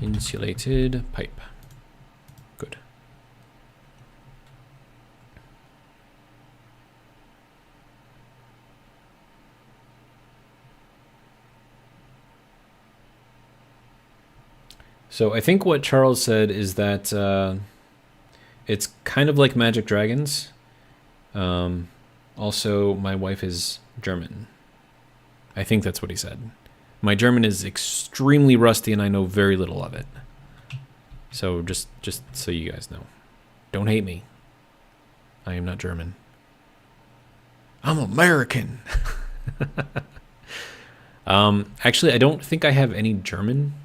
insulated pipe. Good. So I think what Charles said is that it's kind of like Magic Dragons. Also, my wife is German. I think that's what he said. My German is extremely rusty and I know very little of it. So just so you guys know. Don't hate me. I am not German. I'm American. Actually, I don't think I have any German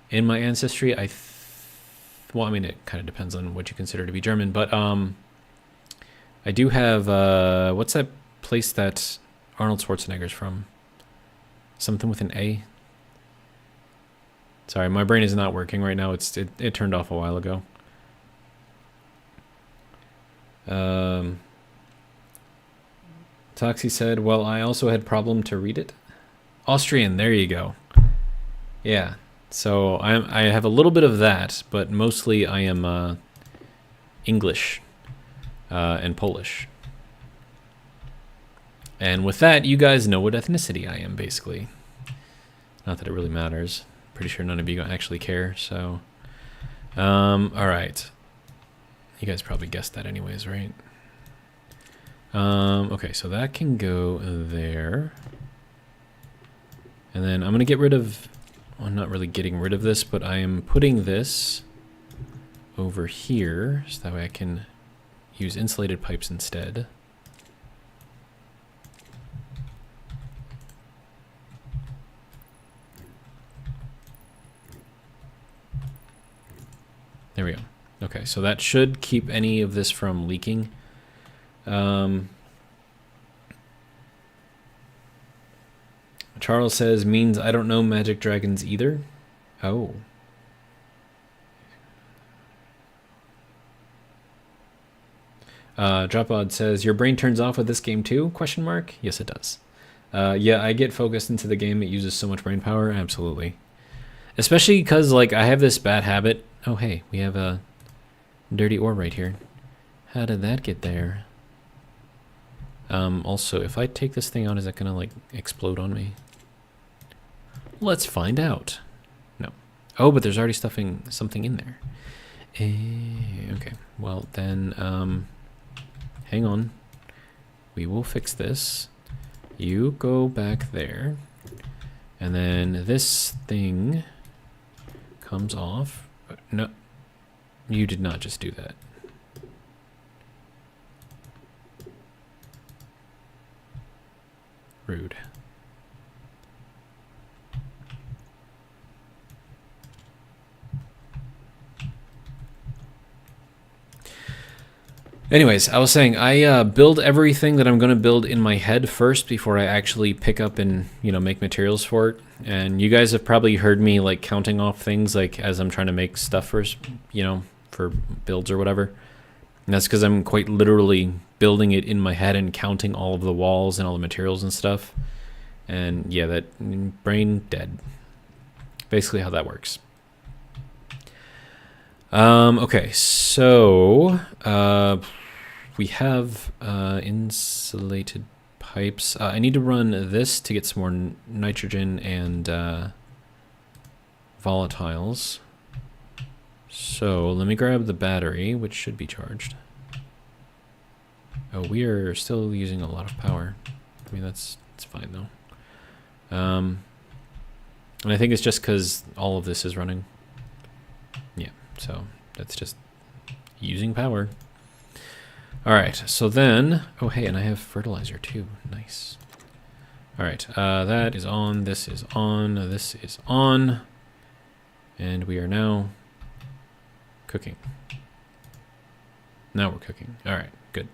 in my ancestry. Well, I mean, it kind of depends on what you consider to be German, but I do have what's that place that Arnold Schwarzenegger's from? Something with an A. Sorry, my brain is not working right now. It turned off a while ago. Toxie said, well, I also had problem to read it. Austrian, there you go. Yeah, so I have a little bit of that, but mostly I am English and Polish. And with that, you guys know what ethnicity I am, basically. Not that it really matters. Pretty sure none of you actually care, so... alright. You guys probably guessed that anyways, right? Okay, so that can go there. And then I'm going to get rid of... Well, I'm not really getting rid of this, but I am putting this over here, so that way I can use insulated pipes instead. There we go. Okay, so that should keep any of this from leaking. Charles says, means I don't know Magic Dragons either. Oh. Dropod says, your brain turns off with this game too? Question mark? Yes, it does. Yeah, I get focused into the game. It uses so much brain power. Absolutely. Especially because, like, I have this bad habit. Oh, hey, we have a dirty ore right here. How did that get there? Also, if I take this thing out, is that gonna, like, explode on me? Let's find out. Oh, but there's already something in there. Okay, well then, hang on. We will fix this. You go back there. And then this thing comes off. No, you did not just do that. Rude. Anyways, I was saying I build everything that I'm going to build in my head first before I actually pick up and, you know, make materials for it. And you guys have probably heard me like counting off things like as I'm trying to make stuff for, you know, for builds or whatever. And that's because I'm quite literally building it in my head and counting all of the walls and all the materials and stuff. And yeah, that brain dead. Basically how that works. Okay, so we have insulated pipes. I need to run this to get some more nitrogen and volatiles. So let me grab the battery, which should be charged. Oh, we are still using a lot of power. I mean, it's fine though. And I think it's just because all of this is running. Yeah. So that's just using power. All right, so then, oh hey, and I have fertilizer too, nice. All right, that is on, this is on, this is on, and we are now cooking. Now we're cooking, all right, good.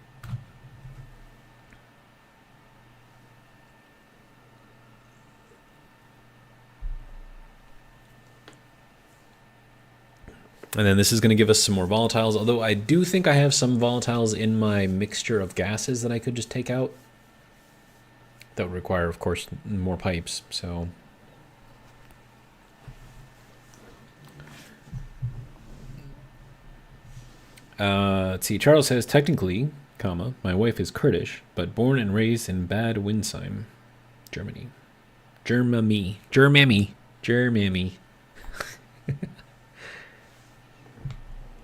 And then this is going to give us some more volatiles, although I do think I have some volatiles in my mixture of gases that I could just take out. That would require, of course, more pipes, so... let's see, Charles says, technically, comma, my wife is Kurdish, but born and raised in Bad Windsheim, Germany. Germany.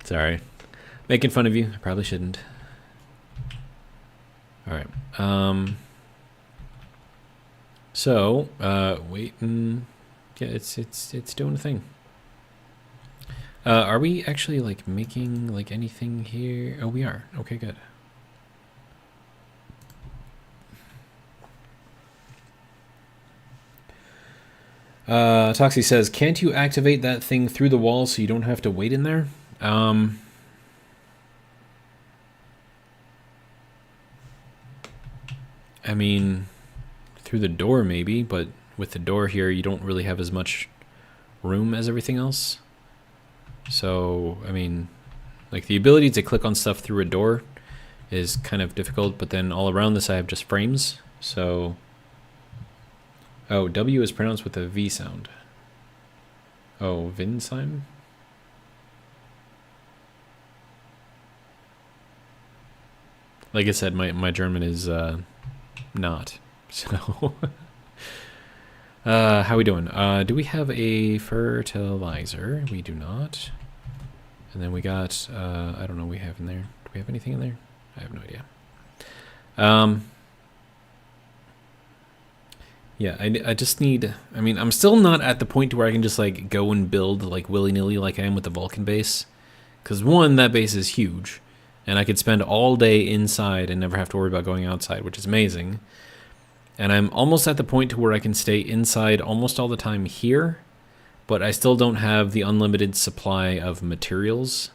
Sorry. Making fun of you. I probably shouldn't. Alright. So, waiting. Yeah, it's doing a thing. Are we actually, like, making, like, anything here? Oh, we are. Okay, good. Toxie says, can't you activate that thing through the wall so you don't have to wait in there? I mean, through the door maybe, but with the door here, you don't really have as much room as everything else. So, I mean, like the ability to click on stuff through a door is kind of difficult, but then all around this I have just frames, so... Oh, W is pronounced with a V sound. Oh, Windsheim? Like I said, my German is not. So how we doing? Do we have a fertilizer? We do not. And then we got I don't know what we have in there. Do we have anything in there? I have no idea. Yeah, I just need, I mean, I'm still not at the point to where I can just like go and build like willy-nilly like I am with the Vulcan base. Because one, that base is huge. And I could spend all day inside and never have to worry about going outside, which is amazing. And I'm almost at the point to where I can stay inside almost all the time here, but I still don't have the unlimited supply of materials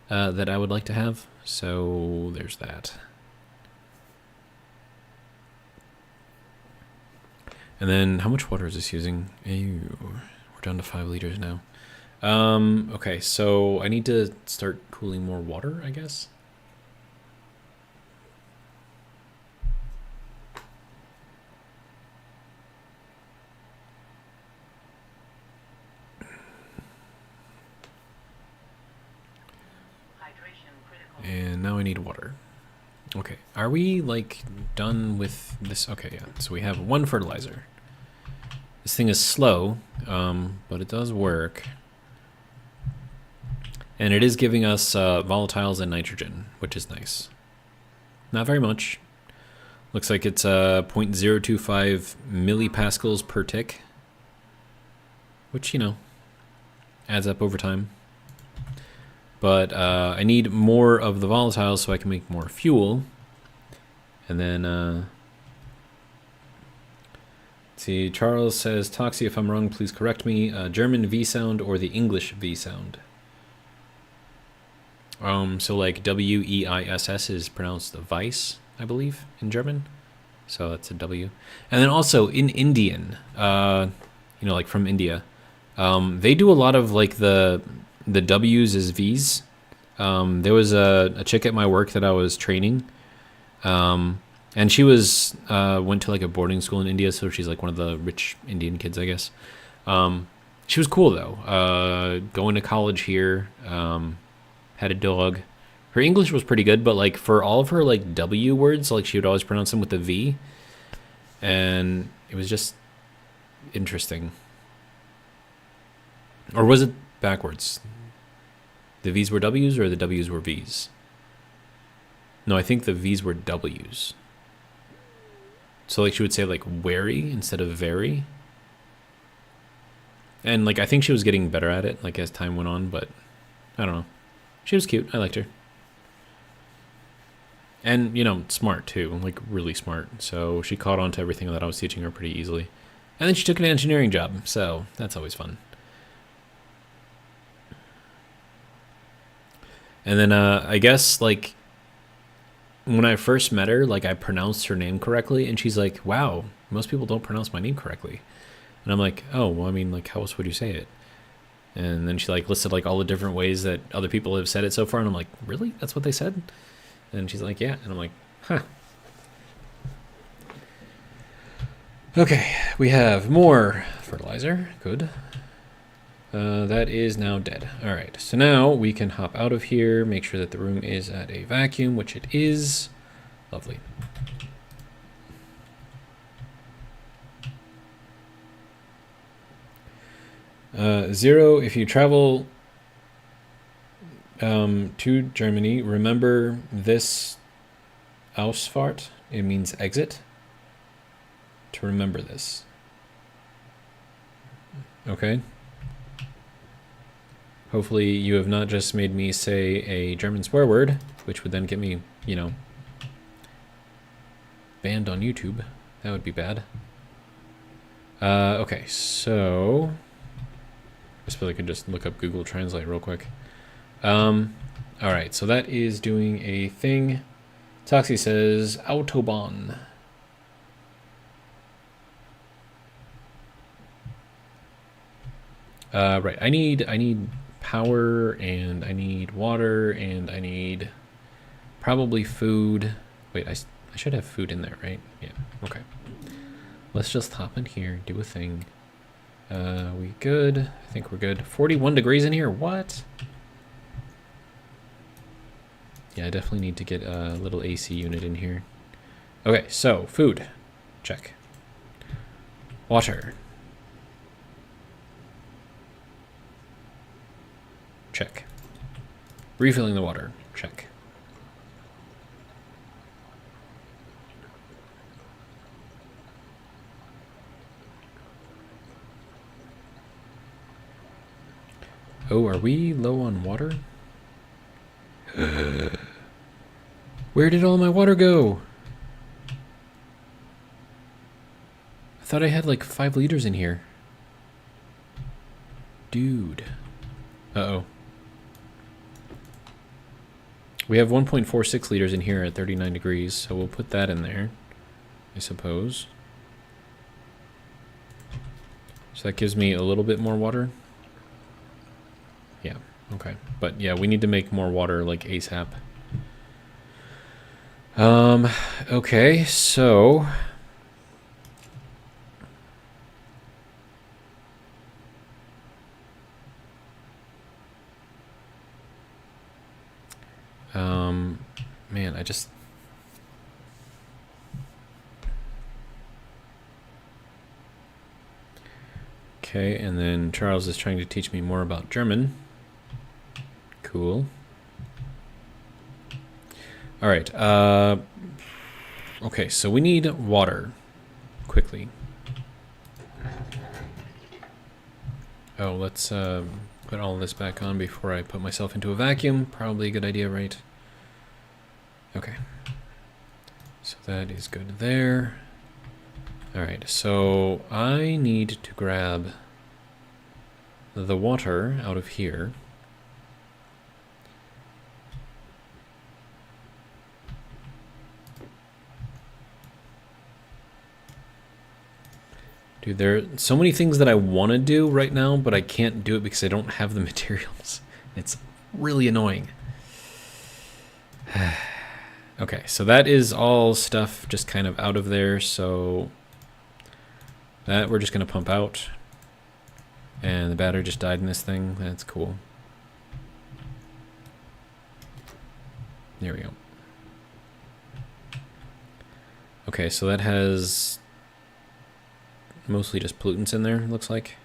that I would like to have. So there's that. And then how much water is this using? Ew, we're down to 5 liters now. Okay, so I need to start cooling more water, I guess. And now I need water. Okay, are we like done with this? Okay, yeah, so we have 1 fertilizer. This thing is slow, but it does work. And it is giving us volatiles and nitrogen, which is nice. Not very much. Looks like it's 0.025 millipascals per tick, which, you know, adds up over time. But I need more of the volatiles so I can make more fuel. And then, see, Charles says, Toxie, if I'm wrong, please correct me. German V sound or the English V sound? So like W-E-I-S-S is pronounced Weiss, I believe, in German. So that's a W. And then also in Indian, you know, like from India, they do a lot of like the W's as V's. There was a chick at my work that I was training, and she was went to like a boarding school in India, so she's like one of the rich Indian kids, I guess. She was cool though. Going to college here, had a dog. Her English was pretty good, but like for all of her like W words, like she would always pronounce them with a V, and it was just interesting. Or was it backwards? The V's were W's or the W's were V's? No, I think the V's were W's. So like she would say like wary instead of very. And like I think she was getting better at it like as time went on, but I don't know. She was cute. I liked her. And, you know, smart too, like really smart. So she caught on to everything that I was teaching her pretty easily. And then she took an engineering job, so that's always fun. And then I guess like when I first met her, like I pronounced her name correctly, and she's like, wow, most people don't pronounce my name correctly. And I'm like, oh, well, I mean, like, how else would you say it? And then she like listed like all the different ways that other people have said it so far, and I'm like, really? That's what they said? And she's like, yeah. And I'm like, huh. Okay, we have more fertilizer. Good. That is now dead. All right, so now we can hop out of here, make sure that the room is at a vacuum, which it is. Lovely. Zero, if you travel to Germany, remember this Ausfahrt. It means exit. To remember this. Okay. Hopefully you have not just made me say a German swear word, which would then get me, you know, banned on YouTube. That would be bad. Okay, so I suppose I could just look up Google Translate real quick. All right, so that is doing a thing. Toxie says Autobahn. Right, I need power, and I need water, and I need probably food. Wait, I should have food in there, right? Yeah, okay. Let's just hop in here, do a thing. We good? I think we're good. 41 degrees in here, what? Yeah, I definitely need to get a little AC unit in here. Okay, so food, check. Water. Check. Refilling the water. Check. Oh, are we low on water? Where did all my water go? I thought I had like 5 liters in here. Dude. Uh-oh. We have 1.46 liters in here at 39 degrees, so we'll put that in there, I suppose. So that gives me a little bit more water. Yeah, okay. But yeah, we need to make more water like ASAP. Okay, so man, I just okay, and then Charles is trying to teach me more about German. Cool. All right. Okay, so we need water quickly. Oh, let's put all this back on before I put myself into a vacuum. Probably a good idea, right? Okay. So that is good there. All right, so I need to grab the water out of here. Dude, there are so many things that I want to do right now, but I can't do it because I don't have the materials. It's really annoying. Okay, so that is all stuff just kind of out of there, so that we're just going to pump out. And the battery just died in this thing. That's cool. There we go. Okay, so that has mostly just pollutants in there, it looks like.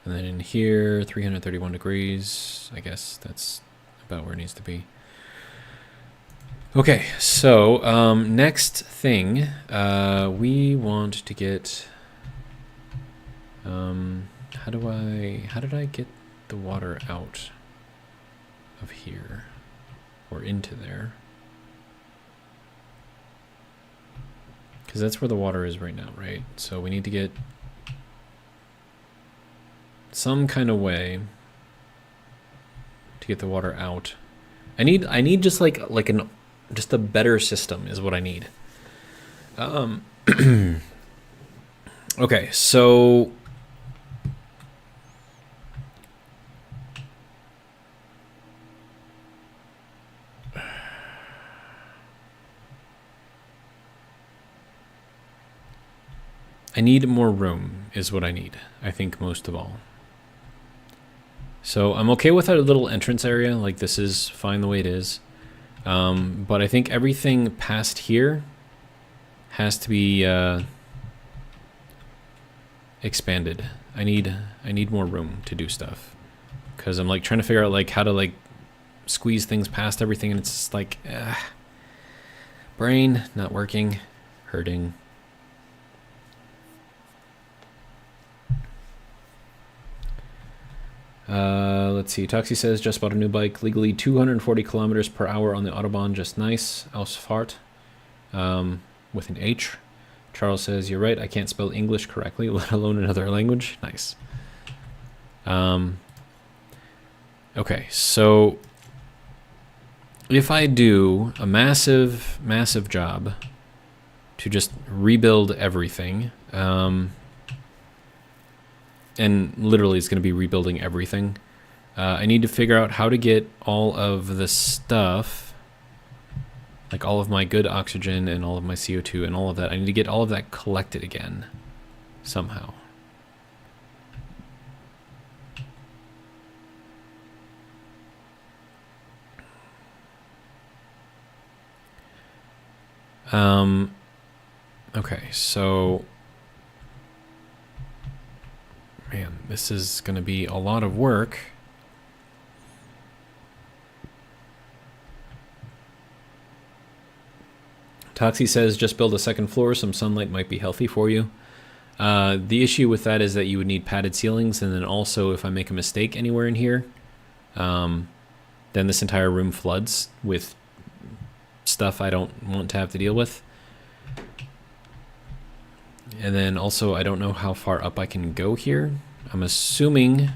And then in here, 331 degrees. I guess that's about where it needs to be. Okay, so next thing, we want to get. How did I get the water out of here or into there? Because that's where the water is right now, right? So we need to get some kind of way to get the water out. I need just like just a better system is what I need. Okay, so I need more room is what I need, I think, most of all. So I'm okay with a little entrance area, like this is fine the way it is. But I think everything past here has to be expanded. I need more room to do stuff. Because I'm like trying to figure out like how to like squeeze things past everything, and it's just like brain not working, hurting. Let's see. Toxie says, just bought a new bike, legally 240 kilometers per hour on the Autobahn, just nice. Ausfahrt, with an H. Charles says, you're right, I can't spell English correctly, let alone another language. Nice. Okay, so if I do a massive, massive job to just rebuild everything, and literally it's going to be rebuilding everything, I need to figure out how to get all of the stuff, like all of my good oxygen and all of my CO2 and all of that. I need to get all of that collected again somehow. Okay, so man, this is going to be a lot of work. Toxie says, just build a second floor. Some sunlight might be healthy for you. The issue with that is that you would need padded ceilings. And then also, if I make a mistake anywhere in here, then this entire room floods with stuff I don't want to have to deal with. And then also, I don't know how far up I can go here. I'm assuming...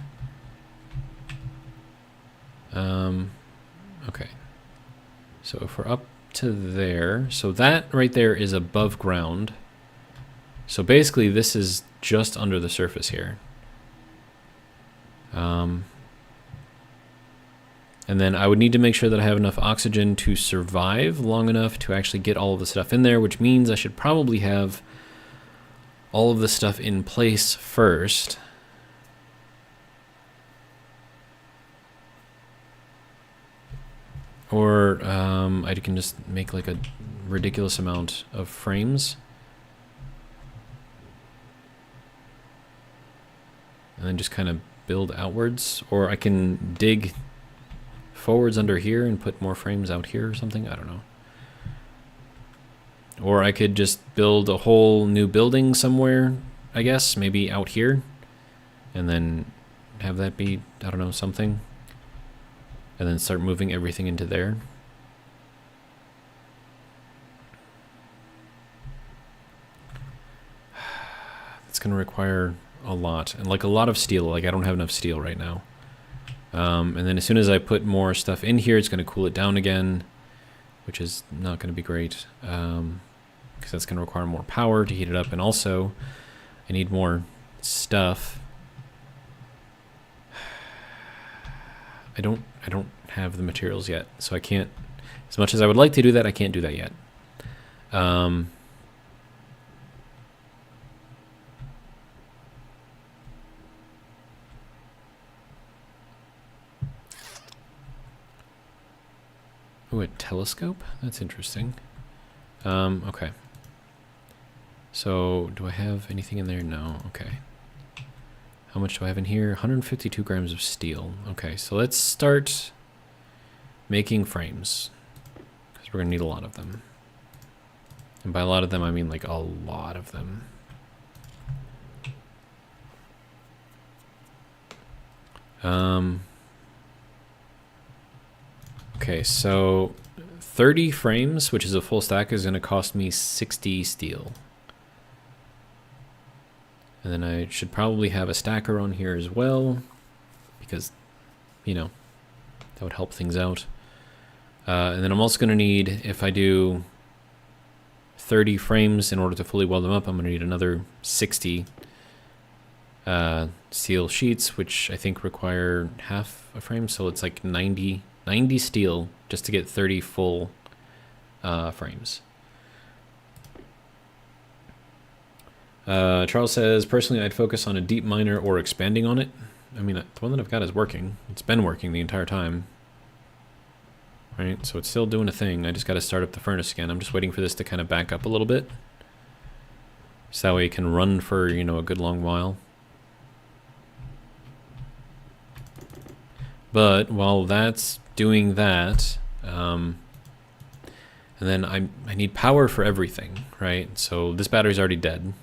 okay. So if we're up to there, so that right there is above ground. So basically this is just under the surface here. And then I would need to make sure that I have enough oxygen to survive long enough to actually get all of the stuff in there, which means I should probably have all of the stuff in place first. Or I can just make like a ridiculous amount of frames and then just kind of build outwards. Or I can dig forwards under here and put more frames out here or something. I don't know. Or I could just build a whole new building somewhere, I guess, maybe out here, and then have that be, I don't know, something, and then start moving everything into there. It's going to require a lot, and like a lot of steel. Like I don't have enough steel right now. And then as soon as I put more stuff in here, it's going to cool it down again, which is not going to be great, because that's going to require more power to heat it up, and also I need more stuff. I don't have the materials yet, so I can't, as much as I would like to do that, I can't do that yet. Ooh, a telescope? That's interesting. Okay. So, do I have anything in there? No. Okay. How much do I have in here? 152 grams of steel. Okay, so let's start making frames, because we're going to need a lot of them. And by a lot of them, I mean like a lot of them. Okay, so 30 frames, which is a full stack, is going to cost me 60 steel. And then I should probably have a stacker on here as well, because, you know, that would help things out. And then I'm also going to need, if I do 30 frames in order to fully weld them up, I'm going to need another 60 steel sheets, which I think require half a frame, so it's like 90 steel just to get 30 full frames. Charles says, personally, I'd focus on a deep miner or expanding on it. I mean, the one that I've got is working. It's been working the entire time. Right, so it's still doing a thing. I just got to start up the furnace again. I'm just waiting for this to kind of back up a little bit, so that way it can run for, you know, a good long while. But while that's doing that, and then I need power for everything, right? So this battery's already dead,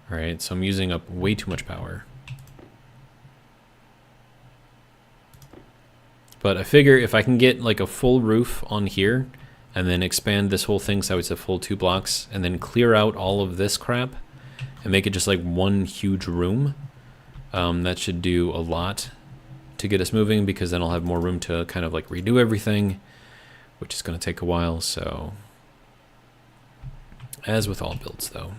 right? So I'm using up way too much power. But I figure if I can get like a full roof on here and then expand this whole thing so it's a full 2 blocks and then clear out all of this crap and make it just like one huge room, that should do a lot to get us moving, because then I'll have more room to kind of like redo everything, which is going to take a while. So as with all builds though.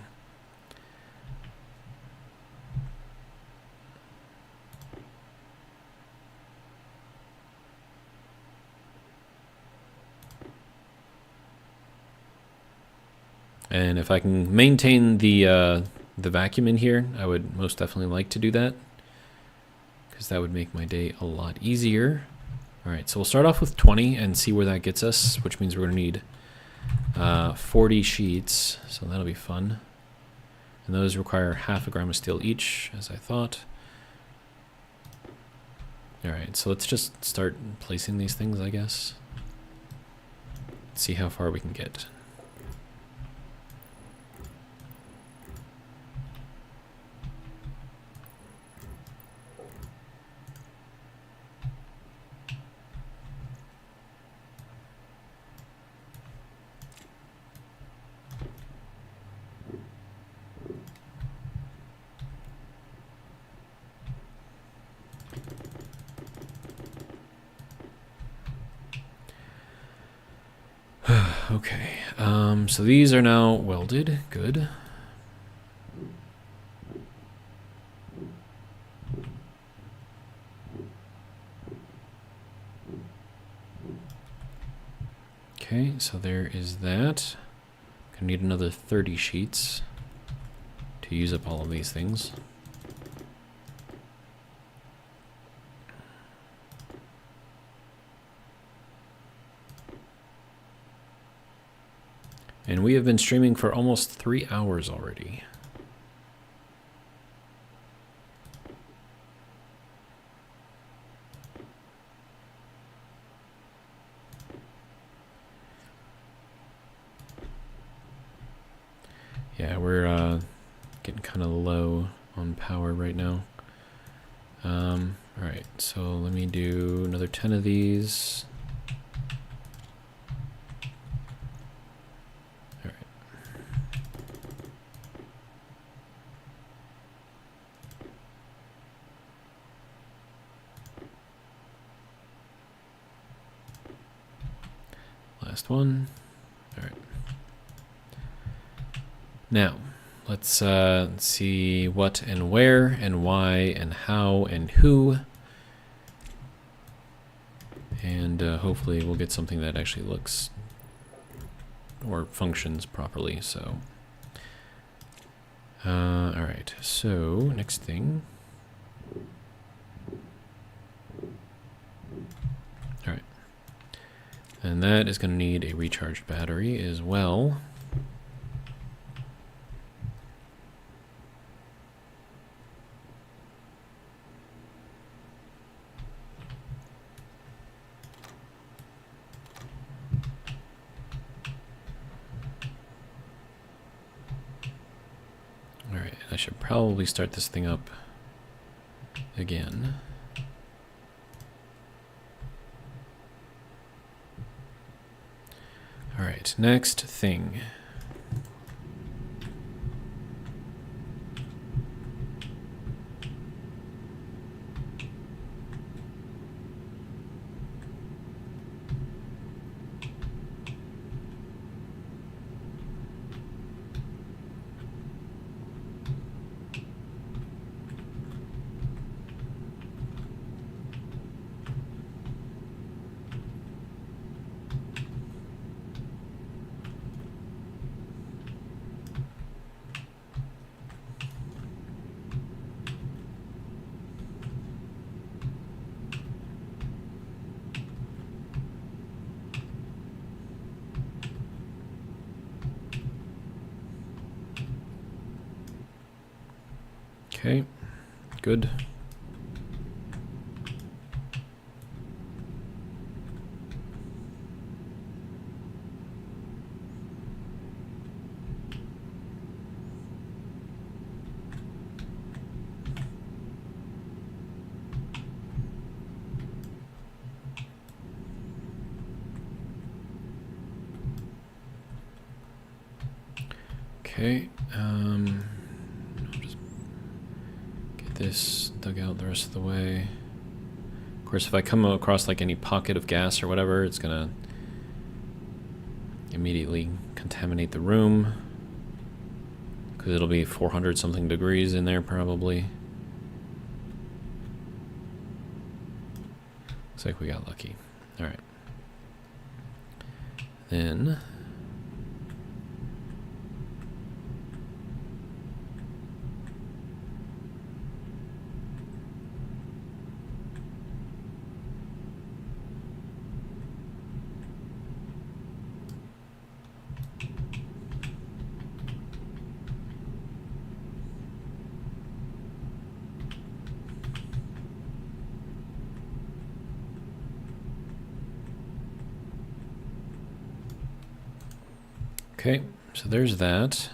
And if I can maintain the vacuum in here, I would most definitely like to do that, because that would make my day a lot easier. All right, so we'll start off with 20 and see where that gets us, which means we're going to need 40 sheets, so that'll be fun. And those require half a gram of steel each, as I thought. All right, so let's just start placing these things, I guess. See how far we can get. Okay, so these are now welded. Good. Okay, so there is that. Gonna need another 30 sheets to use up all of these things. And we have been streaming for almost 3 hours already. we're getting kind of low on power right now. Alright, so let me do another 10 of these. Alright. Last one. Alright. Now, let's see what and where and why and how and who. And hopefully we'll get something that actually looks or functions properly. So, all right. So next thing. All right. And that is going to need a recharged battery as well. I should probably start this thing up again. All right, next thing. Okay, good. Okay, I'll just get this dug out the rest of the way. Of course, if I come across like any pocket of gas or whatever, it's gonna immediately contaminate the room, because it'll be 400 something degrees in there probably. Looks like we got lucky. All right. Then okay, so there's that.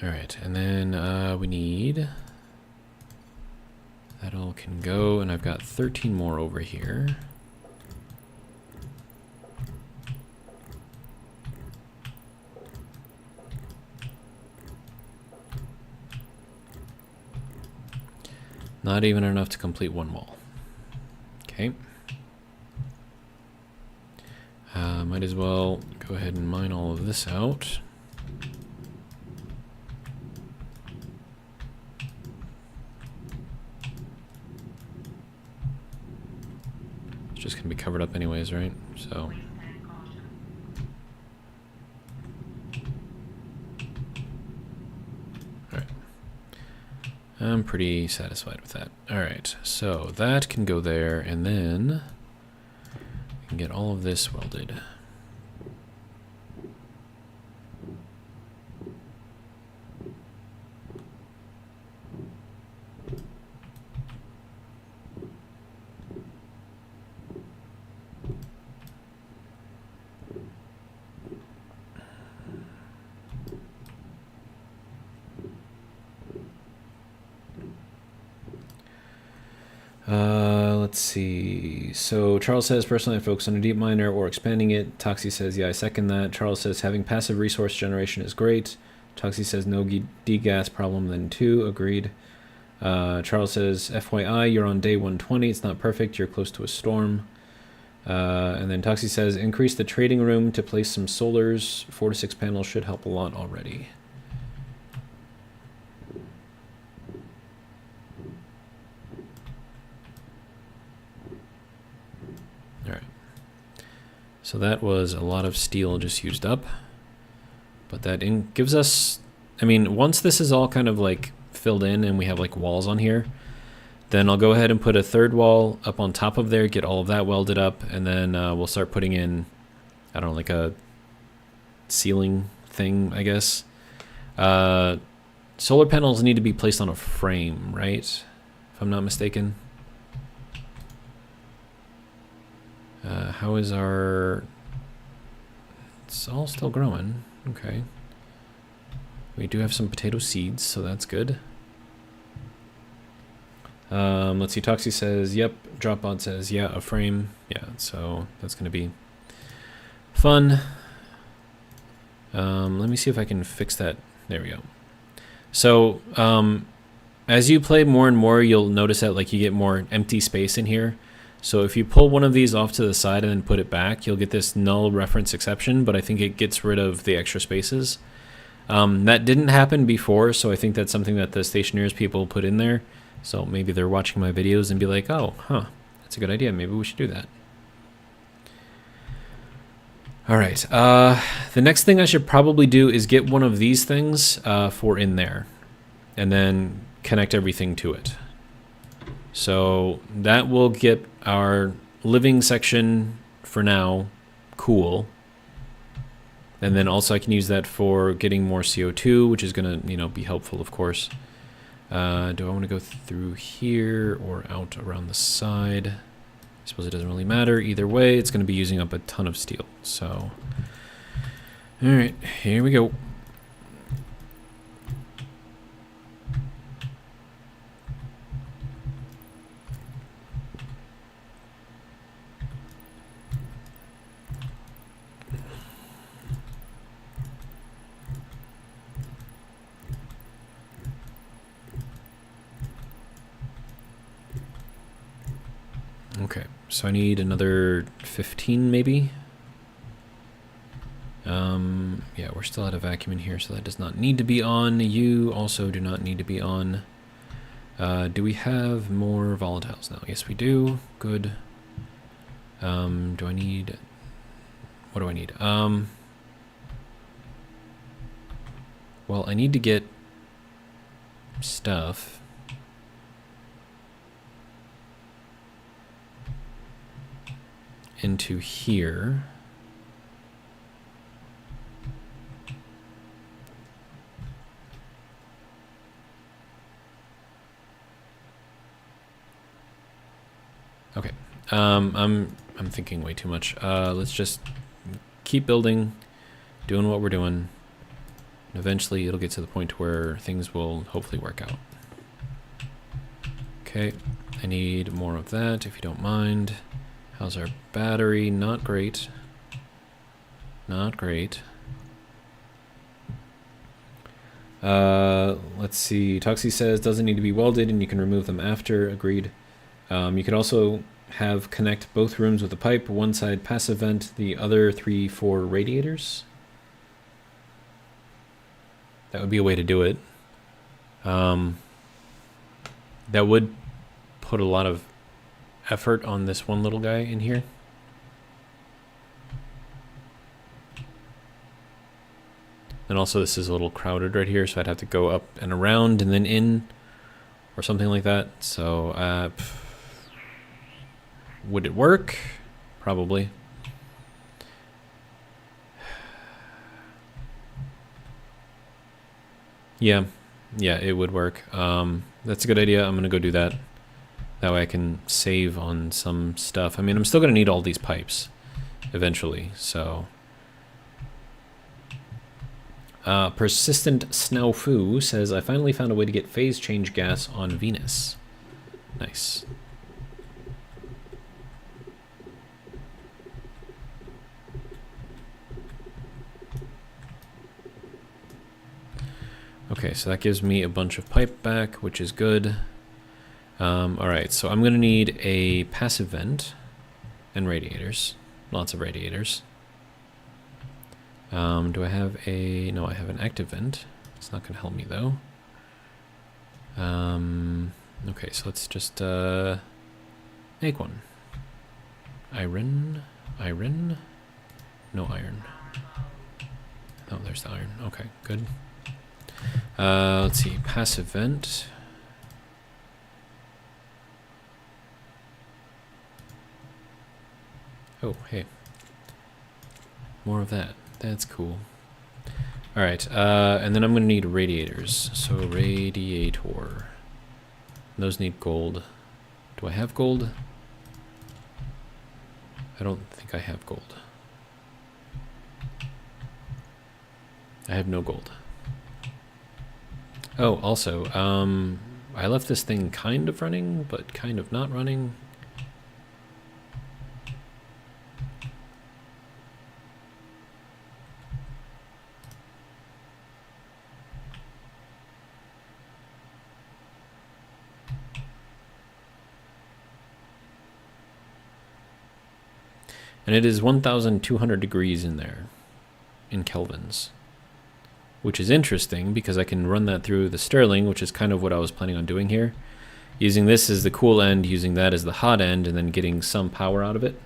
All right, and then we need, that all can go, and I've got 13 more over here. Not even enough to complete one wall. Okay. Might as well go ahead and mine all of this out. It's just gonna be covered up anyways, right? So. Alright. I'm pretty satisfied with that. Alright, so that can go there, and then we can get all of this welded. Let's see. So Charles says, personally, I focus on a deep miner or expanding it. Toxie says, yeah, I second that. Charles says, having passive resource generation is great. Toxie says, no degas problem, then 2. Agreed. Charles says, FYI, you're on day 120. It's not perfect. You're close to a storm. And then Toxie says, increase the trading room to place some solars. 4 to 6 panels should help a lot already. All right. So that was a lot of steel just used up. But that gives us, I mean, once this is all kind of like filled in and we have like walls on here, then I'll go ahead and put a third wall up on top of there, get all of that welded up, and then we'll start putting in, I don't know, like a ceiling thing, I guess. Solar panels need to be placed on a frame, right? If I'm not mistaken. How is our... It's all still growing. Okay. We do have some potato seeds, so that's good. Let's see, Toxie says, yep. Dropbot says, yeah, a frame. Yeah, so that's going to be fun. Let me see if I can fix that. There we go. So, as you play more and more, you'll notice that like you get more empty space in here. So if you pull one of these off to the side and then put it back, you'll get this null reference exception, but I think it gets rid of the extra spaces. That didn't happen before, so I think that's something that the Stationeers people put in there. So maybe they're watching my videos and be like, oh, huh, that's a good idea. Maybe we should do that. All right. The next thing I should probably do is get one of these things for in there and then connect everything to it. So that will get our living section for now cool. And then also I can use that for getting more CO2, which is going to, you know, be helpful, of course. Do I want to go through here or out around the side? I suppose it doesn't really matter. Either way, it's going to be using up a ton of steel. So, all right, here we go. Okay, so I need another 15 maybe. Yeah, we're still at a vacuum in here, so that does not need to be on. You also do not need to be on. Do we have more volatiles now? Yes, we do. Good. Do I need... What do I need? Well, I need to get stuff. Into here. Okay. I'm thinking way too much. Let's just keep building, doing what we're doing. And eventually it'll get to the point where things will hopefully work out. Okay. I need more of that if you don't mind. How's our battery? Not great. Not great. Let's see. Toxie says doesn't need to be welded and you can remove them after. Agreed. You could also have connect both rooms with a pipe. One side passive vent, the other 3-4 radiators. That would be a way to do it. That would put a lot of effort on this one little guy in here. And also this is a little crowded right here, so I'd have to go up and around and then in or something like that. So would it work? Probably. Yeah, it would work. That's a good idea. I'm gonna go do that. That way I can save on some stuff. I mean, I'm still gonna need all these pipes eventually, so. Persistent Snowfoo says, I finally found a way to get phase change gas on Venus. Nice. Okay, so that gives me a bunch of pipe back, which is good. Alright, so I'm going to need a passive vent and radiators. Lots of radiators. Do I have a... No, I have an active vent. It's not going to help me, though. Okay, so let's just make one. Iron. No iron. Oh, there's the iron. Okay, good. Let's see, passive vent. Oh, hey. More of that. That's cool. Alright, and then I'm going to need radiators. So, radiator. Those need gold. Do I have gold? I don't think I have gold. I have no gold. Oh, also, I left this thing kind of running, but kind of not running. And it is 1,200 degrees in there, in kelvins. Which is interesting, because I can run that through the Stirling, which is kind of what I was planning on doing here. Using this as the cool end, using that as the hot end, and then getting some power out of it.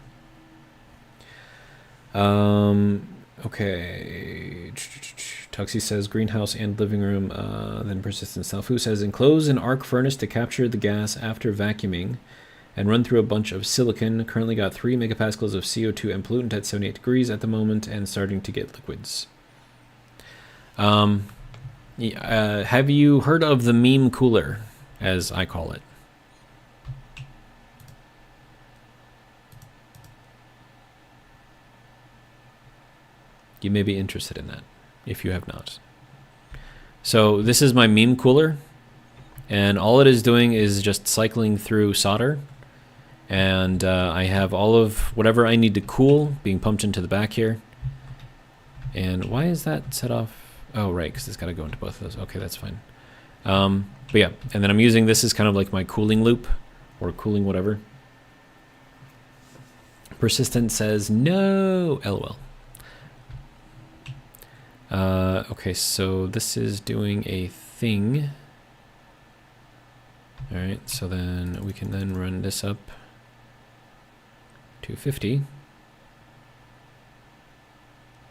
Okay. Tuxie says greenhouse and living room. Then Persistent Self-Who says enclose an arc furnace to capture the gas after vacuuming and run through a bunch of silicon. Currently got 3 megapascals of CO2 and pollutant at 78 degrees at the moment and starting to get liquids. Have you heard of the meme cooler, as I call it? You may be interested in that, if you have not. So this is my meme cooler, and all it is doing is just cycling through solder, and I have all of whatever I need to cool being pumped into the back here. And why is that set off? Oh, right, because it's got to go into both of those. Okay, that's fine. But yeah, and then I'm using this as kind of like my cooling loop, or cooling whatever. Persistent says, no, LOL. Okay, so this is doing a thing. Alright, so then we can then run this up to 50.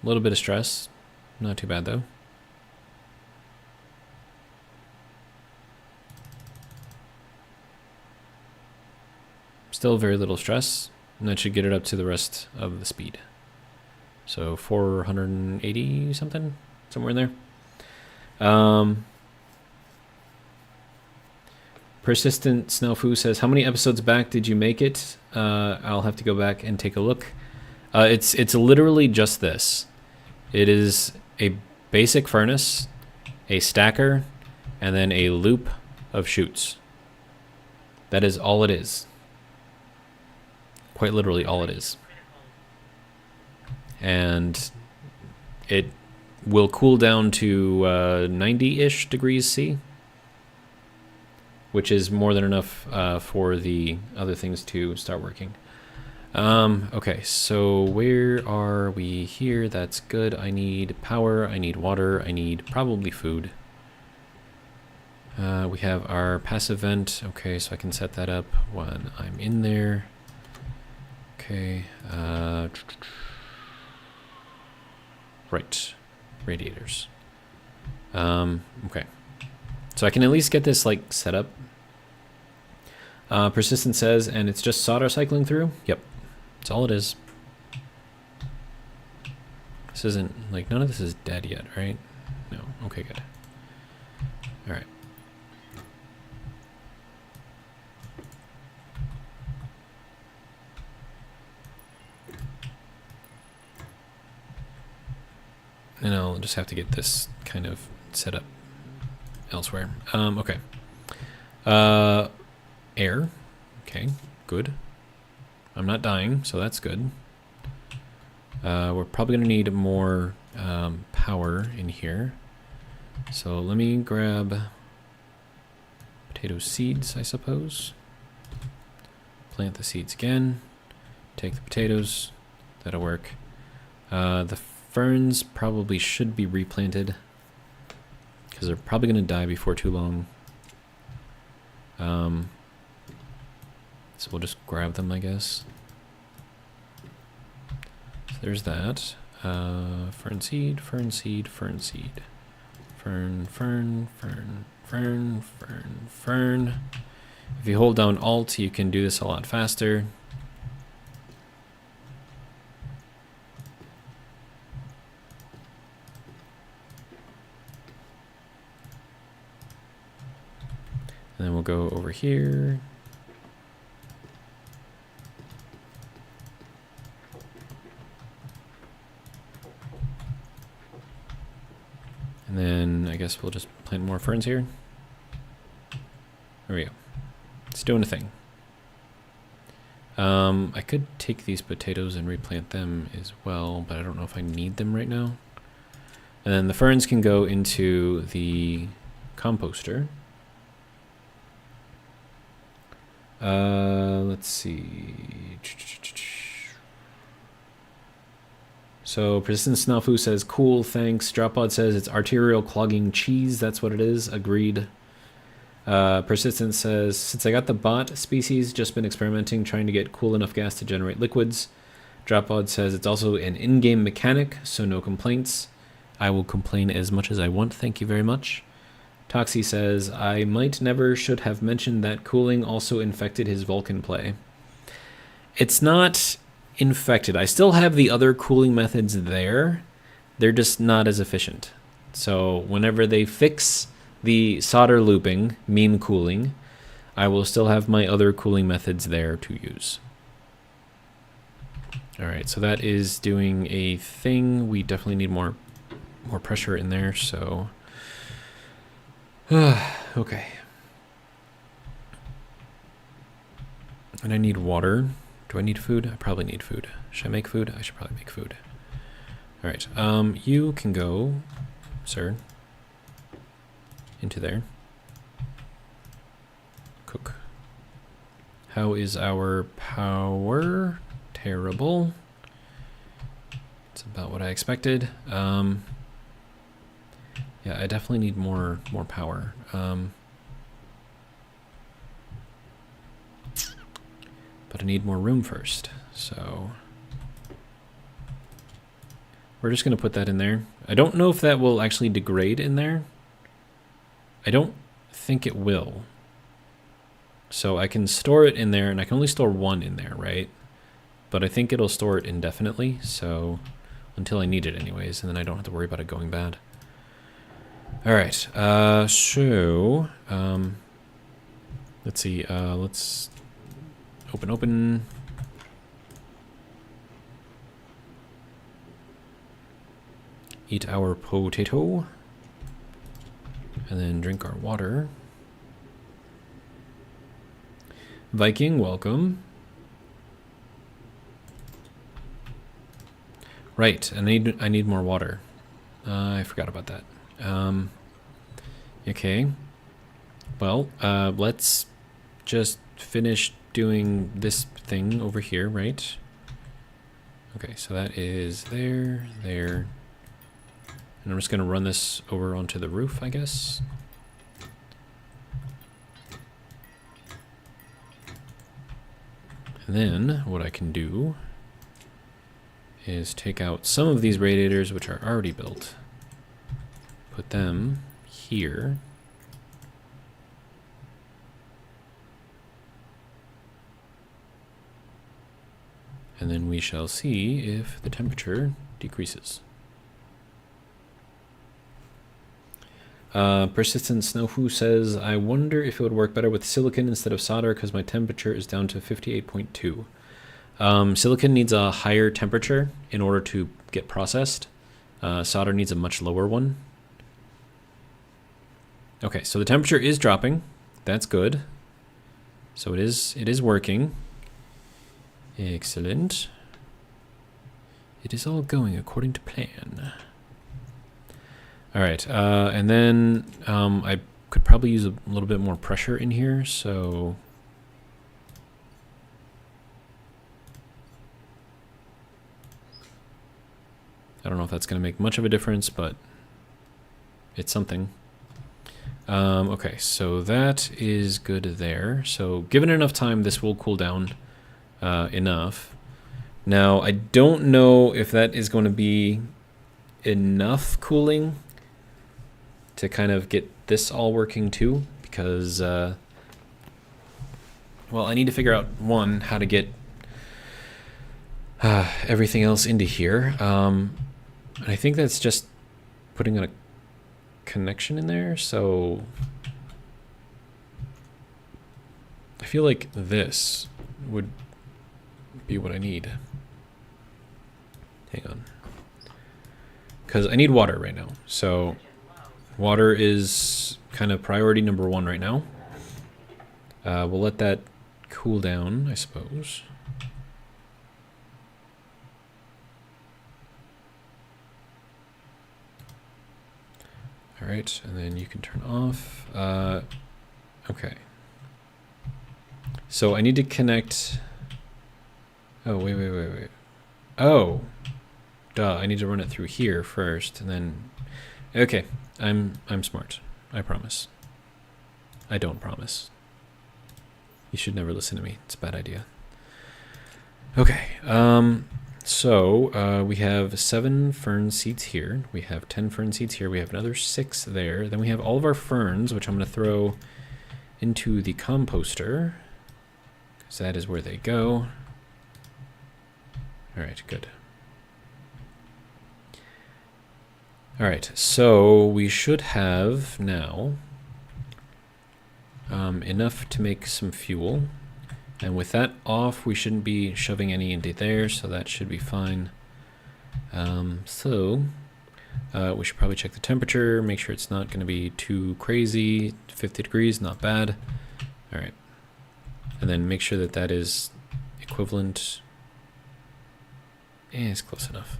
A little bit of stress. Not too bad, though. Still very little stress, and that should get it up to the rest of the speed. So 480 something, somewhere in there. Persistent Snowfoo says, how many episodes back did you make it? I'll have to go back and take a look. It's literally just this. It is a basic furnace, a stacker, and then a loop of chutes. That is all it is. Quite literally all it is. And it will cool down to 90-ish degrees C, which is more than enough for the other things to start working. Okay, so where are we here? That's good. I need power, I need water, I need probably food. We have our passive vent. Okay, so I can set that up when I'm in there. Okay. Right. Radiators. Okay. So I can at least get this like set up. Persistent says, and it's just solder cycling through? Yep. That's all it is. This isn't, like, none of this is dead yet, right? No. Okay, good. Alright. And I'll just have to get this kind of set up elsewhere. Okay. Air. Okay, good. I'm not dying, so that's good. We're probably going to need more power in here. So let me grab potato seeds, I suppose. Plant the seeds again. Take the potatoes. That'll work. The ferns probably should be replanted because they're probably going to die before too long. So we'll just grab them, I guess. So there's that. Fern seed, fern seed, fern seed. Fern, fern, fern, fern, fern, fern. If you hold down Alt, you can do this a lot faster. And then we'll go over here. And then I guess we'll just plant more ferns here. There we go. It's doing a thing. I could take these potatoes and replant them as well, but I don't know if I need them right now. And then the ferns can go into the composter. Let's see. So Persistent Snafu says, cool, thanks. Dropod says it's arterial clogging cheese. That's what it is. Agreed. Persistent says, since I got the bot species, just been experimenting, trying to get cool enough gas to generate liquids. Dropod says it's also an in-game mechanic, so no complaints. I will complain as much as I want. Thank you very much. Toxie says, I might never should have mentioned that cooling also infected his Vulcan play. It's not infected. I still have the other cooling methods there. They're just not as efficient. So whenever they fix the solder looping, mean cooling, I will still have my other cooling methods there to use. All right, so that is doing a thing. We definitely need more pressure in there, so okay. And I need water. Do I need food? I probably need food. Should I make food? I should probably make food. All right, you can go, sir, into there. Cook. How is our power? Terrible. It's about what I expected. Yeah, I definitely need more power. But I need more room first, so we're just going to put that in there. I don't know if that will actually degrade in there. I don't think it will. So I can store it in there, and I can only store one in there, right? But I think it'll store it indefinitely, so until I need it anyways, and then I don't have to worry about it going bad. All right, so let's see, let's open. Eat our potato. And then drink our water. Viking, welcome. Right, and I need more water. I forgot about that. Okay. Well, let's just finish doing this thing over here, right? Okay, so that is there. And I'm just going to run this over onto the roof, I guess. And then what I can do is take out some of these radiators, which are already built. Put them here. And then we shall see if the temperature decreases. Persistent Snowfoo says, I wonder if it would work better with silicon instead of solder because my temperature is down to 58.2. Silicon needs a higher temperature in order to get processed. Solder needs a much lower one. Okay, so the temperature is dropping. That's good. So it is working. Excellent. It is all going according to plan. All right, and then I could probably use a little bit more pressure in here, so I don't know if that's going to make much of a difference, but it's something. Okay, so that is good there. So given enough time, this will cool down enough. Now, I don't know if that is going to be enough cooling to kind of get this all working too, because, well, I need to figure out, one, how to get everything else into here. And I think that's just putting a connection in there, so I feel like this would be what I need. Hang on. Because I need water right now, so water is kind of priority number one right now. We'll let that cool down, I suppose. All right, and then you can turn off. Okay. So I need to connect. Oh, wait. Oh, duh, I need to run it through here first, and then, okay, I'm smart, I promise. I don't promise. You should never listen to me, it's a bad idea. Okay, so we have 7 fern seeds here, we have 10 fern seeds here, we have another 6 there, then we have all of our ferns, which I'm going to throw into the composter, because that is where they go. Alright, good. Alright, so we should have now enough to make some fuel. And with that off, we shouldn't be shoving any into there, so that should be fine. We should probably check the temperature, make sure it's not going to be too crazy. 50 degrees, not bad. Alright. And then make sure that that is equivalent. It's close enough.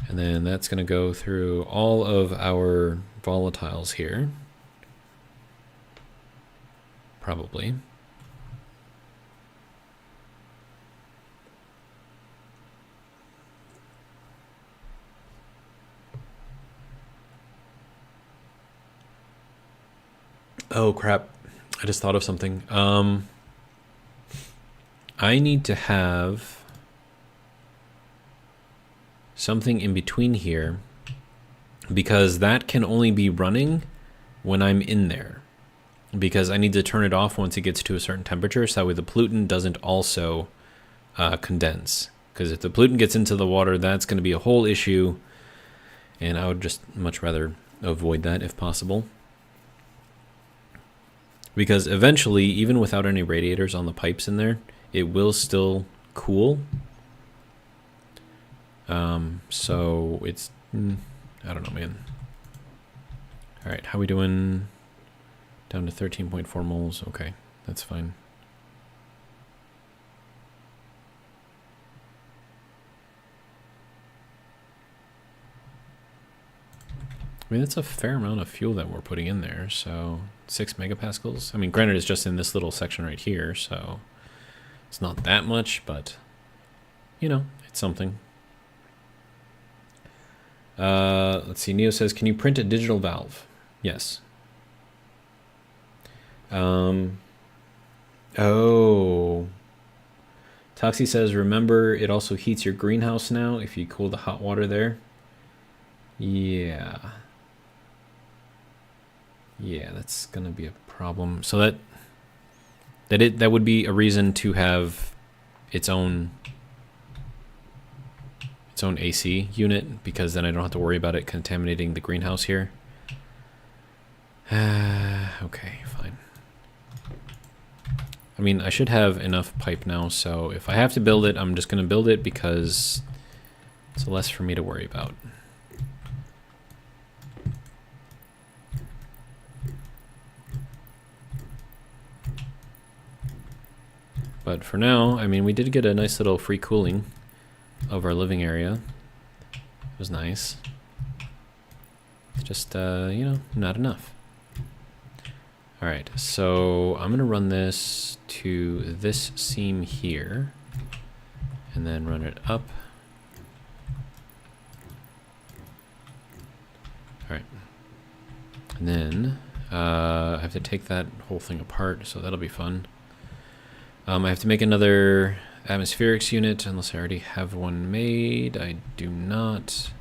And then that's going to go through all of our volatiles here. Probably. Oh, crap. I just thought of something. I need to have something in between here, because that can only be running when I'm in there, because I need to turn it off once it gets to a certain temperature, so that way the pollutant doesn't also condense, because if the pollutant gets into the water, that's going to be a whole issue, and I would just much rather avoid that if possible, because eventually, even without any radiators on the pipes in there, it will still cool. So it's, I don't know, man. All right, how we doing? Down to 13.4 moles. Okay, that's fine. I mean, that's a fair amount of fuel that we're putting in there. So 6 megapascals. I mean, granted, it's just in this little section right here, so it's not that much, but you know, it's something. Let's see, Neo says, can you print a digital valve? Yes. Oh. Toxie says, remember, it also heats your greenhouse now if you cool the hot water there. Yeah. Yeah, that's gonna be a problem. So that would be a reason to have its own AC unit, because then I don't have to worry about it contaminating the greenhouse here. Okay, fine. I mean, I should have enough pipe now, so if I have to build it, I'm just going to build it because it's less for me to worry about. But for now, I mean, we did get a nice little free cooling of our living area. It was nice. It's just, you know, not enough. All right, so I'm gonna run this to this seam here and then run it up. All right, and then I have to take that whole thing apart, so that'll be fun. I have to make another atmospherics unit, unless I already have one made. I do not.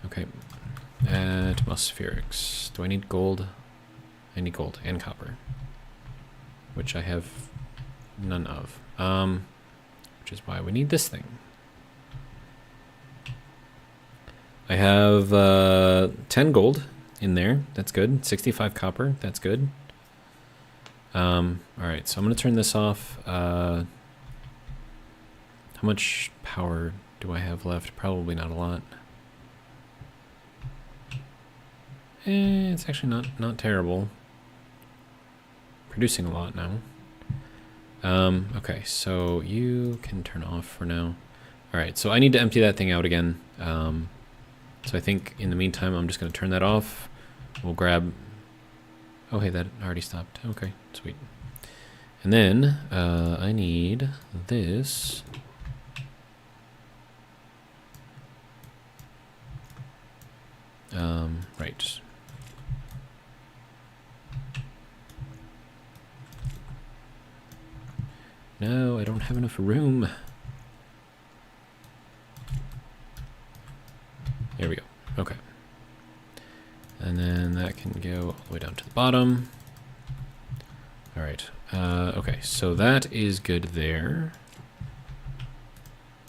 Okay, atmospherics. Do I need gold? I need gold and copper, which I have none of, which is why we need this thing. I have 10 gold in there. That's good. 65 copper. That's good. All right, so I'm going to turn this off. How much power do I have left? Probably not a lot. It's actually not terrible. Producing a lot now. Okay, so you can turn off for now. All right, so I need to empty that thing out again. So I think in the meantime, I'm just going to turn that off. We'll grab... Oh, hey, that already stopped. Okay, sweet. And then I need this. Right. No, I don't have enough room. There we go. Okay. And then that can go all the way down to the bottom. All right. Okay, so that is good there.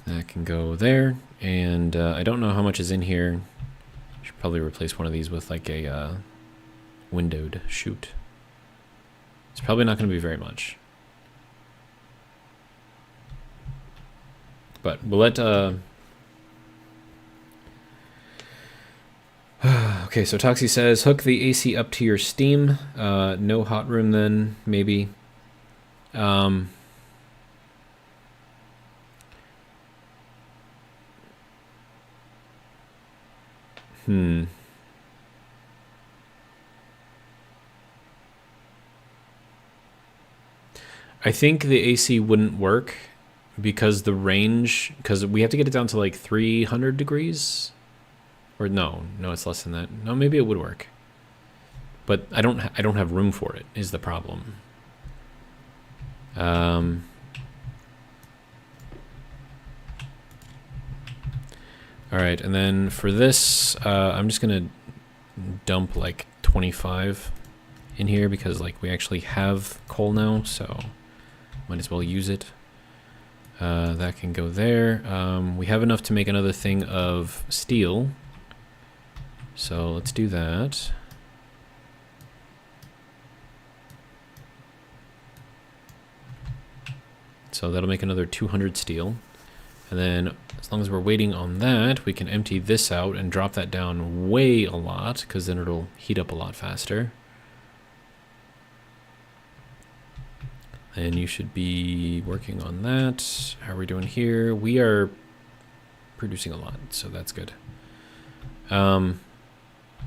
That can go there. And I don't know how much is in here. Should probably replace one of these with like a windowed chute. It's probably not going to be very much. But we'll let... Okay, so Toxie says, hook the AC up to your steam. No hot room then, maybe. I think the AC wouldn't work because the range, because we have to get it down to like 300 degrees. Or no, it's less than that. No, maybe it would work. But I don't have room for it, is the problem. All right, and then for this, I'm just gonna dump like 25 in here because like we actually have coal now, so might as well use it. That can go there. We have enough to make another thing of steel. So let's do that. So that'll make another 200 steel. And then as long as we're waiting on that, we can empty this out and drop that down way a lot, because then it'll heat up a lot faster. And you should be working on that. How are we doing here? We are producing a lot, so that's good.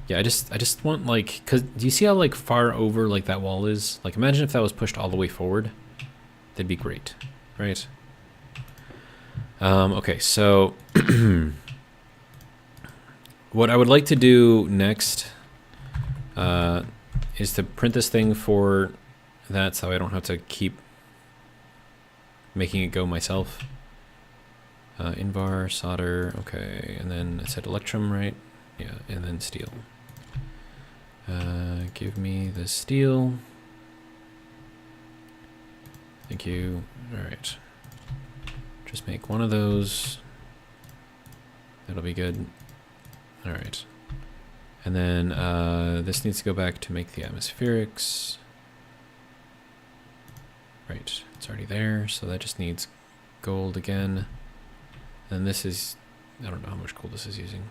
Yeah, I just want like, cause do you see how like far over like that wall is? Like imagine if that was pushed all the way forward. That'd be great, right? Okay, so what I would like to do next is to print this thing for that, so I don't have to keep making it go myself. Invar, solder, okay, and then I said electrum, right? Yeah, and then steel. Give me the steel. Thank you. All right. Just make one of those. That'll be good. All right. And then this needs to go back to make the atmospherics. Right, it's already there, so that just needs gold again. And this is, I don't know how much gold this is using.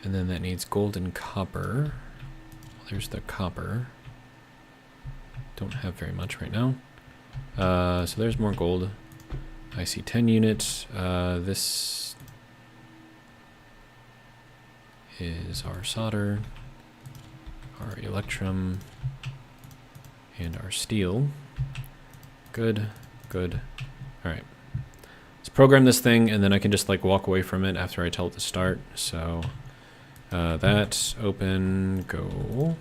And then that needs gold and copper. There's the copper. don't have very much right now. So there's more gold. I see 10 units. This is our solder, our electrum, and our steel. Good, good. All right. Let's program this thing, and then I can just like walk away from it after I tell it to start. So that, open, go.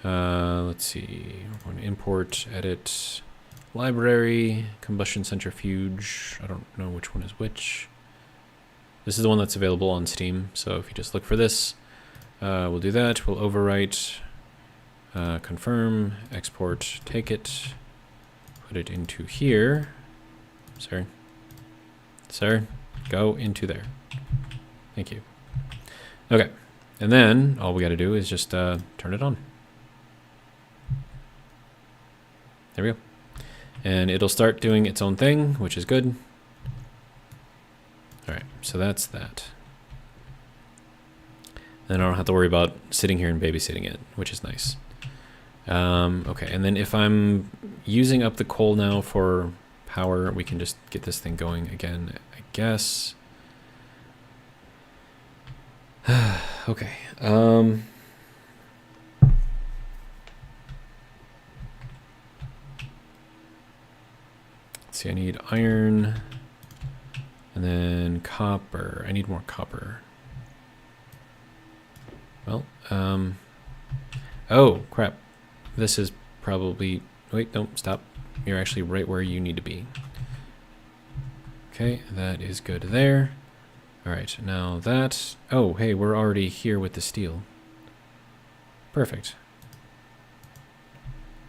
Let's see, we're going to import, edit, library, combustion centrifuge. I don't know which one is which. This is the one that's available on Steam. So if you just look for this, we'll do that. We'll overwrite, confirm, export, take it, put it into here. Sir, go into there. Thank you. Okay, and then all we got to do is just turn it on. There we go. And it'll start doing its own thing, which is good. All right, so that's that. Then I don't have to worry about sitting here and babysitting it, which is nice. Okay, and then if I'm using up the coal now for power, we can just get this thing going again, I guess. Okay. Let's see, I need iron and then copper. I need more copper. Well, oh, crap. This is probably, wait, don't stop. You're actually right where you need to be. Okay, that is good there. All right, now that, oh, hey, we're already here with the steel. Perfect.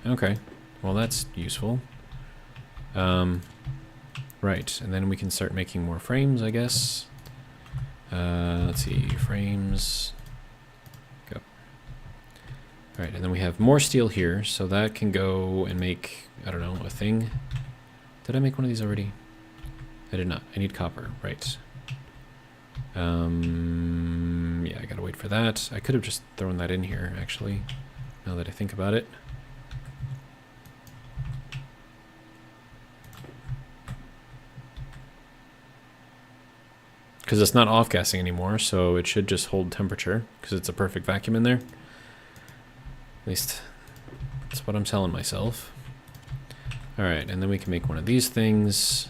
Okay, well, that's useful. Right, and then we can start making more frames, I guess. Let's see, frames, go. All right, and then we have more steel here, so that can go and make, I don't know, a thing. Did I make one of these already? I did not. I need copper, right. Yeah, I gotta wait for that. I could have just thrown that in here, actually, now that I think about it. Because it's not off-gassing anymore, so it should just hold temperature, because it's a perfect vacuum in there. At least, that's what I'm telling myself. Alright, and then we can make one of these things.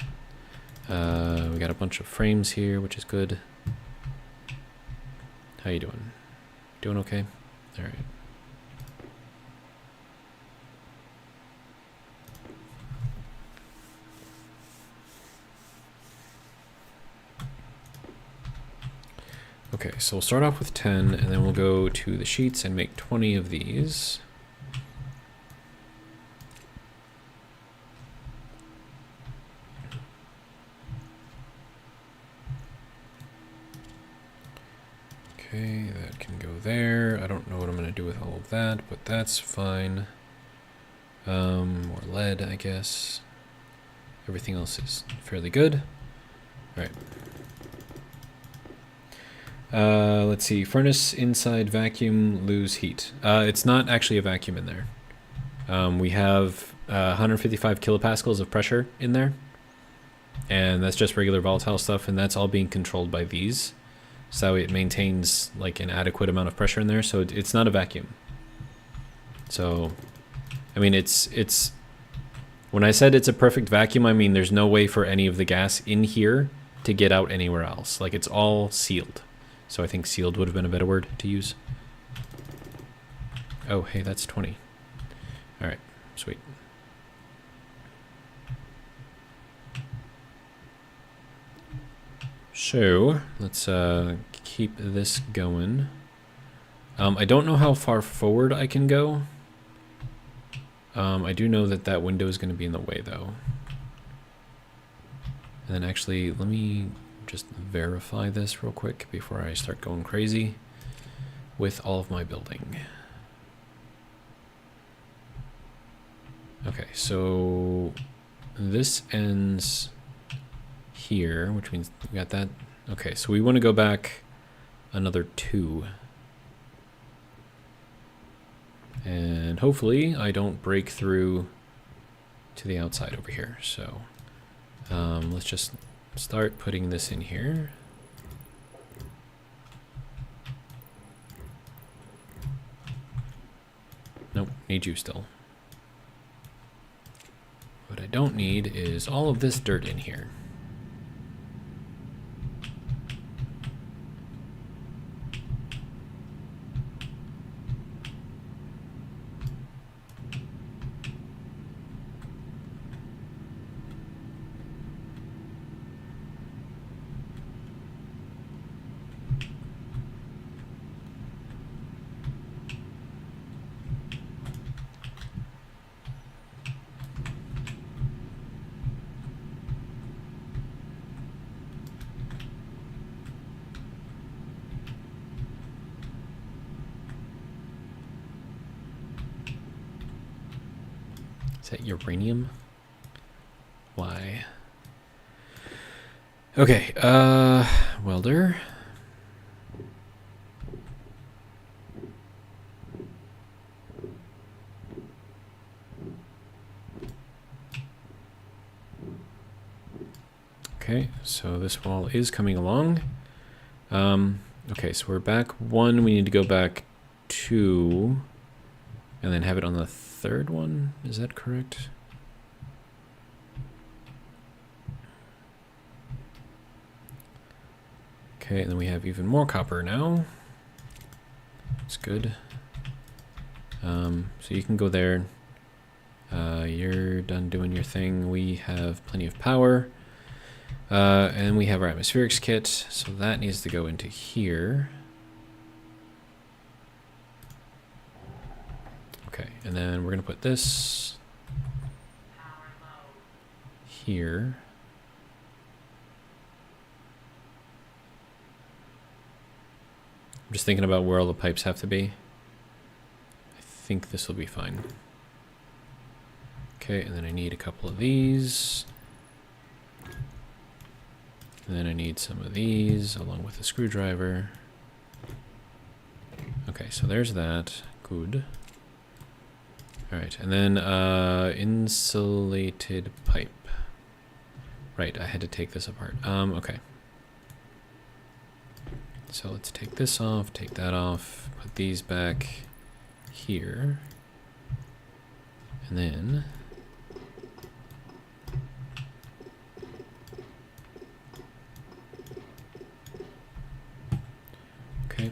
We got a bunch of frames here, which is good. How you doing? Doing okay? Alright. Okay, so we'll start off with 10, and then we'll go to the sheets and make 20 of these. Okay, that can go there. I don't know what I'm going to do with all of that, but that's fine. More lead, I guess. Everything else is fairly good. All right. Let's see, furnace inside vacuum, lose heat. It's not actually a vacuum in there. We have 155 kilopascals of pressure in there, and that's just regular volatile stuff, and that's all being controlled by these. So it maintains like an adequate amount of pressure in there, so it's not a vacuum. So, I mean, it's when I said it's a perfect vacuum, I mean there's no way for any of the gas in here to get out anywhere else. Like, it's all sealed. So I think sealed would have been a better word to use. Oh, hey, that's 20. All right, sweet. So let's keep this going. I don't know how far forward I can go. I do know that that window is going to be in the way, though. And then actually, let me just verify this real quick before I start going crazy with all of my building. Okay, so this ends here, which means we got that. Okay, so we want to go back another 2. And hopefully I don't break through to the outside over here. So let's just start putting this in here. Nope, need you still. What I don't need is all of this dirt in here. Is that uranium? Why? Okay, welder. Okay, so this wall is coming along. Okay, so we're back 1. We need to go back 2. And then have it on the 3rd one. Is that correct? Okay, and then we have even more copper now. That's good. So you can go there. You're done doing your thing. We have plenty of power. And we have our atmospherics kit, so that needs to go into here. Okay, and then we're going to put this here. I'm just thinking about where all the pipes have to be. I think this will be fine. Okay, and then I need a couple of these. And then I need some of these along with a screwdriver. Okay, so there's that. Good. Alright, and then insulated pipe. Right, I had to take this apart. Okay. So let's take this off, take that off, put these back here. And then okay.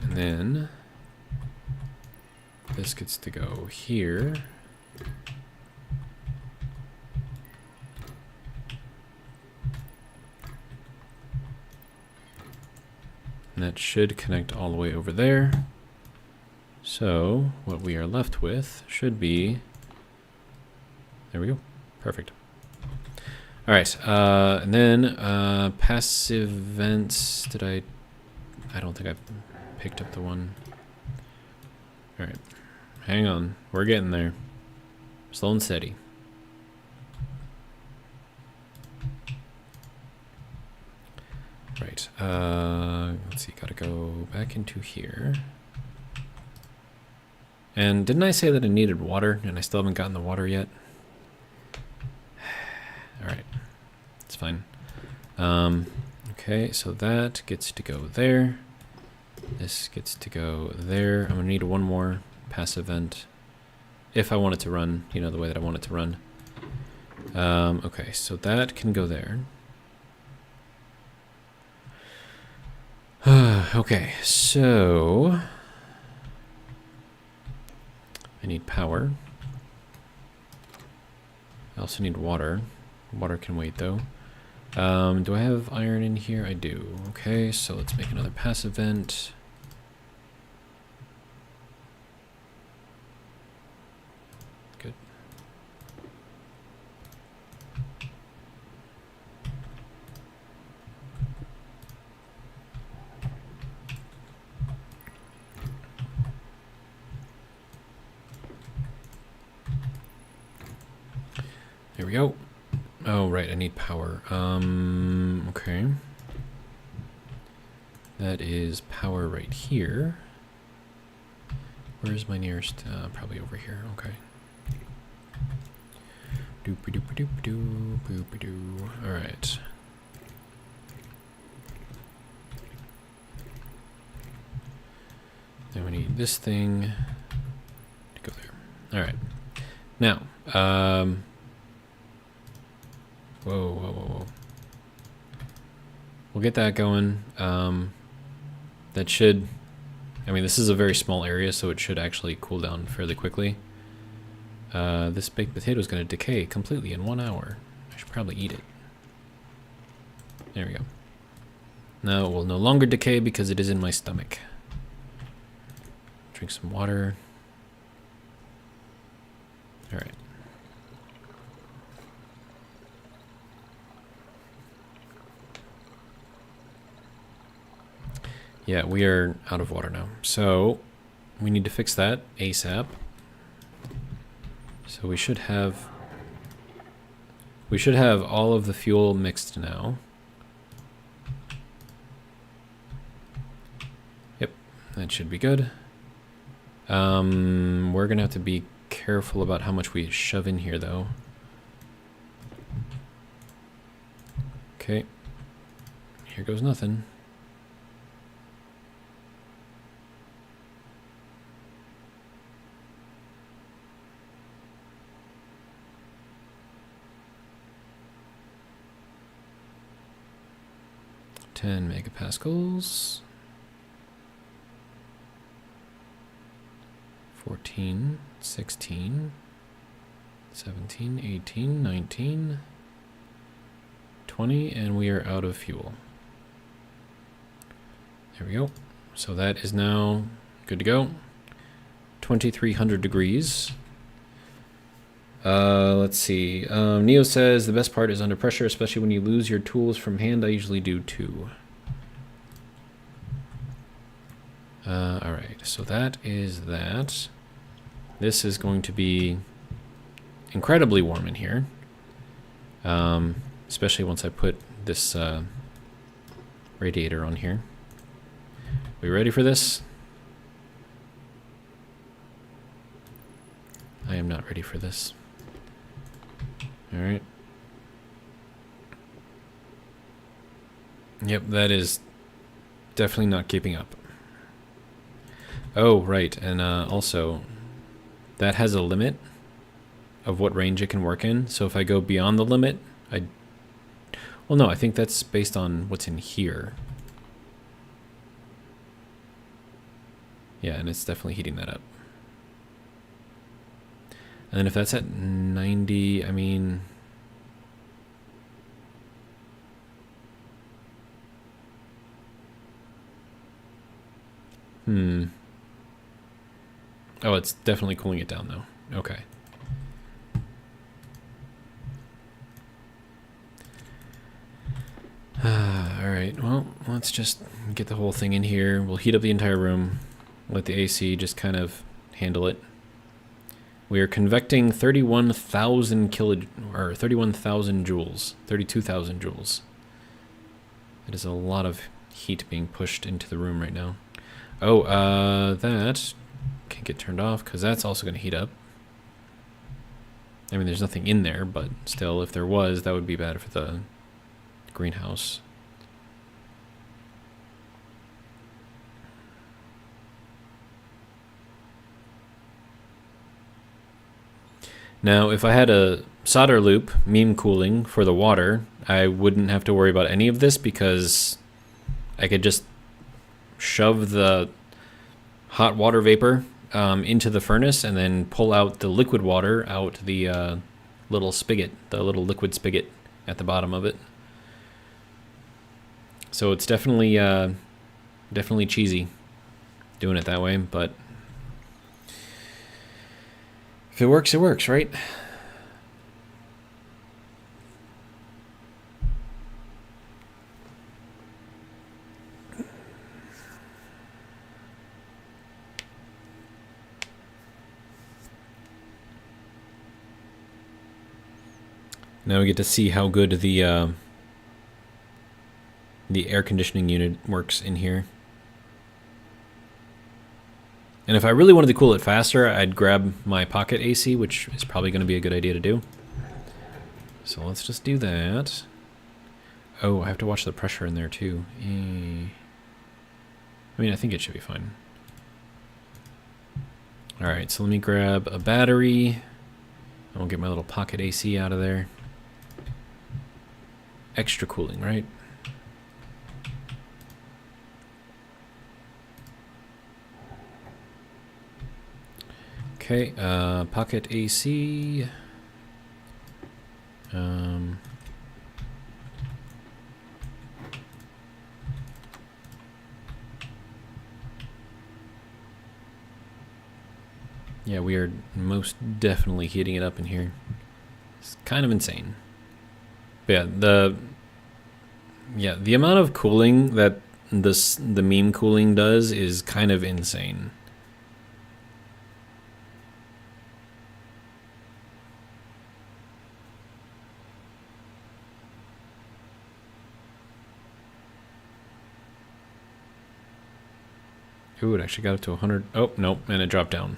And then this gets to go here. And that should connect all the way over there. So what we are left with should be, there we go, perfect. All right, and then passive vents, I don't think I picked up the one. All right, hang on, we're getting there. Slow and steady. Right, let's see, gotta go back into here. And didn't I say that I needed water, and I still haven't gotten the water yet? All right, it's fine. Okay, so that gets to go there. This gets to go there. I'm gonna need one more passive vent if I want it to run, you know, the way that I want it to run. Okay, so that can go there. Okay, so I need power. I also need water. Water can wait though. Do I have iron in here? I do. Okay, so let's make another passive vent. Good. There we go. Oh, right, I need power. Okay. That is power right here. Where's my nearest? Probably over here. Okay. Doop-a-doop-a-doop-a-doo, boop-a-doo. All right. Then we need this thing to go there. All right. Now, whoa. We'll get that going. That should, I mean, this is a very small area, so it should actually cool down fairly quickly. This baked potato is going to decay completely in 1 hour. I should probably eat it. There we go. Now it will no longer decay because it is in my stomach. Drink some water. All right. Yeah, we are out of water now. So we need to fix that ASAP. So we should have all of the fuel mixed now. Yep, that should be good. We're gonna have to be careful about how much we shove in here though. Okay. Here goes nothing. Ten megapascals. 14, 16, 17, 18, 19, 20, and we are out of fuel. There we go. So that is now good to go. 2300 degrees. Let's see. Neo says the best part is under pressure, especially when you lose your tools from hand. I usually do too. All right, so that is that. This is going to be incredibly warm in here, especially once I put this radiator on here. We ready for this? I am not ready for this. All right. Yep, that is definitely not keeping up. Oh, right, and also, that has a limit of what range it can work in. So if I go beyond the limit, well, no, I think that's based on what's in here. Yeah, and it's definitely heating that up. And then if that's at 90, I mean... Oh, it's definitely cooling it down, though. Okay. Alright, well, let's just get the whole thing in here. We'll heat up the entire room. Let the AC just kind of handle it. We are convecting 31,000 or 31,000 joules, 32,000 joules. It is a lot of heat being pushed into the room right now. Oh, that can get turned off because that's also going to heat up. I mean, there's nothing in there, but still, if there was, that would be bad for the greenhouse. Now, if I had a solder loop meme cooling for the water, I wouldn't have to worry about any of this because I could just shove the hot water vapor into the furnace and then pull out the liquid water out the little spigot, the little liquid spigot at the bottom of it. So it's definitely definitely cheesy doing it that way, but if it works, right? Now we get to see how good the air conditioning unit works in here. And if I really wanted to cool it faster, I'd grab my pocket AC, which is probably going to be a good idea to do. So let's just do that. Oh, I have to watch the pressure in there too. I mean, I think it should be fine. Alright, so let me grab a battery. I'll get my little pocket AC out of there. Extra cooling, right? Okay, pocket AC. Yeah, we are most definitely heating it up in here. It's kind of insane. But yeah, the amount of cooling that the meme cooling does is kind of insane. Ooh, it actually got up to 100. Oh, nope, and it dropped down.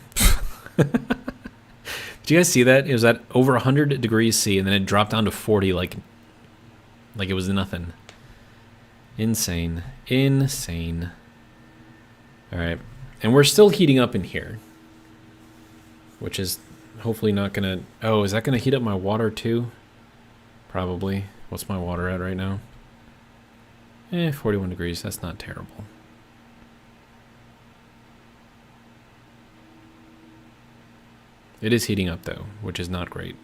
Did you guys see that? It was at over 100 degrees C, and then it dropped down to 40 like it was nothing. Insane. Insane. Alright. And we're still heating up in here. Which is hopefully not going to... Oh, is that going to heat up my water too? Probably. What's my water at right now? 41 degrees. That's not terrible. It is heating up though, which is not great.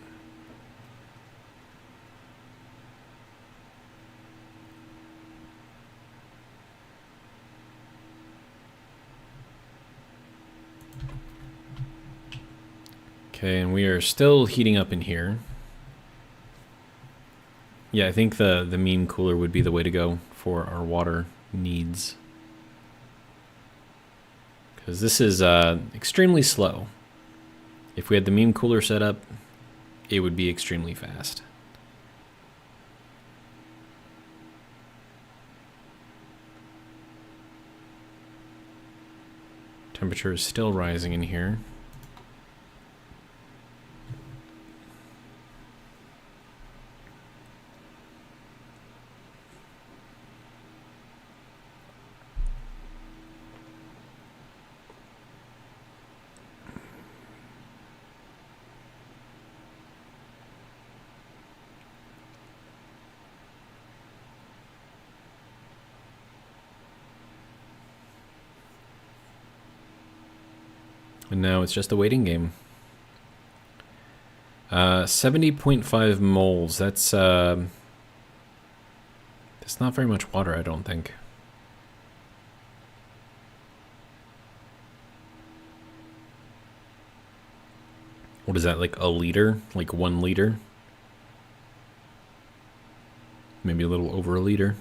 Okay, and we are still heating up in here. Yeah, I think the meme cooler would be the way to go for our water needs. Because this is extremely slow. If we had the meme cooler set up, it would be extremely fast. Temperature is still rising in here. And now it's just a waiting game. 70.5 moles. That's not very much water, I don't think. What is that, like a liter? Like 1 liter? Maybe a little over a liter.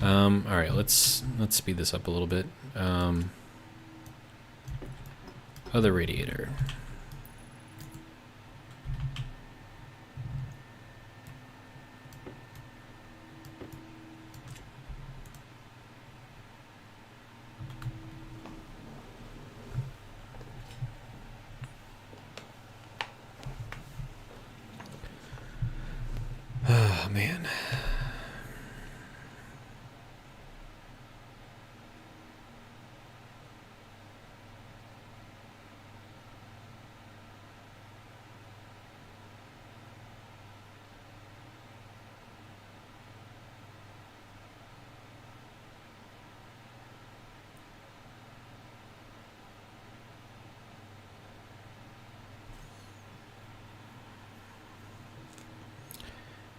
All right, let's speed this up a little bit. Other radiator. Oh, man.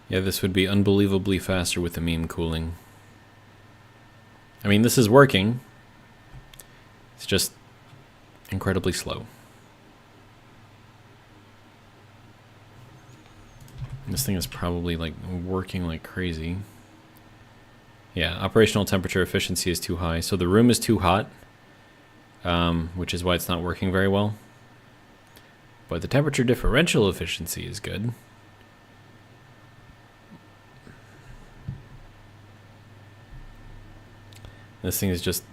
Yeah, this would be unbelievably faster with the meme cooling. I mean, this is working. It's just incredibly slow. This thing is probably like working like crazy. Yeah, operational temperature efficiency is too high. So the room is too hot. which is why it's not working very well. But the temperature differential efficiency is good. This thing is just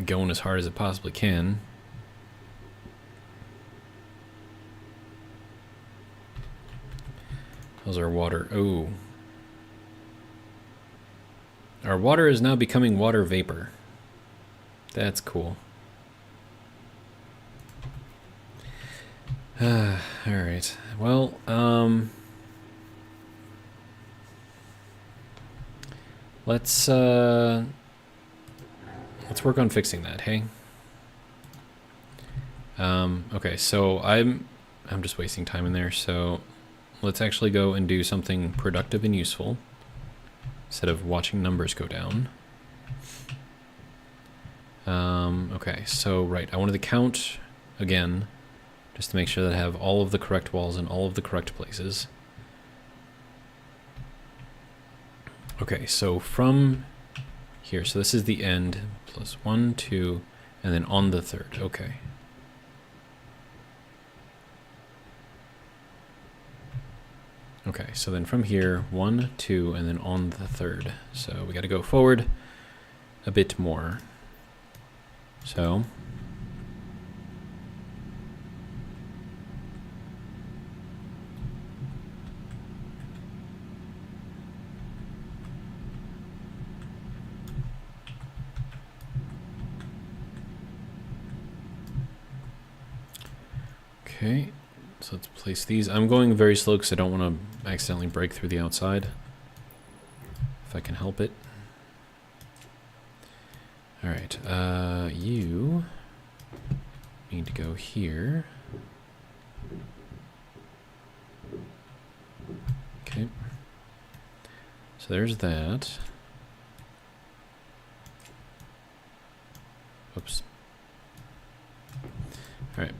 going as hard as it possibly can. How's our water? Oh. Our water is now becoming water vapor. That's cool. Alright. Well, let's work on fixing that, hey? Okay, so I'm just wasting time in there, so let's actually go and do something productive and useful instead of watching numbers go down. Okay, so right, I wanted to count again just to make sure that I have all of the correct walls in all of the correct places. Okay, so from here, so this is the end, plus 1, 2, and then on the third, okay. Okay, so then from here, 1, 2, and then on the third. So we gotta go forward a bit more. So okay, so let's place these. I'm going very slow because I don't want to accidentally break through the outside, if I can help it. All right, you need to go here. Okay, so there's that. Oops. All right.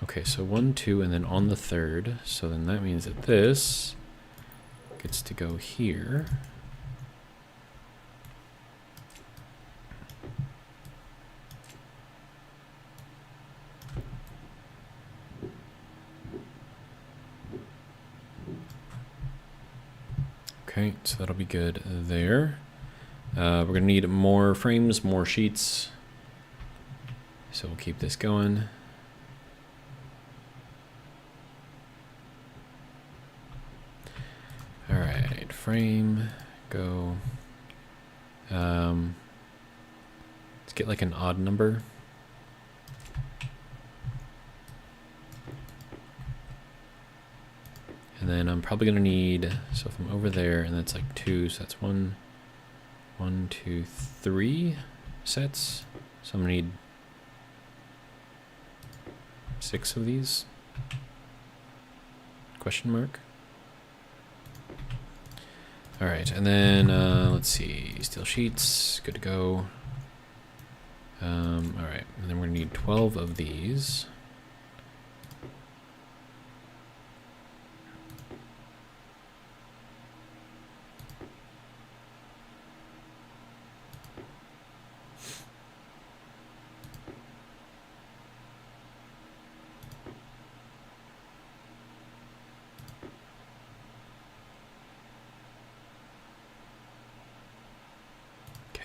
Okay, so 1, 2, and then on the third. So then that means that this gets to go here. Okay, so that'll be good there. We're gonna need more frames, more sheets. So we'll keep this going. All right, frame, go. Let's get like an odd number. And then I'm probably gonna need, so if I'm over there and that's like 2, so that's 1, 2, 3 sets. So I'm gonna need 6 of these, question mark. All right, and then let's see, steel sheets, good to go. All right, and then we're gonna need 12 of these.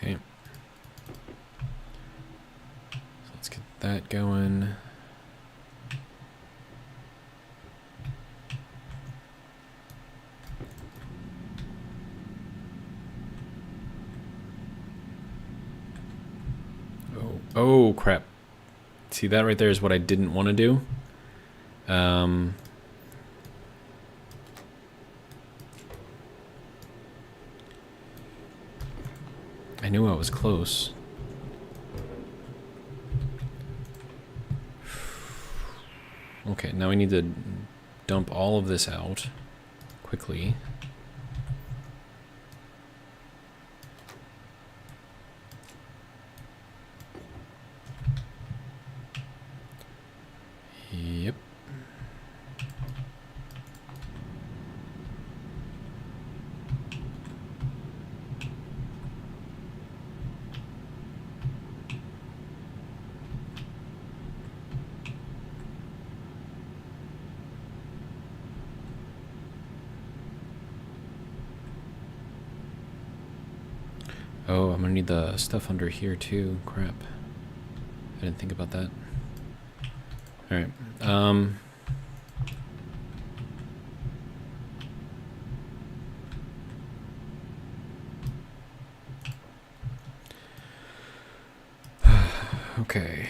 Okay. So let's get that going. Oh crap. See, that right there is what I didn't want to do. I knew I was close. Okay, now we need to dump all of this out quickly. Yep. Oh, I'm gonna need the stuff under here too. Crap. I didn't think about that. Alright. Okay.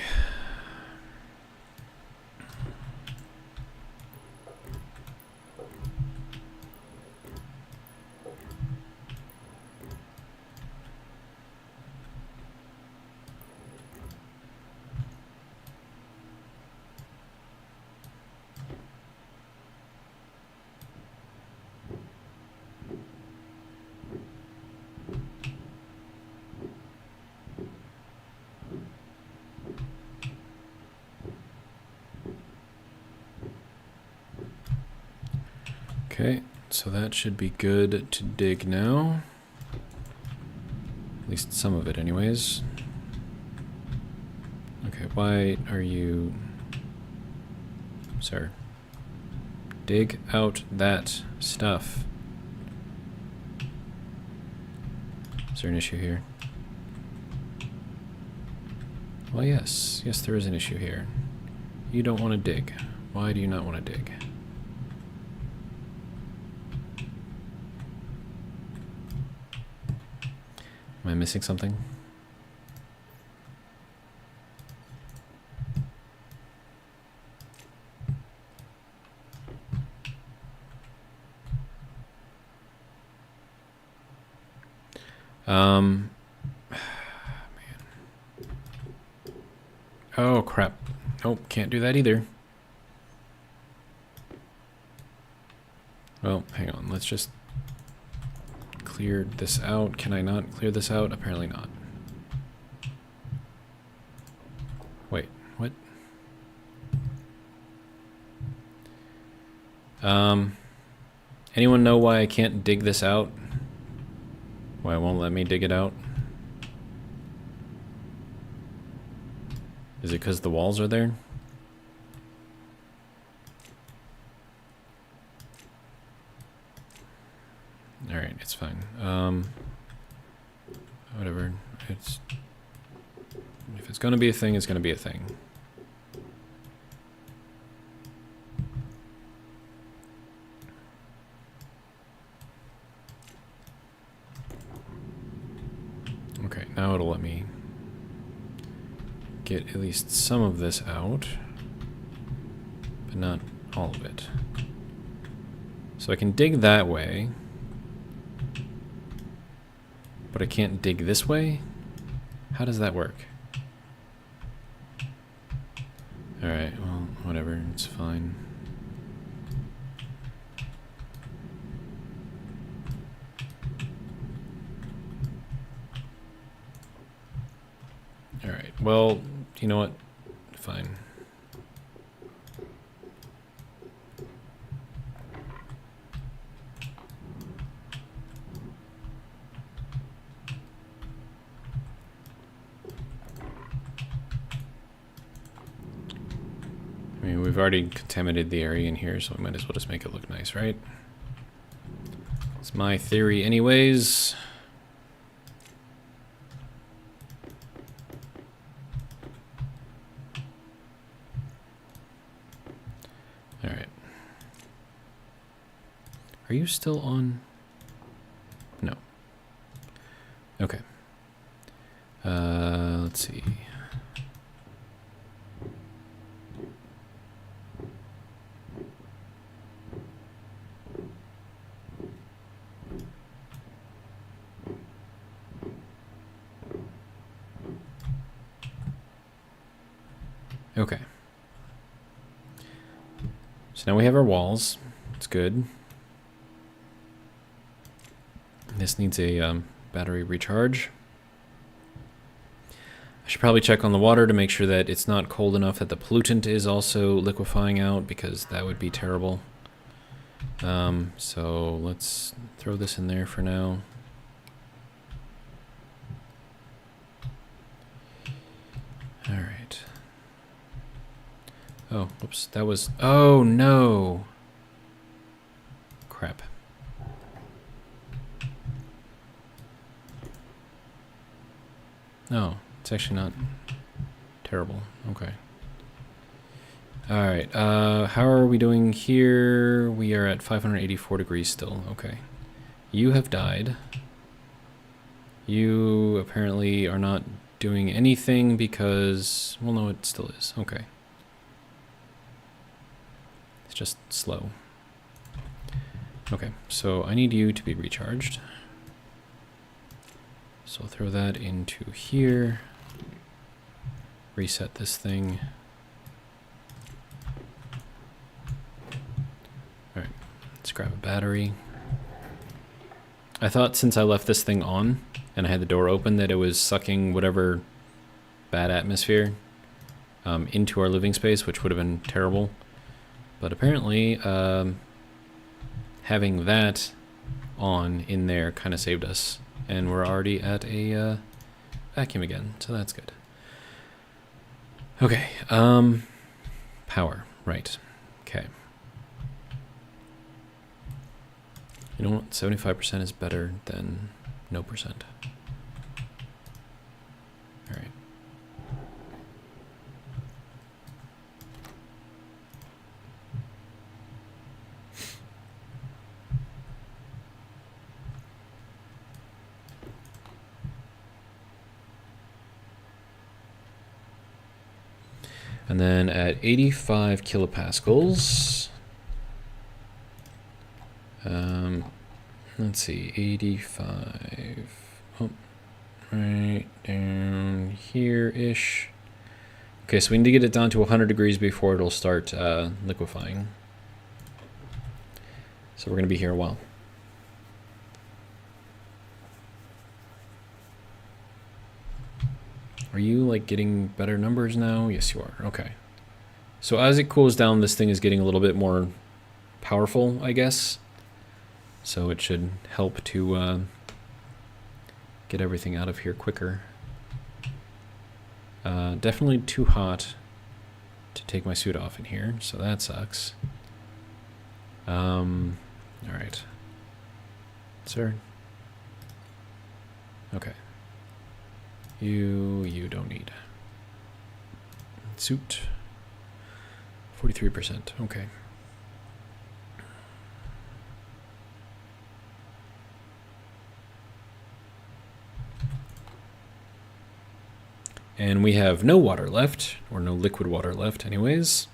Okay, so that should be good to dig now. At least some of it anyways. Okay, why are you... Sir. Dig out that stuff. Is there an issue here? Well, yes. Yes, there is an issue here. You don't want to dig. Why do you not want to dig? Am I missing something? Man. Oh, crap. Nope, can't do that either. Well, hang on. Let's just clear this out. Can I not clear this out? Apparently not. Wait, what? Anyone know why I can't dig this out? Why it won't let me dig it out? Is it because the walls are there? Alright, it's fine. Whatever. If it's gonna be a thing, it's gonna be a thing. Okay, now it'll let me get at least some of this out, but not all of it. So I can dig that way, but I can't dig this way? How does that work? Alright, well, whatever, it's fine. Alright, well, you know what? Fine. I mean, we've already contaminated the area in here, so we might as well just make it look nice, right? It's my theory anyways. Alright. Are you still on? No. Okay. Let's see. Okay. So now we have our walls. It's good. This needs a battery recharge. I should probably check on the water to make sure that it's not cold enough that the pollutant is also liquefying out, because that would be terrible. So let's throw this in there for now. All right. Oh, whoops, that was, oh no. Crap. No, it's actually not terrible. Okay. Alright, how are we doing here? We are at 584 degrees still. Okay. You have died. You apparently are not doing anything because... Well, no, it still is. Okay. It's just slow. Okay, so I need you to be recharged. So I'll throw that into here. Reset this thing. Alright, let's grab a battery. I thought since I left this thing on and I had the door open that it was sucking whatever bad atmosphere into our living space, which would have been terrible. But apparently having that on in there kind of saved us. And we're already at a vacuum again, so that's good. Okay, power, right, okay. You know what, 75% is better than no percent. All right. And then at 85 kilopascals, let's see, 85, oh, right down here-ish. Okay, so we need to get it down to 100 degrees before it'll start liquefying. So we're gonna be here a while. Are you like getting better numbers now? Yes, you are. Okay. So as it cools down, this thing is getting a little bit more powerful, I guess. So it should help to get everything out of here quicker. Definitely too hot to take my suit off in here, so that sucks. All right. Sir. Okay. You don't need. Suit. 43%, okay. And we have no water left, or no liquid water left anyways,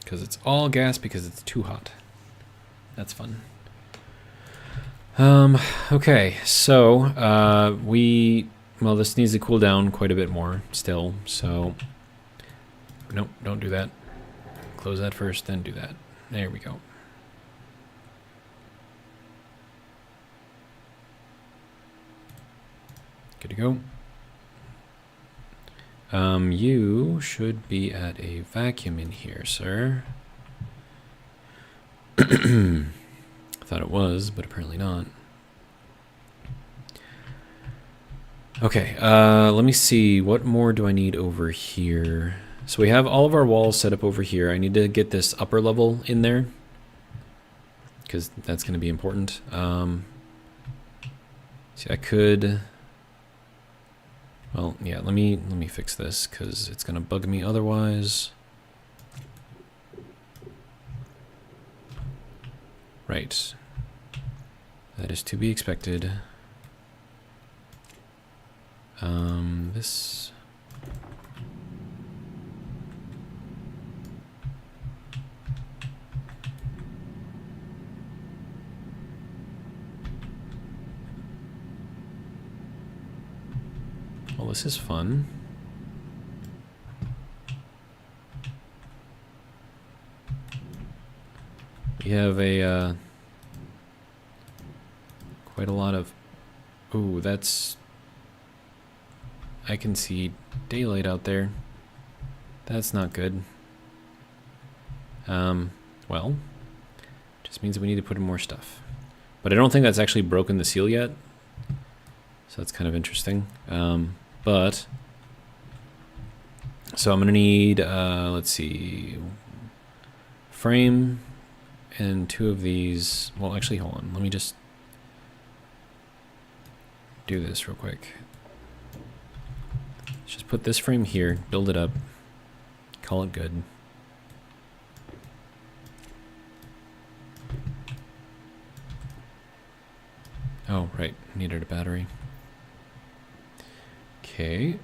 because it's all gas because it's too hot. That's fun. Okay, so well, this needs to cool down quite a bit more still, so nope, don't do that. Close that first, then do that. There we go. Good to go. You should be at a vacuum in here, sir. I thought it was, but apparently not. Okay, let me see. What more do I need over here? So we have all of our walls set up over here. I need to get this upper level in there because that's going to be important. See, I could... Well, yeah, let me fix this because it's going to bug me otherwise. Right. That is to be expected. This... Well, this is fun. We have a, quite a lot of... Ooh, that's... I can see daylight out there. That's not good. Well, just means that we need to put in more stuff. But I don't think that's actually broken the seal yet. So that's kind of interesting. But, so I'm going to need, let's see, frame and 2 of these. Well, actually, hold on. Let me just do this real quick. Let's just put this frame here, build it up, call it good. Oh, right, needed a battery. Okay.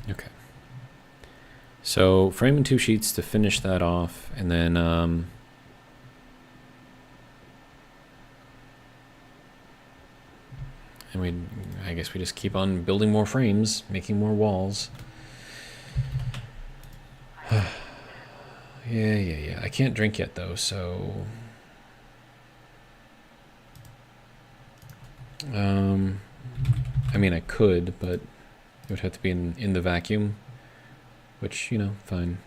Okay. So frame and 2 sheets to finish that off, and then I guess we just keep on building more frames, making more walls. Yeah. I can't drink yet though, so I mean I could, but it would have to be in the vacuum, which, you know, fine.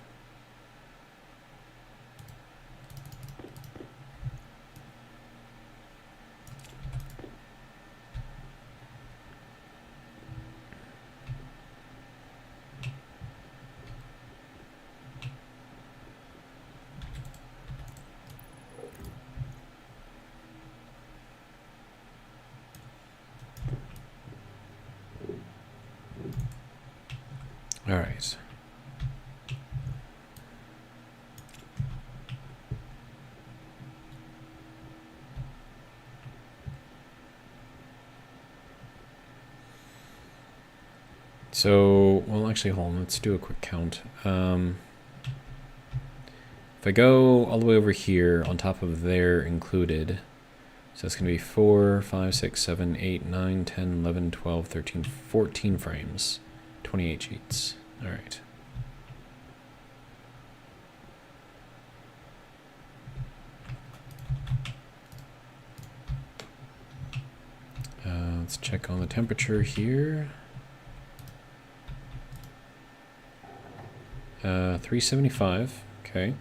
All right. So, well, actually, hold on. Let's do a quick count. If I go all the way over here on top of there included, so that's going to be 4, 5, 6, 7, 8, 9, 10, 11, 12, 13, 14 frames, 28 sheets. All right. Let's check on the temperature here. 375. Okay.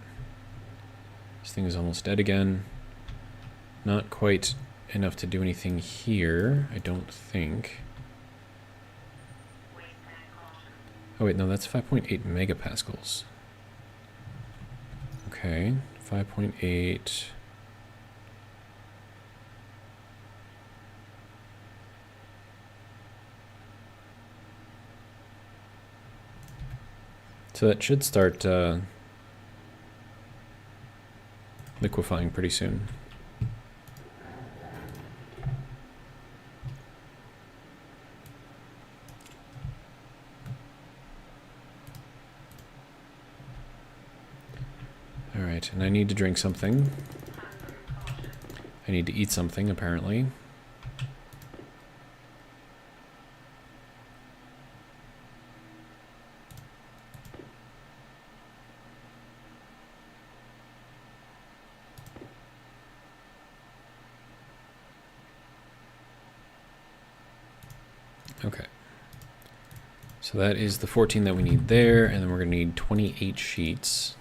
This thing is almost dead again. Not quite enough to do anything here, I don't think. Oh wait, no, that's 5.8 megapascals. Okay, 5.8. So that should start liquefying pretty soon. All right, and I need to drink something. I need to eat something, apparently. Okay. So that is the 14 that we need there, and then we're going to need 28 sheets.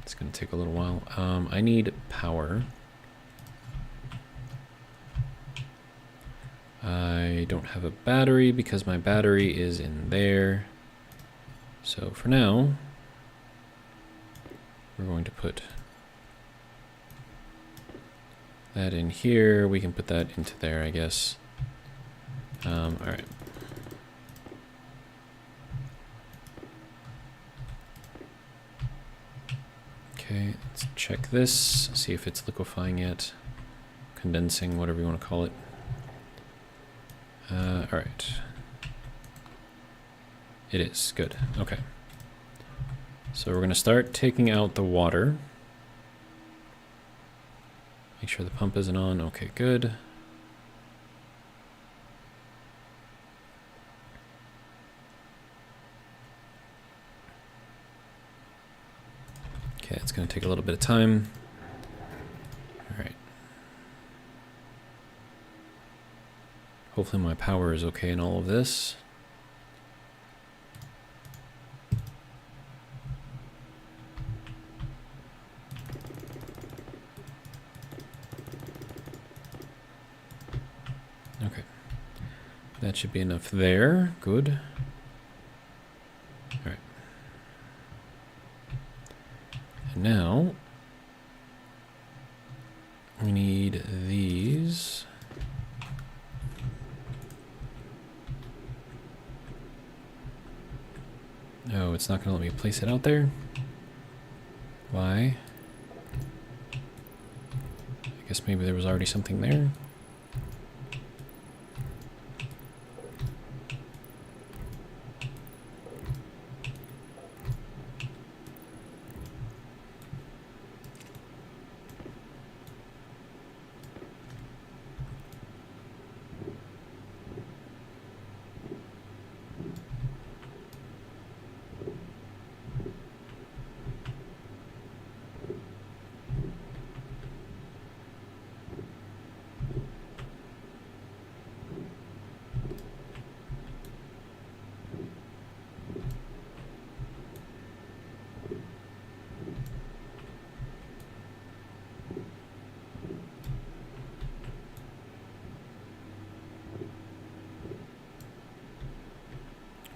It's going to take a little while. I need power. I don't have a battery because my battery is in there. So for now, we're going to put that in here. We can put that into there, I guess. All right. Okay, let's check this, see if it's liquefying yet. Condensing, whatever you want to call it. All right. It is, good, okay. So we're gonna start taking out the water. Make sure the pump isn't on, okay, good. Okay, it's gonna take a little bit of time. All right. Hopefully my power is okay in all of this. That should be enough there. Good. All right. And now we need these. Oh, it's not going to let me place it out there? Why? I guess maybe there was already something there.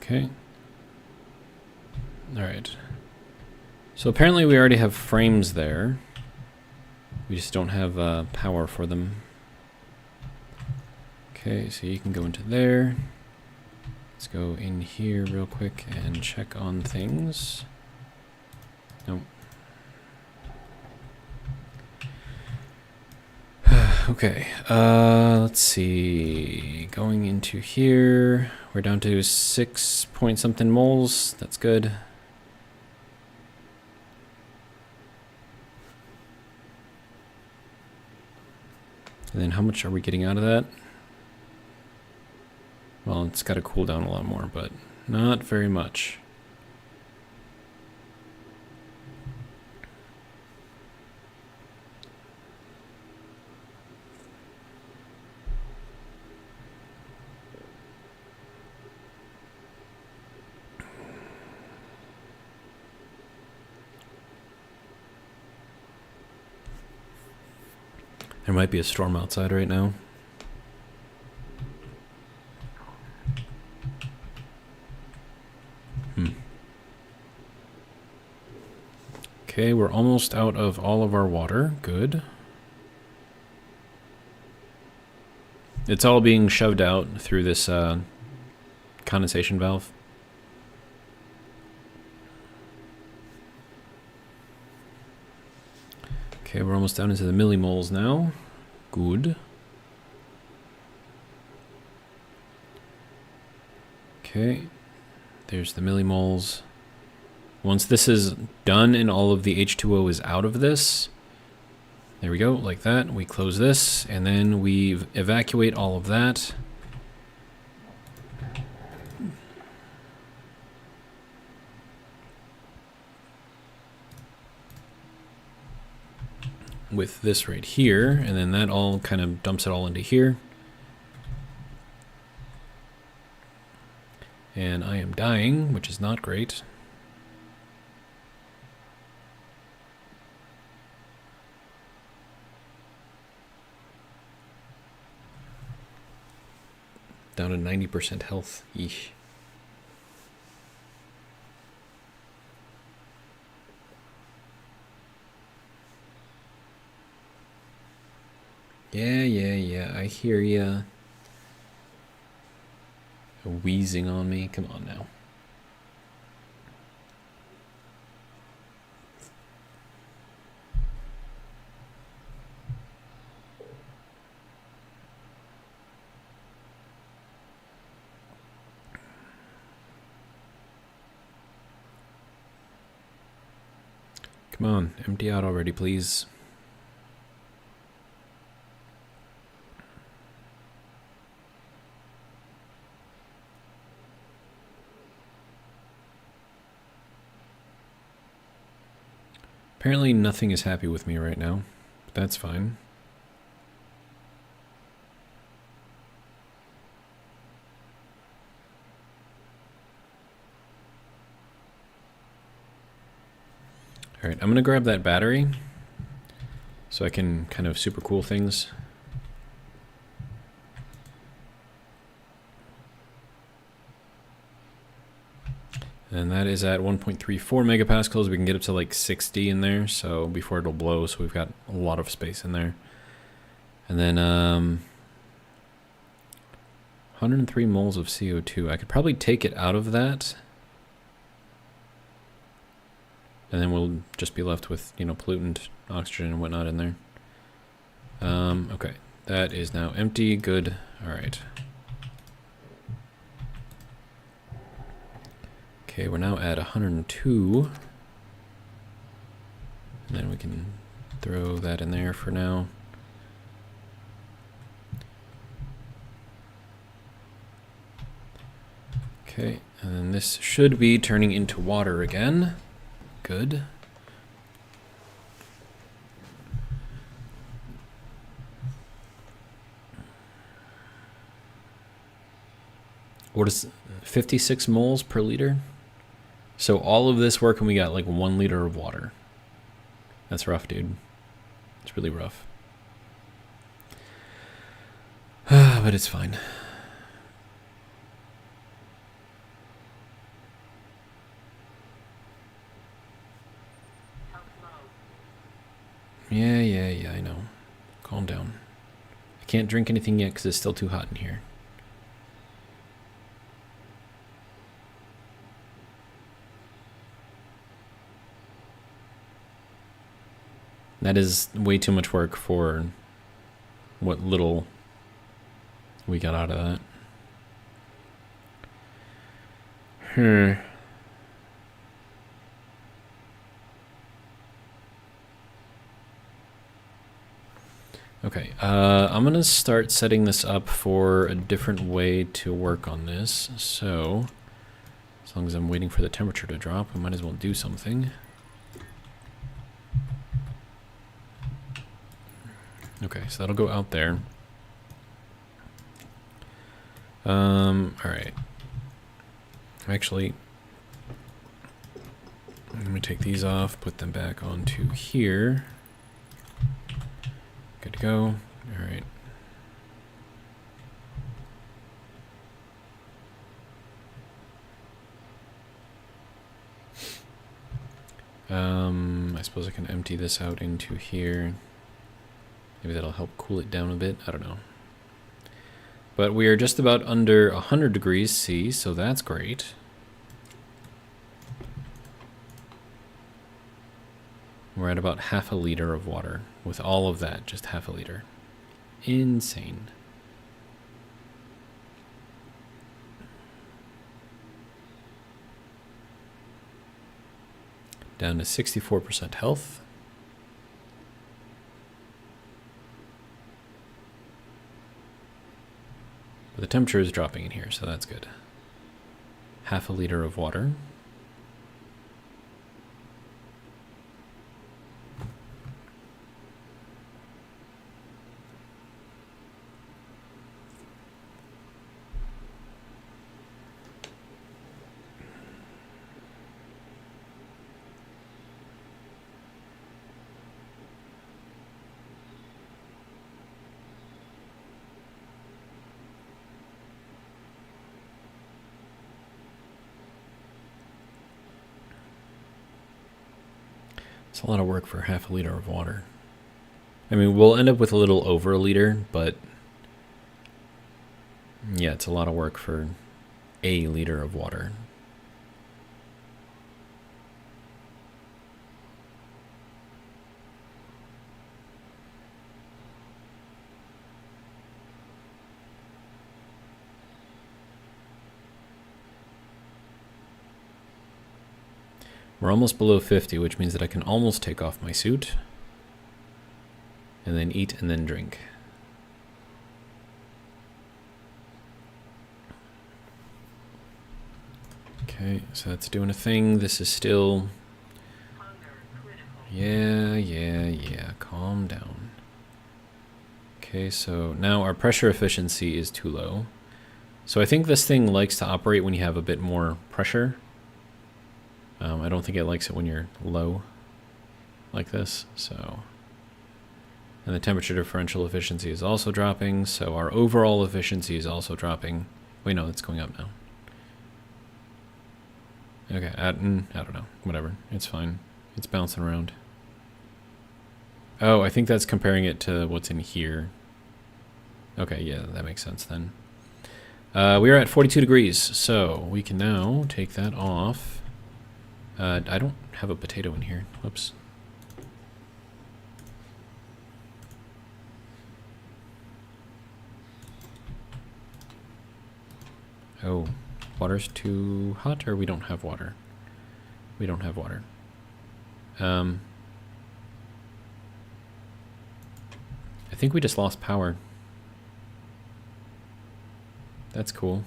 Okay. All right. So apparently we already have frames there. We just don't have power for them. Okay, so you can go into there. Let's go in here real quick and check on things. Nope. Okay, let's see. Going into here, we're down to 6 point something moles. That's good. And then how much are we getting out of that? Well, it's got to cool down a lot more, but not very much. There might be a storm outside right now. Okay, we're almost out of all of our water. Good. It's all being shoved out through this condensation valve. Okay, we're almost down into the millimoles now. Good. Okay, there's the millimoles. Once this is done and all of the H2O is out of this, there we go, like that. We close this, and then we evacuate all of that. With this right here, and then that all kind of dumps it all into here. And I am dying, which is not great. Down to 90% health. Yeesh. Yeah, I hear ya. Wheezing on me. Come on now. Come on, empty out already, please. Apparently nothing is happy with me right now, but that's fine. All right, I'm gonna grab that battery so I can kind of super cool things. And that is at 1.34 megapascals. We can get up to like 60 in there, so before it'll blow, so we've got a lot of space in there. And then 103 moles of CO2. I could probably take it out of that. And then we'll just be left with, you know, pollutant, oxygen, and whatnot in there. Okay, that is now empty. Good. All right. Okay, we're now at 102. And then we can throw that in there for now. Okay, and then this should be turning into water again. Good. What is 56 moles per liter? So all of this work and we got like 1 liter of water. That's rough, dude. It's really rough. But it's fine. Yeah, I know. Calm down. I can't drink anything yet because it's still too hot in here. That is way too much work for what little we got out of that. Okay, I'm going to start setting this up for a different way to work on this. So, as long as I'm waiting for the temperature to drop, I might as well do something. Okay, so that'll go out there. Alright. Actually, let me take these off, put them back onto here. Good to go. Alright. I suppose I can empty this out into here. Maybe that'll help cool it down a bit. I don't know. But we are just about under 100 degrees C, so that's great. We're at about half a liter of water. With all of that, just half a liter. Insane. Down to 64% health. But the temperature is dropping in here, so that's good. Half a liter of water. It's a lot of work for half a liter of water. I mean, we'll end up with a little over a liter, but yeah, it's a lot of work for a liter of water. We're almost below 50, which means that I can almost take off my suit. And then eat and then drink. Okay, so that's doing a thing. This is still... Yeah, calm down. Okay, so now our pressure efficiency is too low. So I think this thing likes to operate when you have a bit more pressure. I don't think it likes it when you're low like this, so... And the temperature differential efficiency is also dropping, so our overall efficiency is also dropping. Wait, no, it's going up now. Okay, I don't know. Whatever. It's fine. It's bouncing around. Oh, I think that's comparing it to what's in here. Okay, yeah, that makes sense then. We are at 42 degrees, so we can now take that off. I don't have a potato in here. Whoops. Oh, water's too hot, or we don't have water? We don't have water. I think we just lost power. That's cool.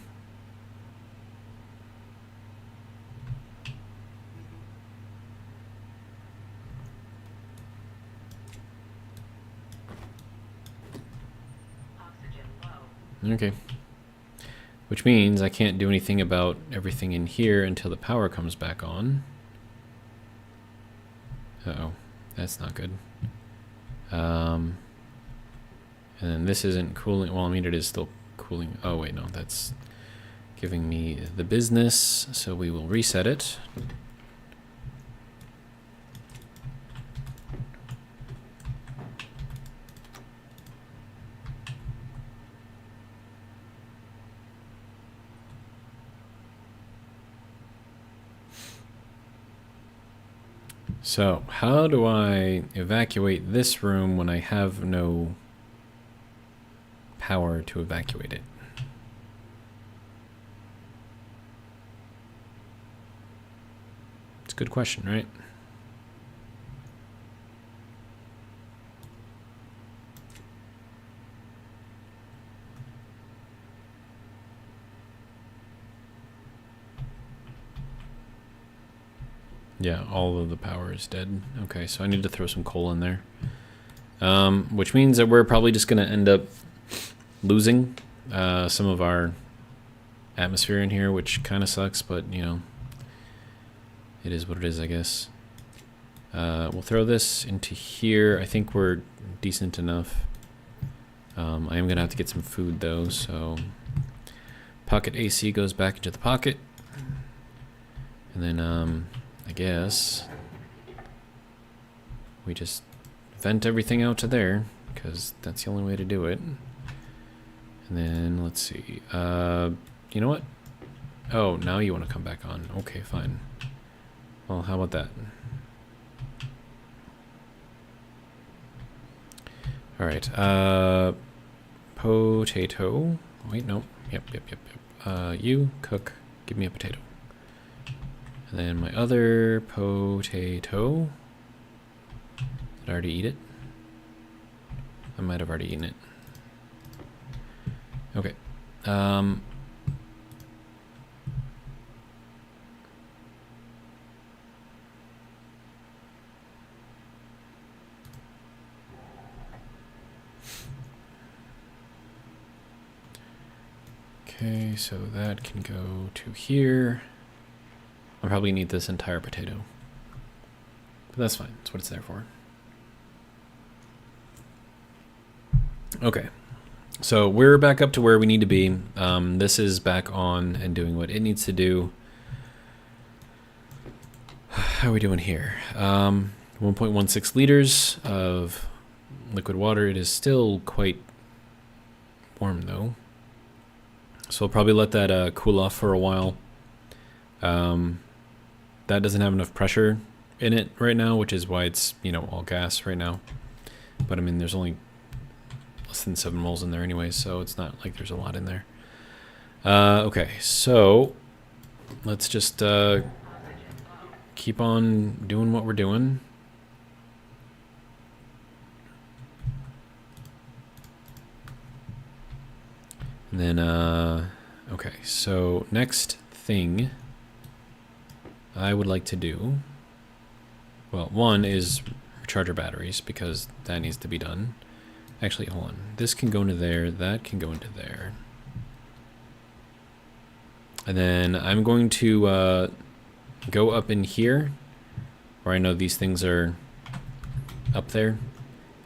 Okay. Which means I can't do anything about everything in here until the power comes back on. Uh-oh. That's not good. And then this isn't cooling. Well, I mean, it is still cooling. Oh, wait, no. That's giving me the business. So we will reset it. So, how do I evacuate this room when I have no power to evacuate it? It's a good question, right? Yeah, all of the power is dead. Okay, so I need to throw some coal in there. Which means that we're probably just going to end up losing some of our atmosphere in here, which kind of sucks, but, you know, it is what it is, I guess. We'll throw this into here. I think we're decent enough. I am going to have to get some food, though, so pocket AC goes back into the pocket. And then, I guess we just vent everything out to there, because that's the only way to do it. And then, let's see. You know what? Oh, now you want to come back on. Okay, fine. Well, how about that? All right. Potato. Wait, no. Yep. You cook. Give me a potato. And then my other potato. Did I already eat it? I might have already eaten it. Okay. Okay, so that can go to here. I'll probably need this entire potato. But that's fine. That's what it's there for. Okay. So we're back up to where we need to be. This is back on and doing what it needs to do. How are we doing here? 1.16 liters of liquid water. It is still quite warm, though. So I'll probably let that cool off for a while. That doesn't have enough pressure in it right now, which is why it's, you know, all gas right now. But I mean, there's only less than 7 moles in there anyway, so it's not like there's a lot in there. Okay, so let's just keep on doing what we're doing. And then, okay, so next thing I would like to do, well, one is recharge our batteries, because that needs to be done. Actually, hold on. This can go into there. That can go into there. And then I'm going to go up in here, where I know these things are up there,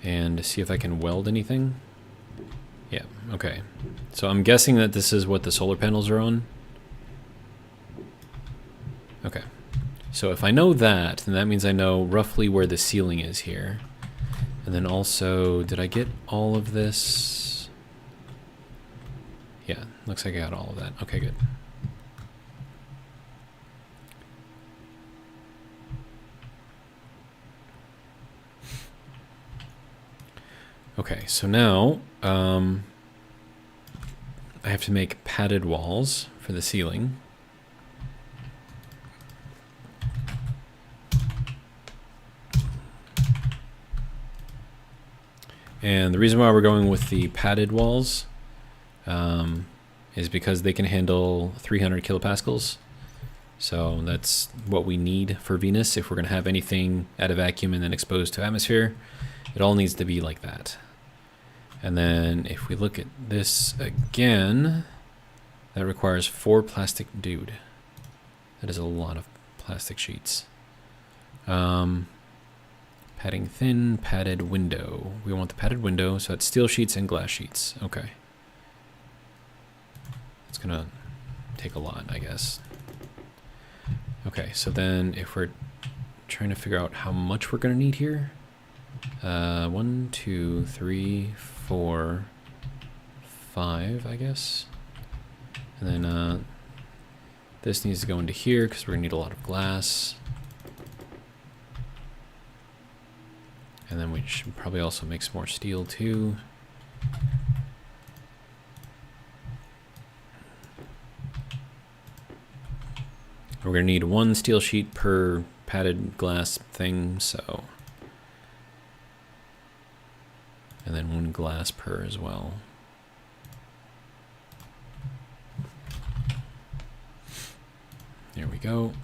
and see if I can weld anything. Yeah, okay. So I'm guessing that this is what the solar panels are on. Okay. So if I know that, then that means I know roughly where the ceiling is here. And then also, did I get all of this? Yeah, looks like I got all of that. Okay, good. Okay, so now I have to make padded walls for the ceiling. And the reason why we're going with the padded walls is because they can handle 300 kilopascals. So that's what we need for Venus if we're going to have anything at a vacuum and then exposed to atmosphere. It all needs to be like that. And then if we look at this again, that requires 4 plastic. Dude, that is a lot of plastic sheets. Padding thin, padded window. We want the padded window, so it's steel sheets and glass sheets. Okay. It's gonna take a lot, I guess. Okay, so then if we're trying to figure out how much we're gonna need here, 1, 2, 3, 4, 5, I guess. And then this needs to go into here because we're gonna need a lot of glass. And then we should probably also make some more steel too. We're gonna need 1 steel sheet per padded glass thing, so. And then 1 glass per as well. There we go.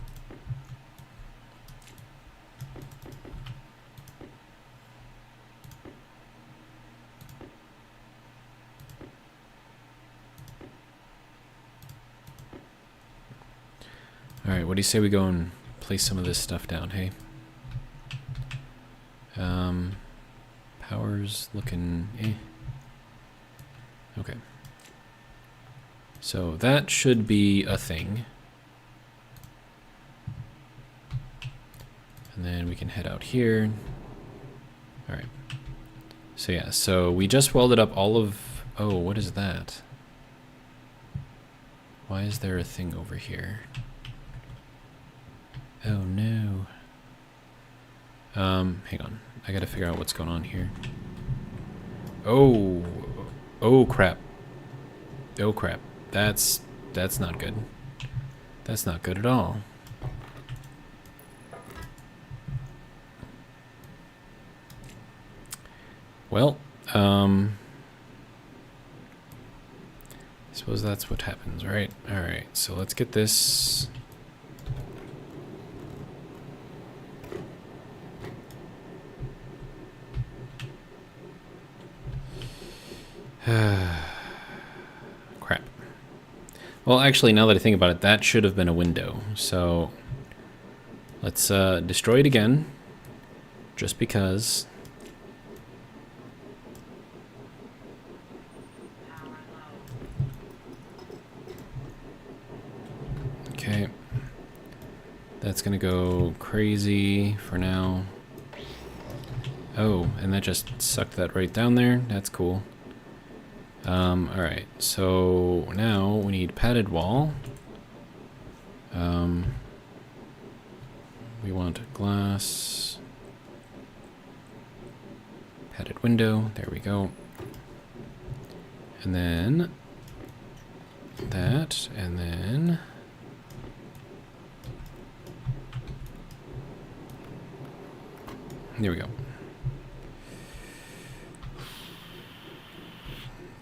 All right, what do you say we go and place some of this stuff down, hey? Power's looking eh. Okay. So that should be a thing. And then we can head out here. All right. So yeah, so we just welded up all of, oh, what is that? Why is there a thing over here? Oh no. Hang on. I gotta figure out what's going on here. Oh, oh crap. Oh crap. That's not good. That's not good at all. Well, I suppose that's what happens, right? All right, so let's get this. Crap. Well, actually, now that I think about it, that should have been a window. So let's destroy it again, just because. Okay. That's gonna go crazy for now. Oh, and that just sucked that right down there. That's cool. Alright, so now we need padded wall. We want glass. Padded window, there we go. And then that, and then there we go.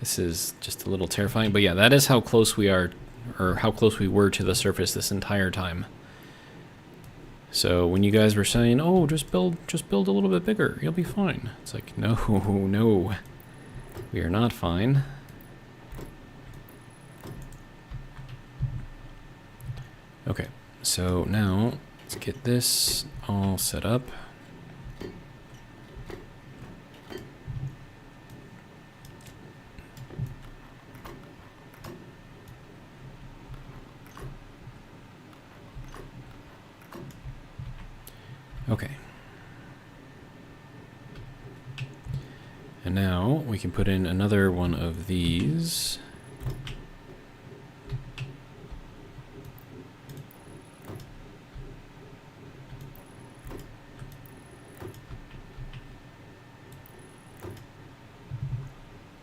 This is just a little terrifying, but yeah, that is how close we are, or how close we were to the surface this entire time. So when you guys were saying, "Oh, just build a little bit bigger, you'll be fine," it's like, no, no, we are not fine. Okay, so now let's get this all set up. Okay. And now we can put in another one of these.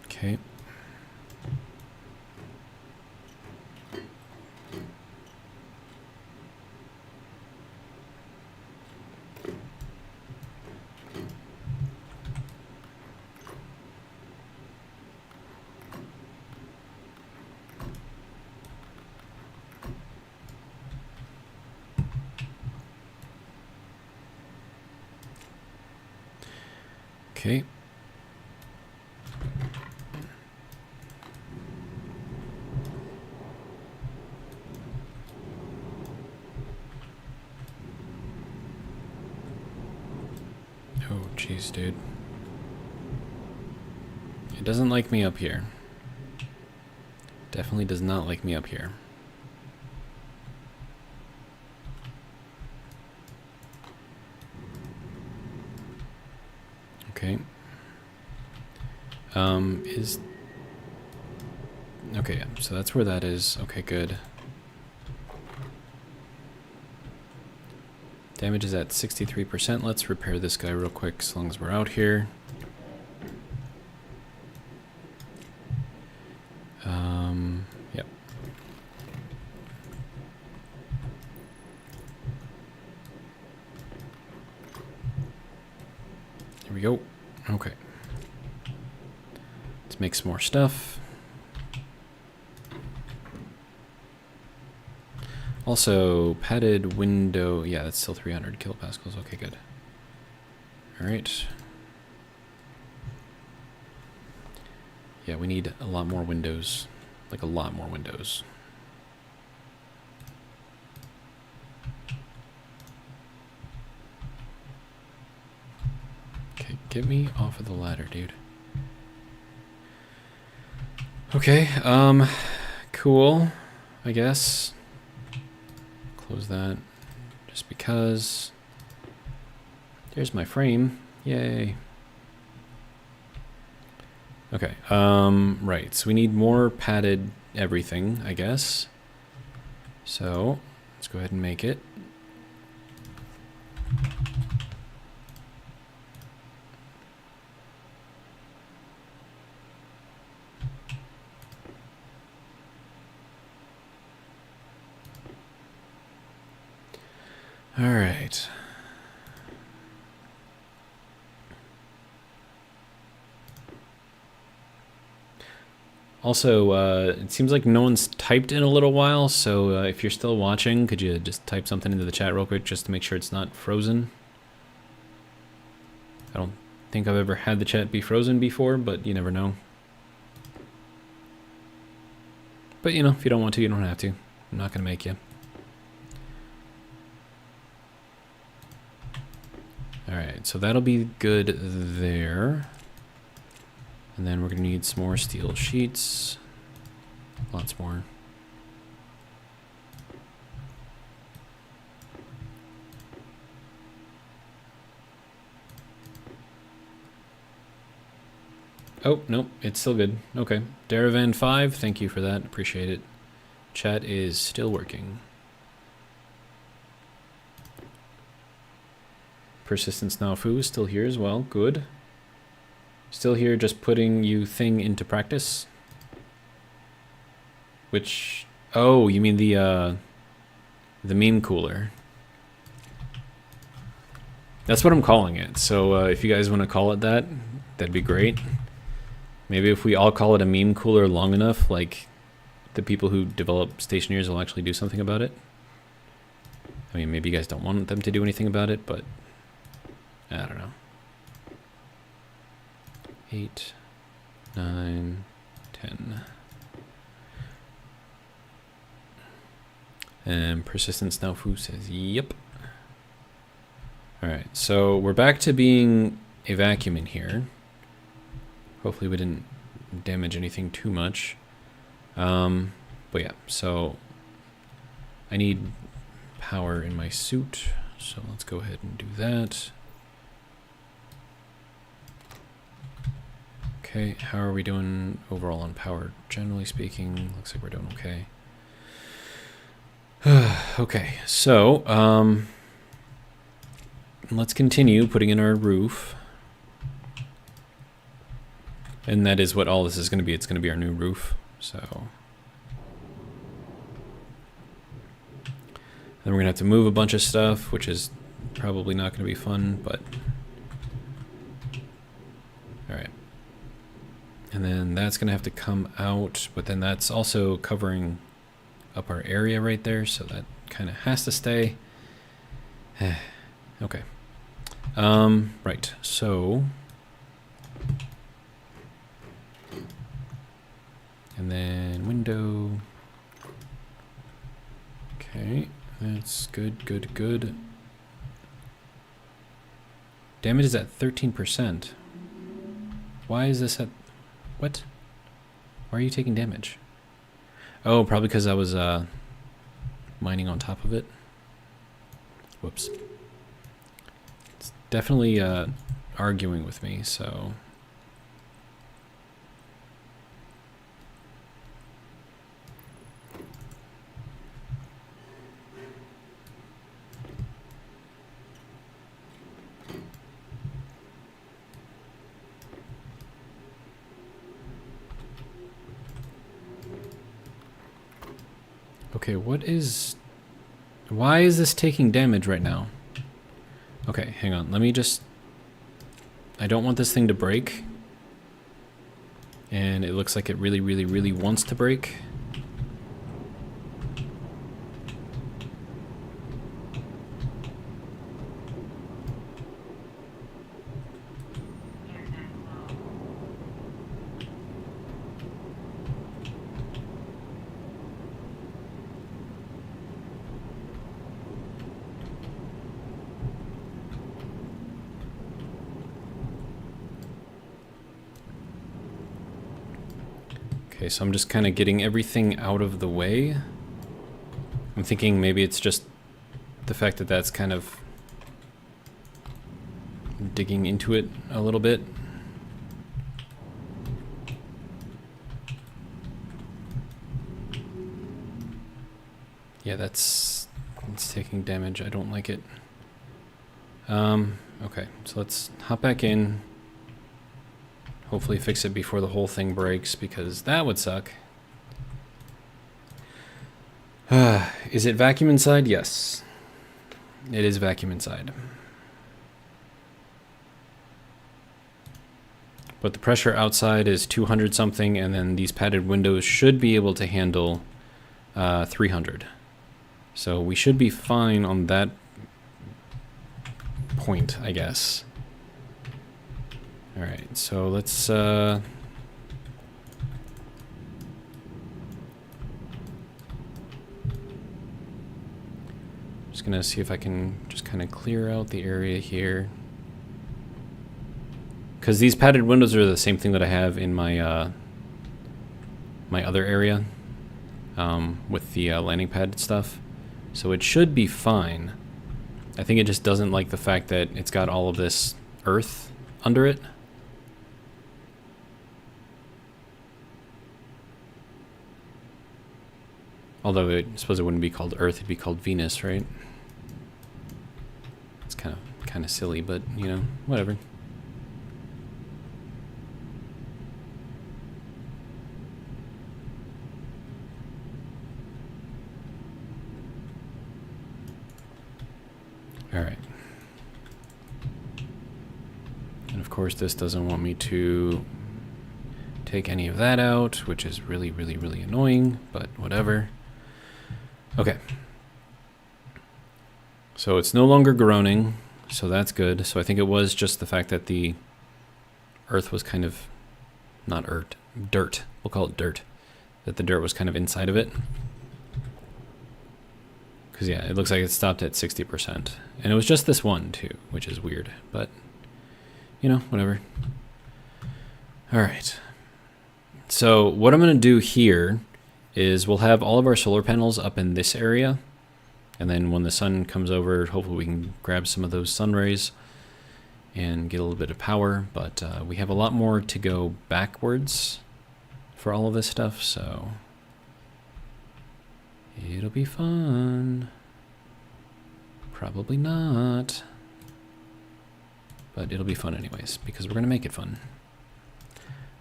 Okay. Okay. Oh, jeez, dude. It doesn't like me up here. Definitely does not like me up here. Okay. Okay, yeah, so that's where that is. Okay, good. Damage is at 63%. Let's repair this guy real quick as long as we're out here. Yep. Here we go. Okay. Let's make some more stuff. Also, padded window. Yeah, that's still 300 kilopascals. Okay, good. All right. Yeah, we need a lot more windows. Like a lot more windows. Okay, get me off of the ladder, dude. Okay, cool, I guess. Close that, just because. There's my frame, yay. Okay, right, so we need more padded everything, I guess. So, let's go ahead and make it. All right. Also, it seems like no one's typed in a little while, so if you're still watching, could you just type something into the chat real quick just to make sure it's not frozen? I don't think I've ever had the chat be frozen before, but you never know. But, you know, if you don't want to, you don't have to. I'm not going to make you. Alright, so that'll be good there. And then we're going to need some more steel sheets. Lots more. Oh, nope, it's still good. Okay. Daravan5, thank you for that. Appreciate it. Chat is still working. Persistence Now Foo is still here as well. Good. Still here just putting you thing into practice. Which, oh, you mean the meme cooler. That's what I'm calling it. So if you guys want to call it that, that'd be great. Maybe if we all call it a meme cooler long enough, like the people who develop Stationeers will actually do something about it. I mean, maybe you guys don't want them to do anything about it, but I don't know. 8, 9, 10. And Persistence Now Foo says, yep. Alright, so we're back to being a vacuum in here. Hopefully we didn't damage anything too much. But yeah, so I need power in my suit. So let's go ahead and do that. Okay, how are we doing overall on power? Generally speaking, looks like we're doing okay. Okay, so let's continue putting in our roof. And that is what all this is going to be. It's going to be our new roof. So then we're going to have to move a bunch of stuff, which is probably not going to be fun, but all right. And then that's going to have to come out, but then that's also covering up our area right there, so that kind of has to stay. Okay. Right, so and then window. Okay, that's good, good, good. Damage is at 13%. Why is this at... What? Why are you taking damage? Oh, probably because I was mining on top of it. Whoops. It's definitely arguing with me, so... Okay, what is... Why is this taking damage right now? Okay, hang on. Let me just... I don't want this thing to break. And it looks like it really, really, really wants to break. Okay, so I'm just kind of getting everything out of the way. I'm thinking maybe it's just the fact that that's kind of digging into it a little bit. Yeah, it's taking damage. I don't like it. Okay, so let's hop back in. Hopefully fix it before the whole thing breaks, because that would suck. Is it vacuum inside? Yes. It is vacuum inside. But the pressure outside is 200 something, and then these padded windows should be able to handle 300. So we should be fine on that point, I guess. All right, so let's just gonna see if I can just kind of clear out the area here, because these padded windows are the same thing that I have in my my other area with the landing pad stuff, so it should be fine. I think it just doesn't like the fact that it's got all of this earth under it. Although I suppose it wouldn't be called Earth, it'd be called Venus, right? It's kind of silly, but you know, whatever. All right. And of course, this doesn't want me to take any of that out, which is really, really, really annoying, but whatever. Okay. So it's no longer groaning, so that's good. So I think it was just the fact that the earth was kind of, not earth, dirt. We'll call it dirt. That the dirt was kind of inside of it. Because yeah, it looks like it stopped at 60%. And it was just this one too, which is weird, but you know, whatever. All right. So what I'm going to do here is we'll have all of our solar panels up in this area. And then when the sun comes over, hopefully we can grab some of those sun rays and get a little bit of power. But we have a lot more to go backwards for all of this stuff, so it'll be fun. Probably not. But it'll be fun anyways, because we're going to make it fun.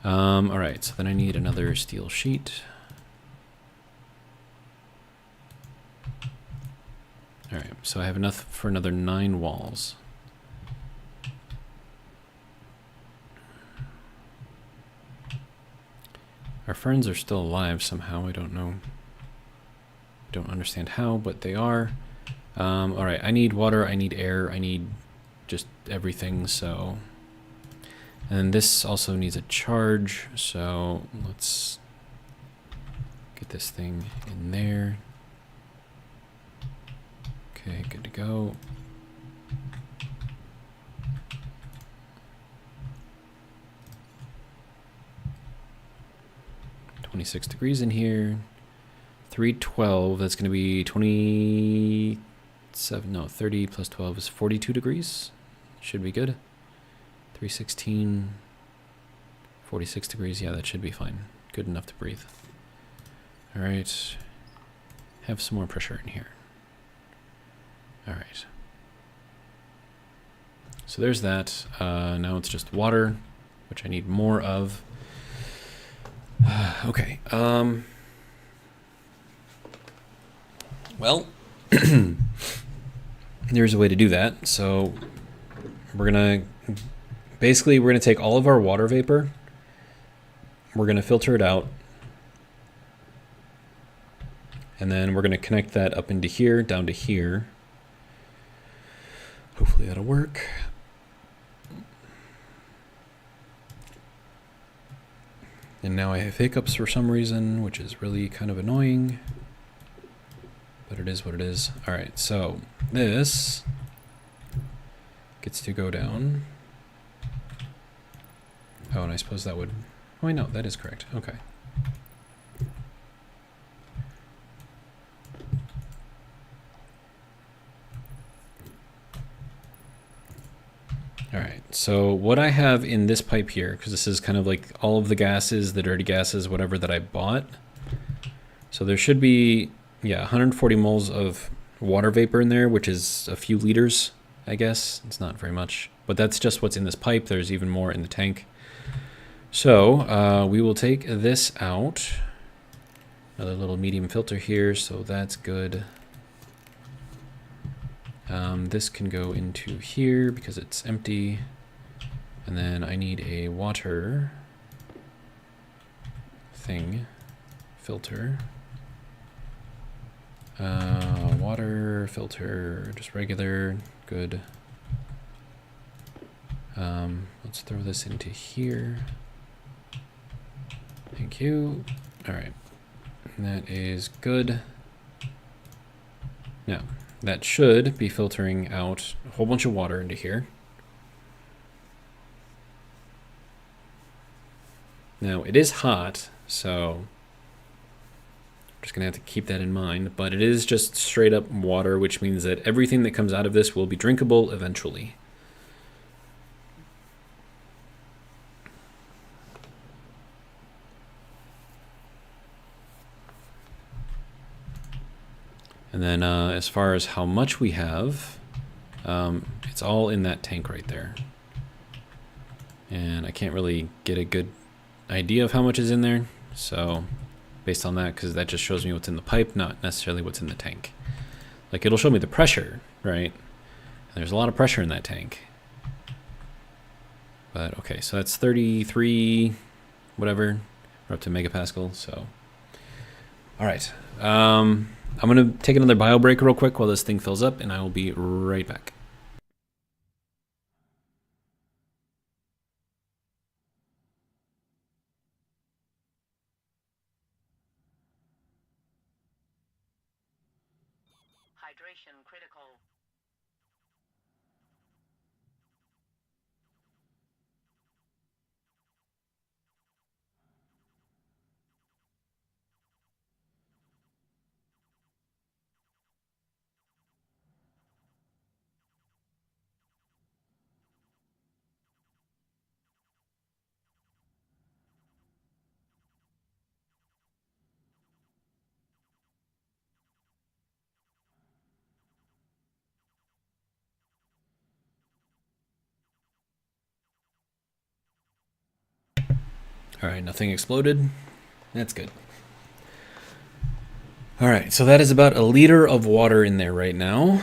Alright, so then I need another steel sheet. Alright, so I have enough for another 9 walls. Our ferns are still alive somehow, I don't know. Don't understand how, but they are. Alright, I need water, I need air, I need just everything, so... And this also needs a charge, so let's get this thing in there. Okay, good to go. $26 in here. 312, that's going to be 27, no, 30 plus 12 is 42 degrees. Should be good. 316, 46 degrees, yeah, that should be fine. Good enough to breathe. All right, have some more pressure in here. All right. So there's that. Now it's just water, which I need more of. Okay. Well, there's a way to do that. So we're gonna take all of our water vapor. We're gonna filter it out. And then we're gonna connect that up into here, down to here. Hopefully that'll work. And now I have hiccups for some reason, which is really kind of annoying. But it is what it is. All right, so this gets to go down. Oh, and I suppose that would... Oh, wait, no, that is correct. Okay. All right, so what I have in this pipe here, because this is kind of like all of the gases, the dirty gases, whatever that I bought. So there should be, yeah, 140 moles of water vapor in there, which is a few liters, I guess. It's not very much, but that's just what's in this pipe. There's even more in the tank. So we will take this out. Another little medium filter here, so that's good. This can go into here because it's empty. And then I need a water thing, filter. Water filter, just regular, good. Let's throw this into here. Thank you. All right, and that is good. Now, that should be filtering out a whole bunch of water into here. Now, it is hot, so I'm just gonna have to keep that in mind, but it is just straight up water, which means that everything that comes out of this will be drinkable eventually. And then as far as how much we have, it's all in that tank right there. And I can't really get a good idea of how much is in there. So based on that, because that just shows me what's in the pipe, not necessarily what's in the tank. Like it'll show me the pressure, right? And there's a lot of pressure in that tank. But okay, so that's 33, whatever. We're up to megapascal, so. All right. I'm going to take another bio break real quick while this thing fills up, and I will be right back. Hydration critical. All right, nothing exploded. That's good. All right, so that is about a liter of water in there right now.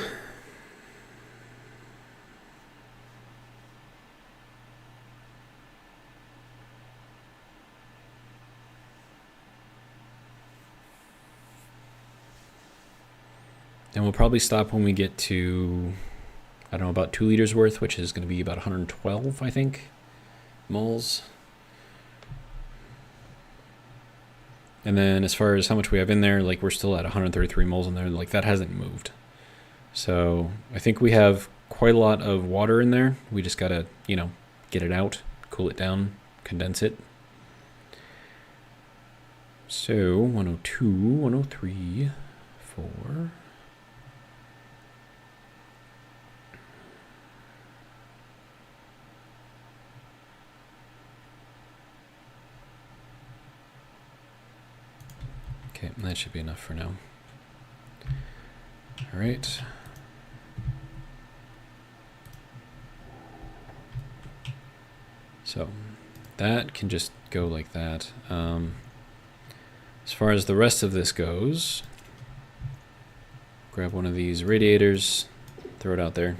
And we'll probably stop when we get to, I don't know, about 2 liters worth, which is going to be about 112, I think, moles. And then as far as how much we have in there, like we're still at 133 moles in there, like that hasn't moved. So I think we have quite a lot of water in there. We just gotta, get it out, cool it down, condense it. So 102, 103, 4. Okay, that should be enough for now. All right. So that can just go like that. As far as the rest of this goes, grab one of these radiators, throw it out there.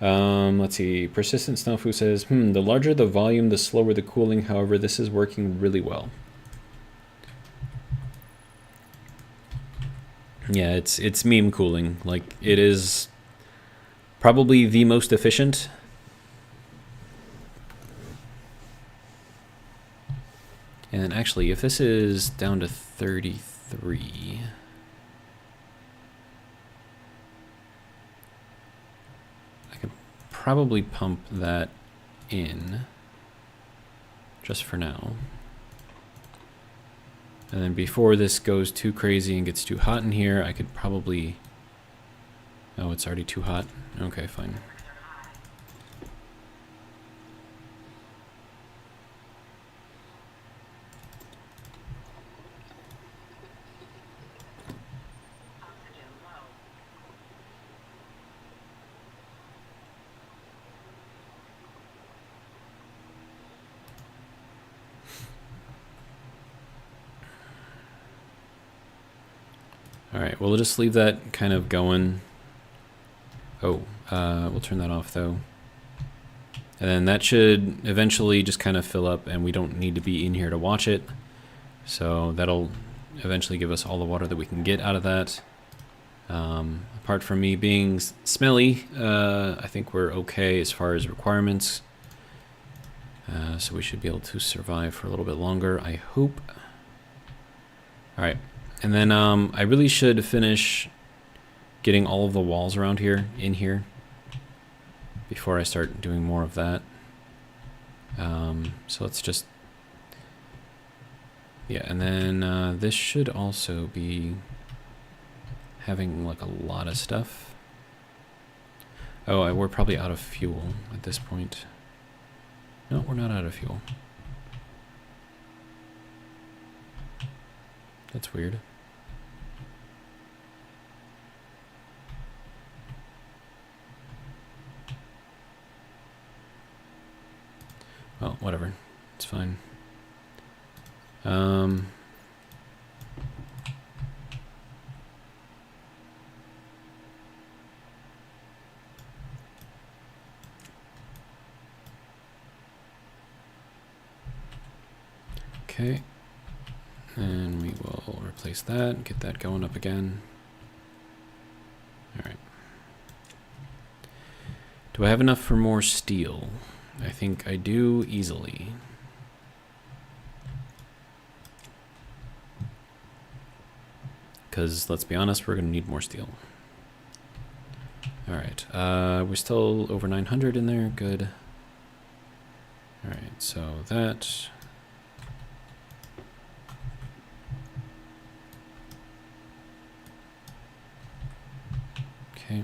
Let's see. Persistent Snowfu says, the larger the volume, the slower the cooling. However, this is working really well. Yeah, it's meme cooling. Like, it is probably the most efficient. And actually, if this is down to 33, I could probably pump that in just for now. And then before this goes too crazy and gets too hot in here, I could probably... Oh, it's already too hot. Okay, fine. Oxygen low. All right, we'll just leave that kind of going. Oh, we'll turn that off though. And then that should eventually just kind of fill up, and we don't need to be in here to watch it. So that'll eventually give us all the water that we can get out of that. Apart from me being smelly, I think we're okay as far as requirements. So we should be able to survive for a little bit longer, I hope. All right. And then I really should finish getting all of the walls around here in here before I start doing more of that. So let's just... Yeah, and then this should also be having like a lot of stuff. Oh, we're probably out of fuel at this point. No, we're not out of fuel. That's weird. Well, whatever. It's fine. Okay. And we will replace that, get that going up again. All right. Do I have enough for more steel? I think I do easily. Because let's be honest, we're going to need more steel. All right. We're still over 900 in there. Good. All right. So that... Okay.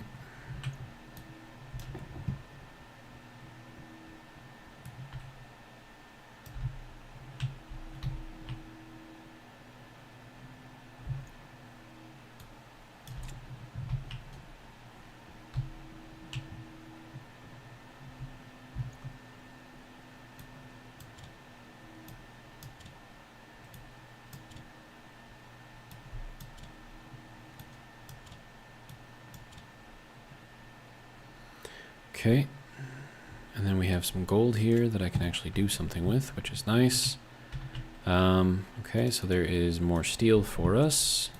Okay. And then we have some gold here that I can actually do something with, which is nice. Okay, so there is more steel for us.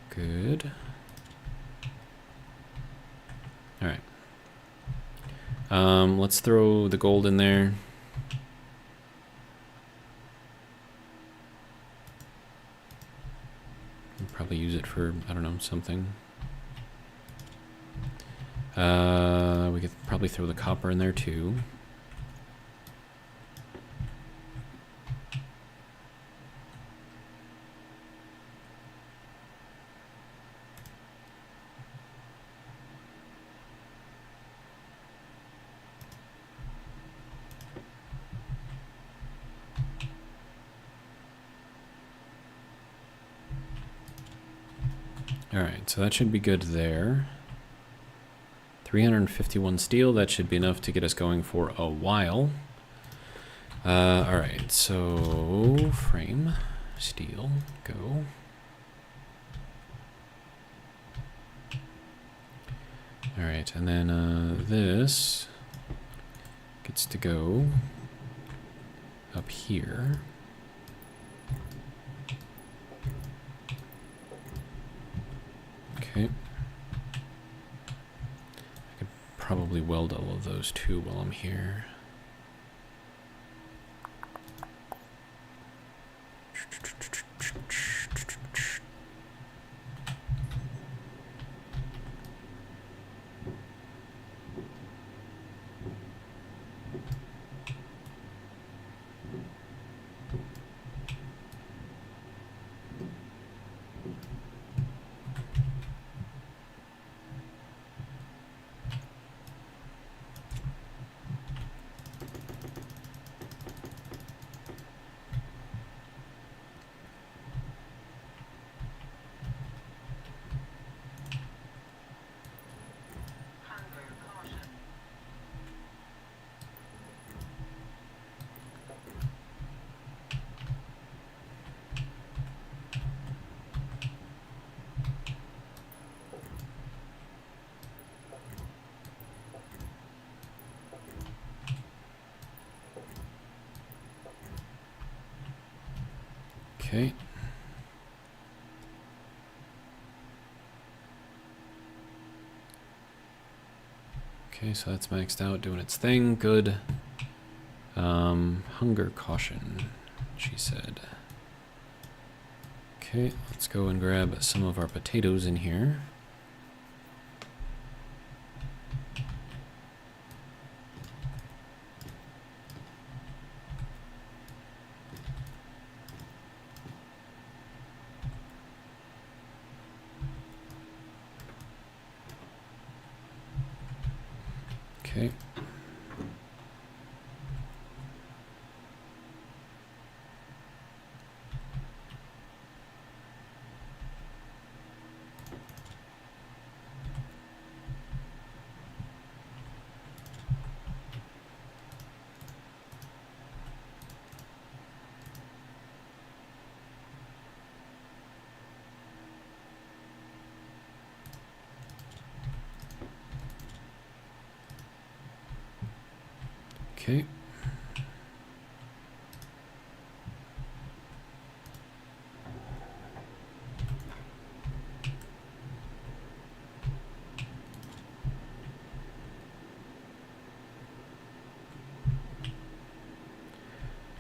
Good. Alright. Let's throw the gold in there. Probably use it for, I don't know, something. We could probably throw the copper in there too. Alright, so that should be good there. 351 steel, that should be enough to get us going for a while. Alright, so frame, steel, go. Alright, and then this gets to go up here. Okay. I could probably weld all of those too while I'm here. Hunger caution. Okay. Okay, so that's maxed out, doing its thing. Good. Hunger caution, she said. Okay, let's go and grab some of our potatoes in here. Okay. Okay.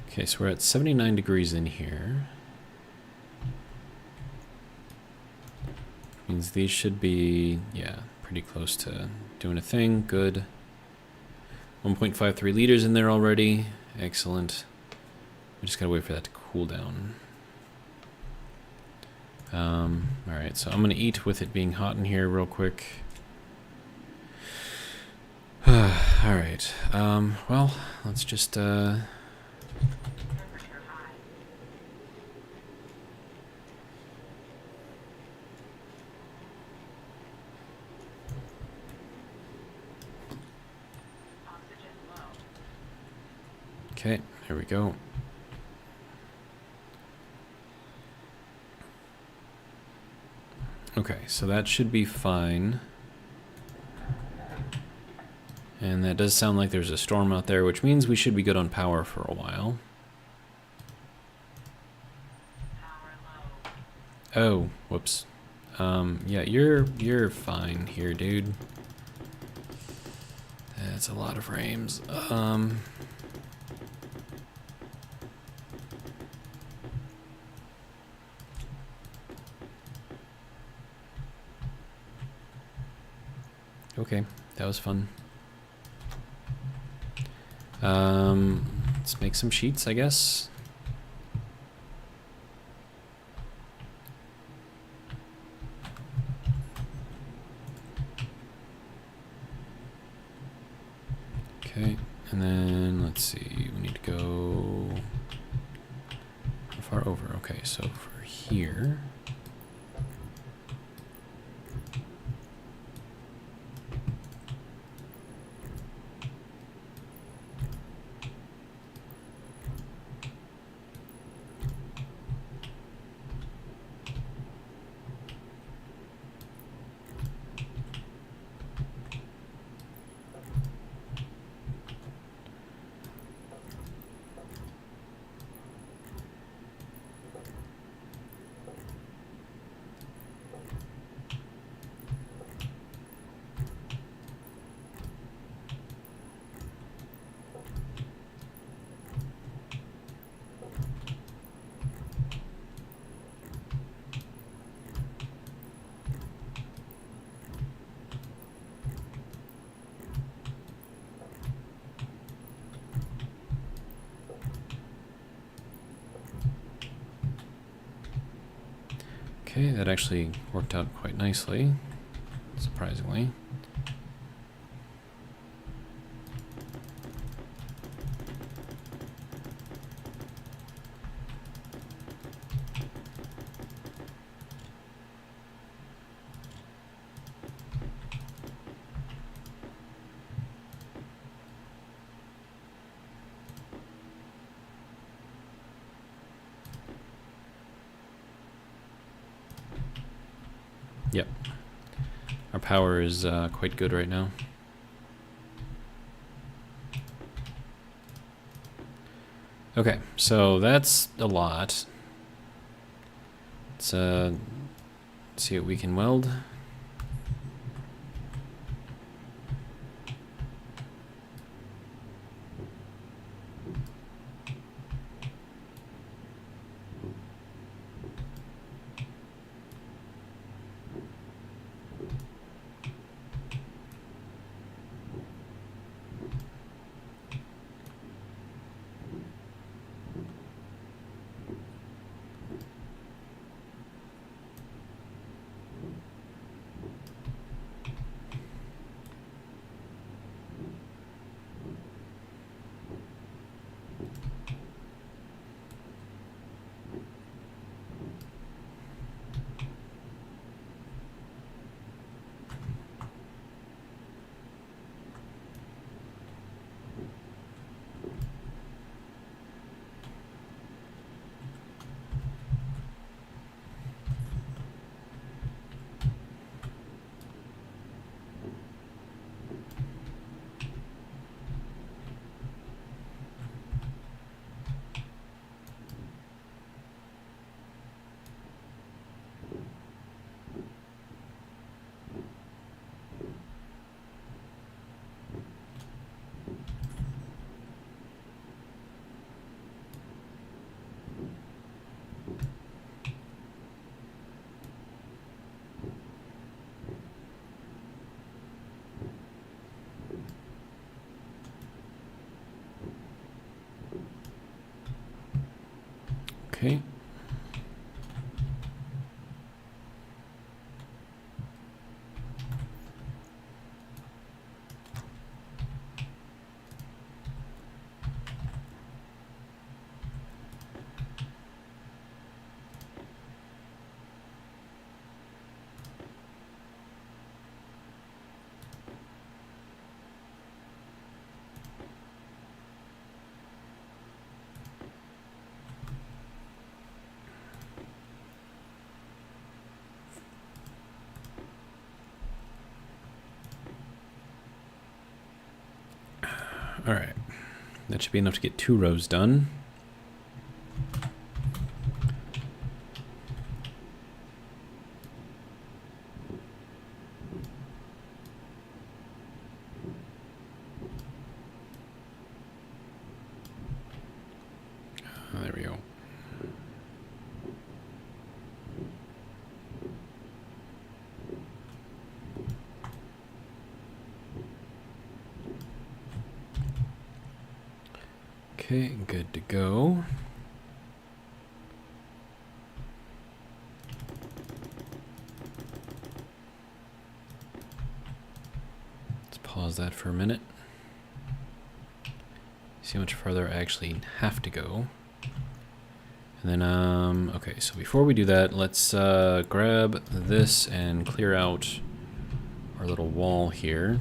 Okay, so we're at 79 degrees in here. Means these should be, yeah, pretty close to doing a thing. Good. 1.53 liters in there already. Excellent. We just gotta wait for that to cool down. Alright, so I'm gonna eat with it being hot in here real quick. Alright, well, let's just, Temperature high. Oxygen low. okay, here we go. Okay, so that should be fine. And that does sound like there's a storm out there, which means we should be good on power for a while. Power low. Oh, whoops. Yeah, you're fine here, dude. That's a lot of frames. Okay, that was fun. Let's make some sheets, I guess. Okay, and then let's see, we need to go how far over? Okay, so for here. Okay, that actually worked out quite nicely, surprisingly. Yep. Our power is quite good right now. Okay, so that's a lot. Let's see what we can weld. Okay. All right. That should be enough to get 2 rows done. There we go. Okay, good to go. Let's pause that for a minute. See how much farther I actually have to go. And then, okay, so before we do that, let's grab this and clear out our little wall here.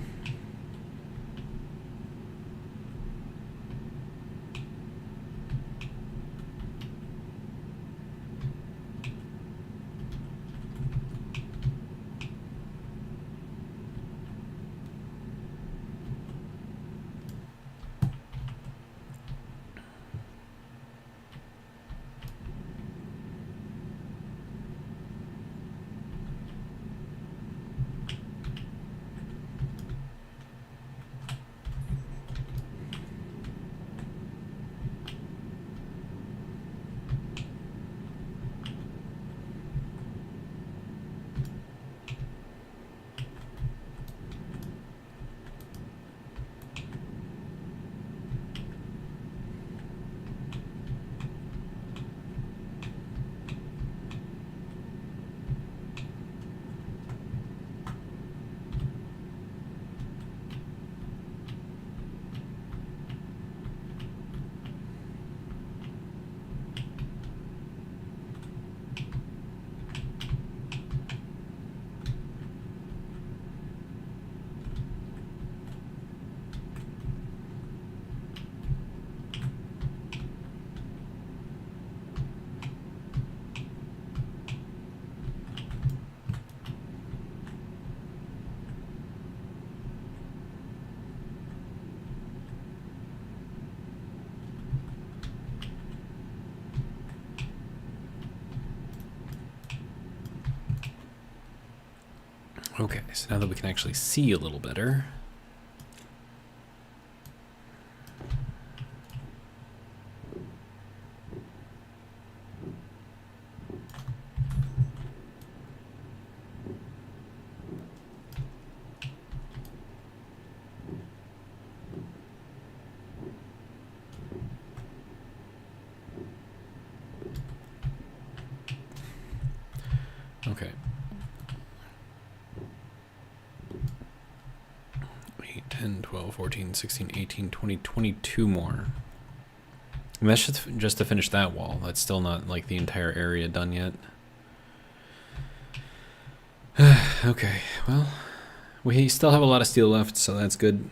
Okay, so now that we can actually see a little better. Okay. 8, 10, 12, 14, 16, 18, 20, 22 more. And that's just to finish that wall. That's still not like the entire area done yet. Okay, well, we still have a lot of steel left, so that's good.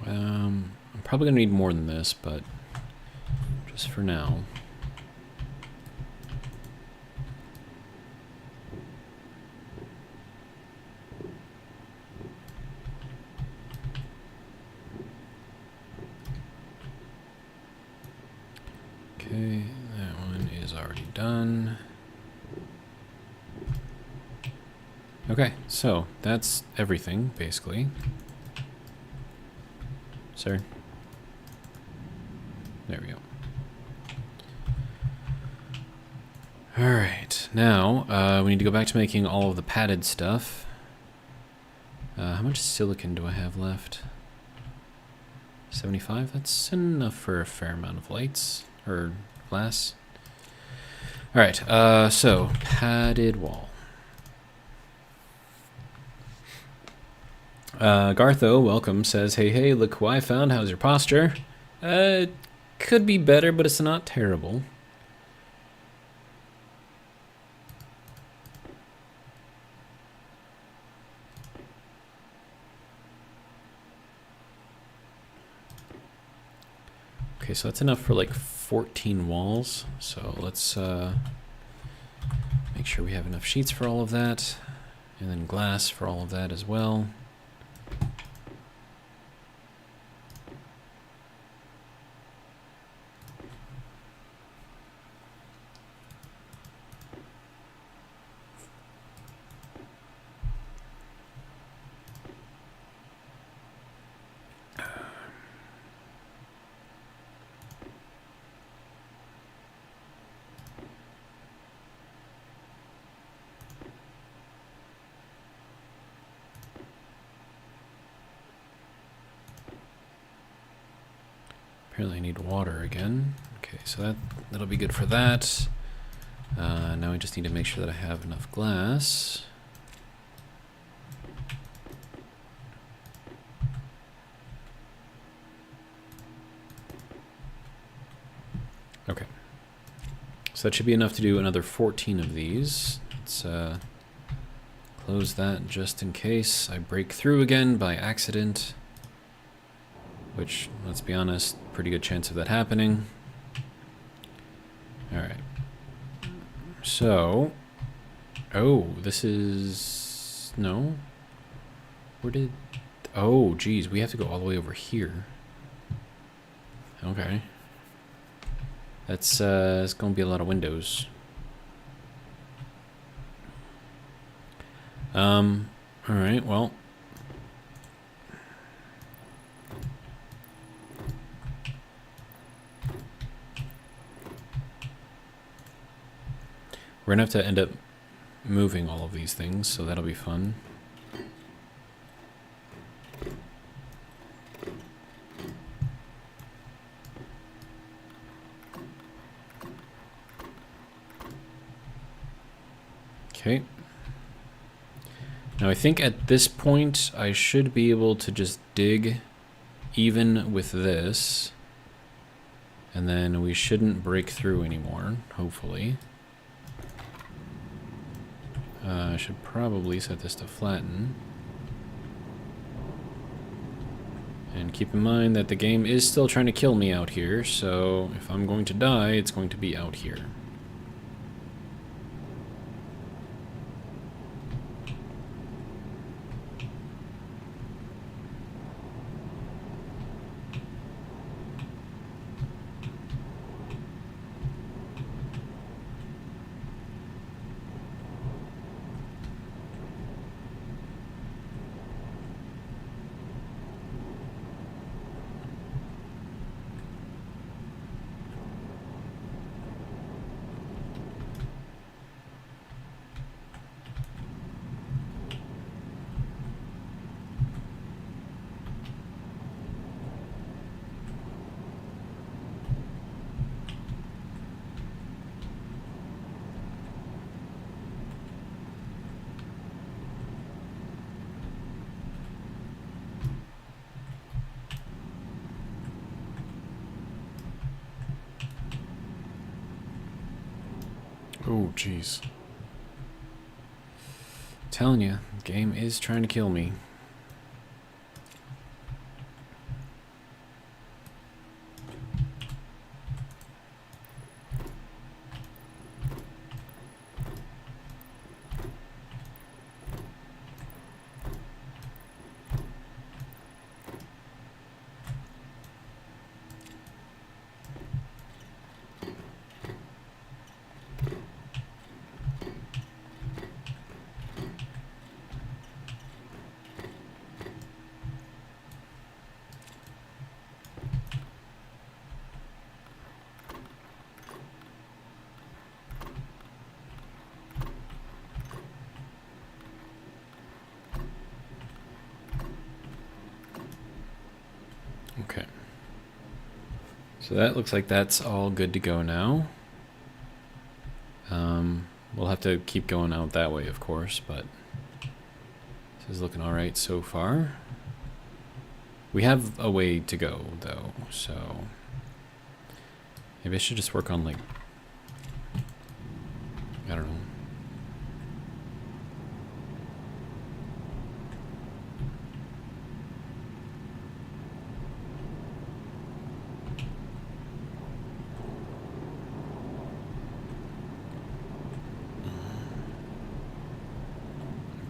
I'm probably gonna need more than this, but just for now. Okay, that one is already done. Okay, so that's everything, basically. Sir. There we go. Alright, now we need to go back to making all of the padded stuff. How much silicon do I have left? 75? That's enough for a fair amount of lights, or glass. Alright, so padded wall. Gartho, welcome, says, hey, look who I found. How's your posture? Could be better, but it's not terrible. Okay, so that's enough for like 14 walls. So let's make sure we have enough sheets for all of that. And then glass for all of that as well. Apparently I need water again. Okay, so that'll be good for that. Now I just need to make sure that I have enough glass. Okay. So that should be enough to do another 14 of these. Let's close that just in case I break through again by accident. Which, let's be honest, pretty good chance of that happening. Alright. So... Oh, this is... No? Where did... Oh, geez, we have to go all the way over here. Okay. That's, it's gonna be a lot of windows. Alright, well... We're gonna have to end up moving all of these things, so that'll be fun. Okay. Now I think at this point I should be able to just dig even with this, and then we shouldn't break through anymore, hopefully. I should probably set this to flatten. And keep in mind that the game is still trying to kill me out here, so if I'm going to die, it's going to be out here. Oh, jeez. Telling you, the game is trying to kill me. So that looks like that's all good to go now. We'll have to keep going out that way, of course, but this is looking all right so far. We have a way to go, though, so maybe I should just work on, like, I don't know.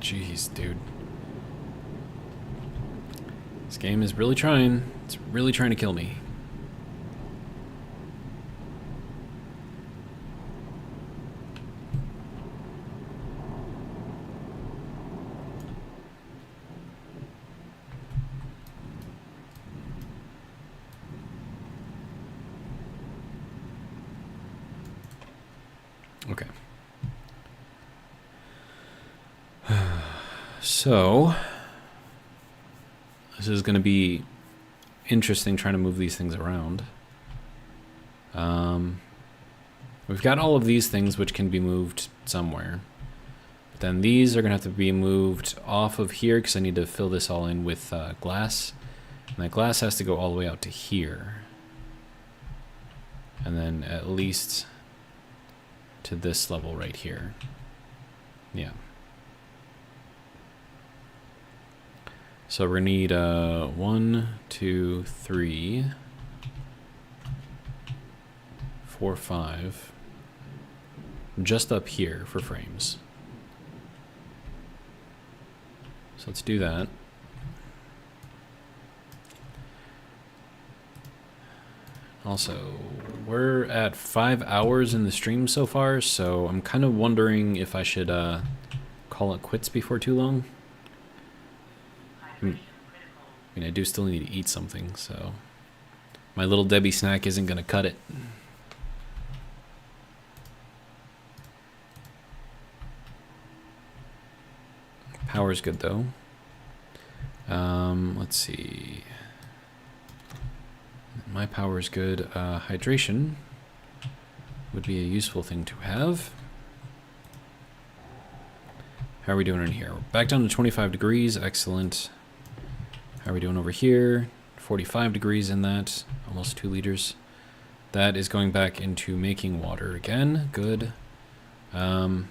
Jeez, dude. This game is really trying. It's really trying to kill me. Okay. So, this is going to be interesting trying to move these things around. We've got all of these things which can be moved somewhere. But then these are going to have to be moved off of here because I need to fill this all in with glass. And that glass has to go all the way out to here. And then at least to this level right here. Yeah. So we're gonna need 1, 2, 3, 4, 5, just up here for frames. So let's do that. Also, we're at 5 hours in the stream so far, so I'm kind of wondering if I should call it quits before too long. I mean, I do still need to eat something, so my little Debbie snack isn't going to cut it. Power's good, though. Let's see. My power's good. Hydration would be a useful thing to have. How are we doing in here? We're back down to 25 degrees. Excellent. How are we doing over here? 45 degrees in that. Almost 2 liters. That is going back into making water again. Good. And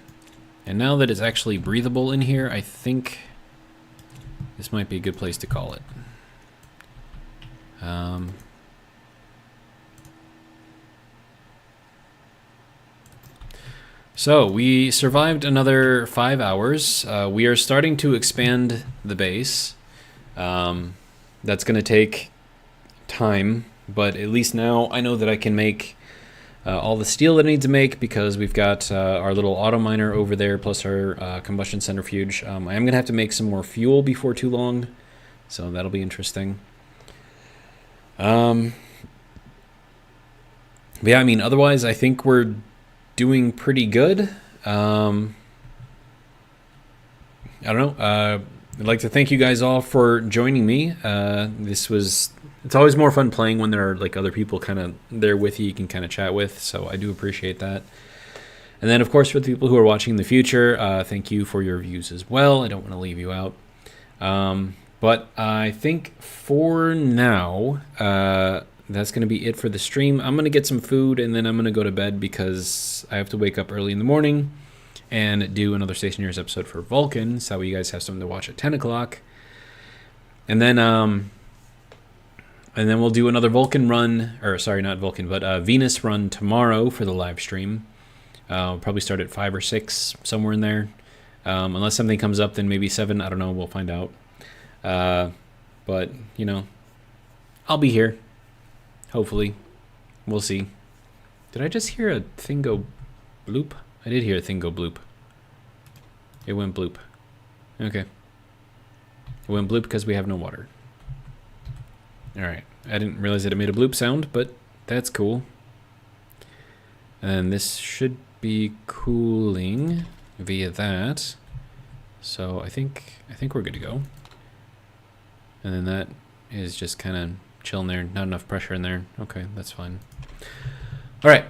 now that it's actually breathable in here, I think this might be a good place to call it. So we survived another 5 hours. We are starting to expand the base. That's going to take time, but at least now I know that I can make all the steel that I need to make because we've got our little auto miner over there plus our combustion centrifuge. I am going to have to make some more fuel before too long, so that'll be interesting. But yeah, I mean, otherwise I think we're doing pretty good. I don't know. I'd like to thank you guys all for joining me. It's always more fun playing when there are like other people kind of there with you can kind of chat with, so I do appreciate that. And then of course for the people who are watching in the future, thank you for your views as well. I don't want to leave you out. But I think for now, that's going to be it for the stream. I'm going to get some food and then I'm going to go to bed because I have to wake up early in the morning and do another Stationeers episode for Vulcan, so you guys have something to watch at 10 o'clock. And then we'll do another Vulcan run, or sorry, not Vulcan, but Venus run tomorrow for the live stream. We'll probably start at 5 or 6, somewhere in there. Unless something comes up, then maybe 7. I don't know. We'll find out. But, you know, I'll be here. Hopefully. We'll see. Did I just hear a thing go bloop? I did hear a thing go bloop. It went bloop. Okay. It went bloop because we have no water. Alright. I didn't realize that it made a bloop sound, but that's cool. And this should be cooling via that. So I think we're good to go. And then that is just kind of chill in there. Not enough pressure in there. Okay, that's fine. All right.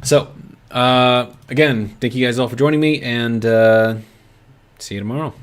So, again, thank you guys all for joining me, and see you tomorrow.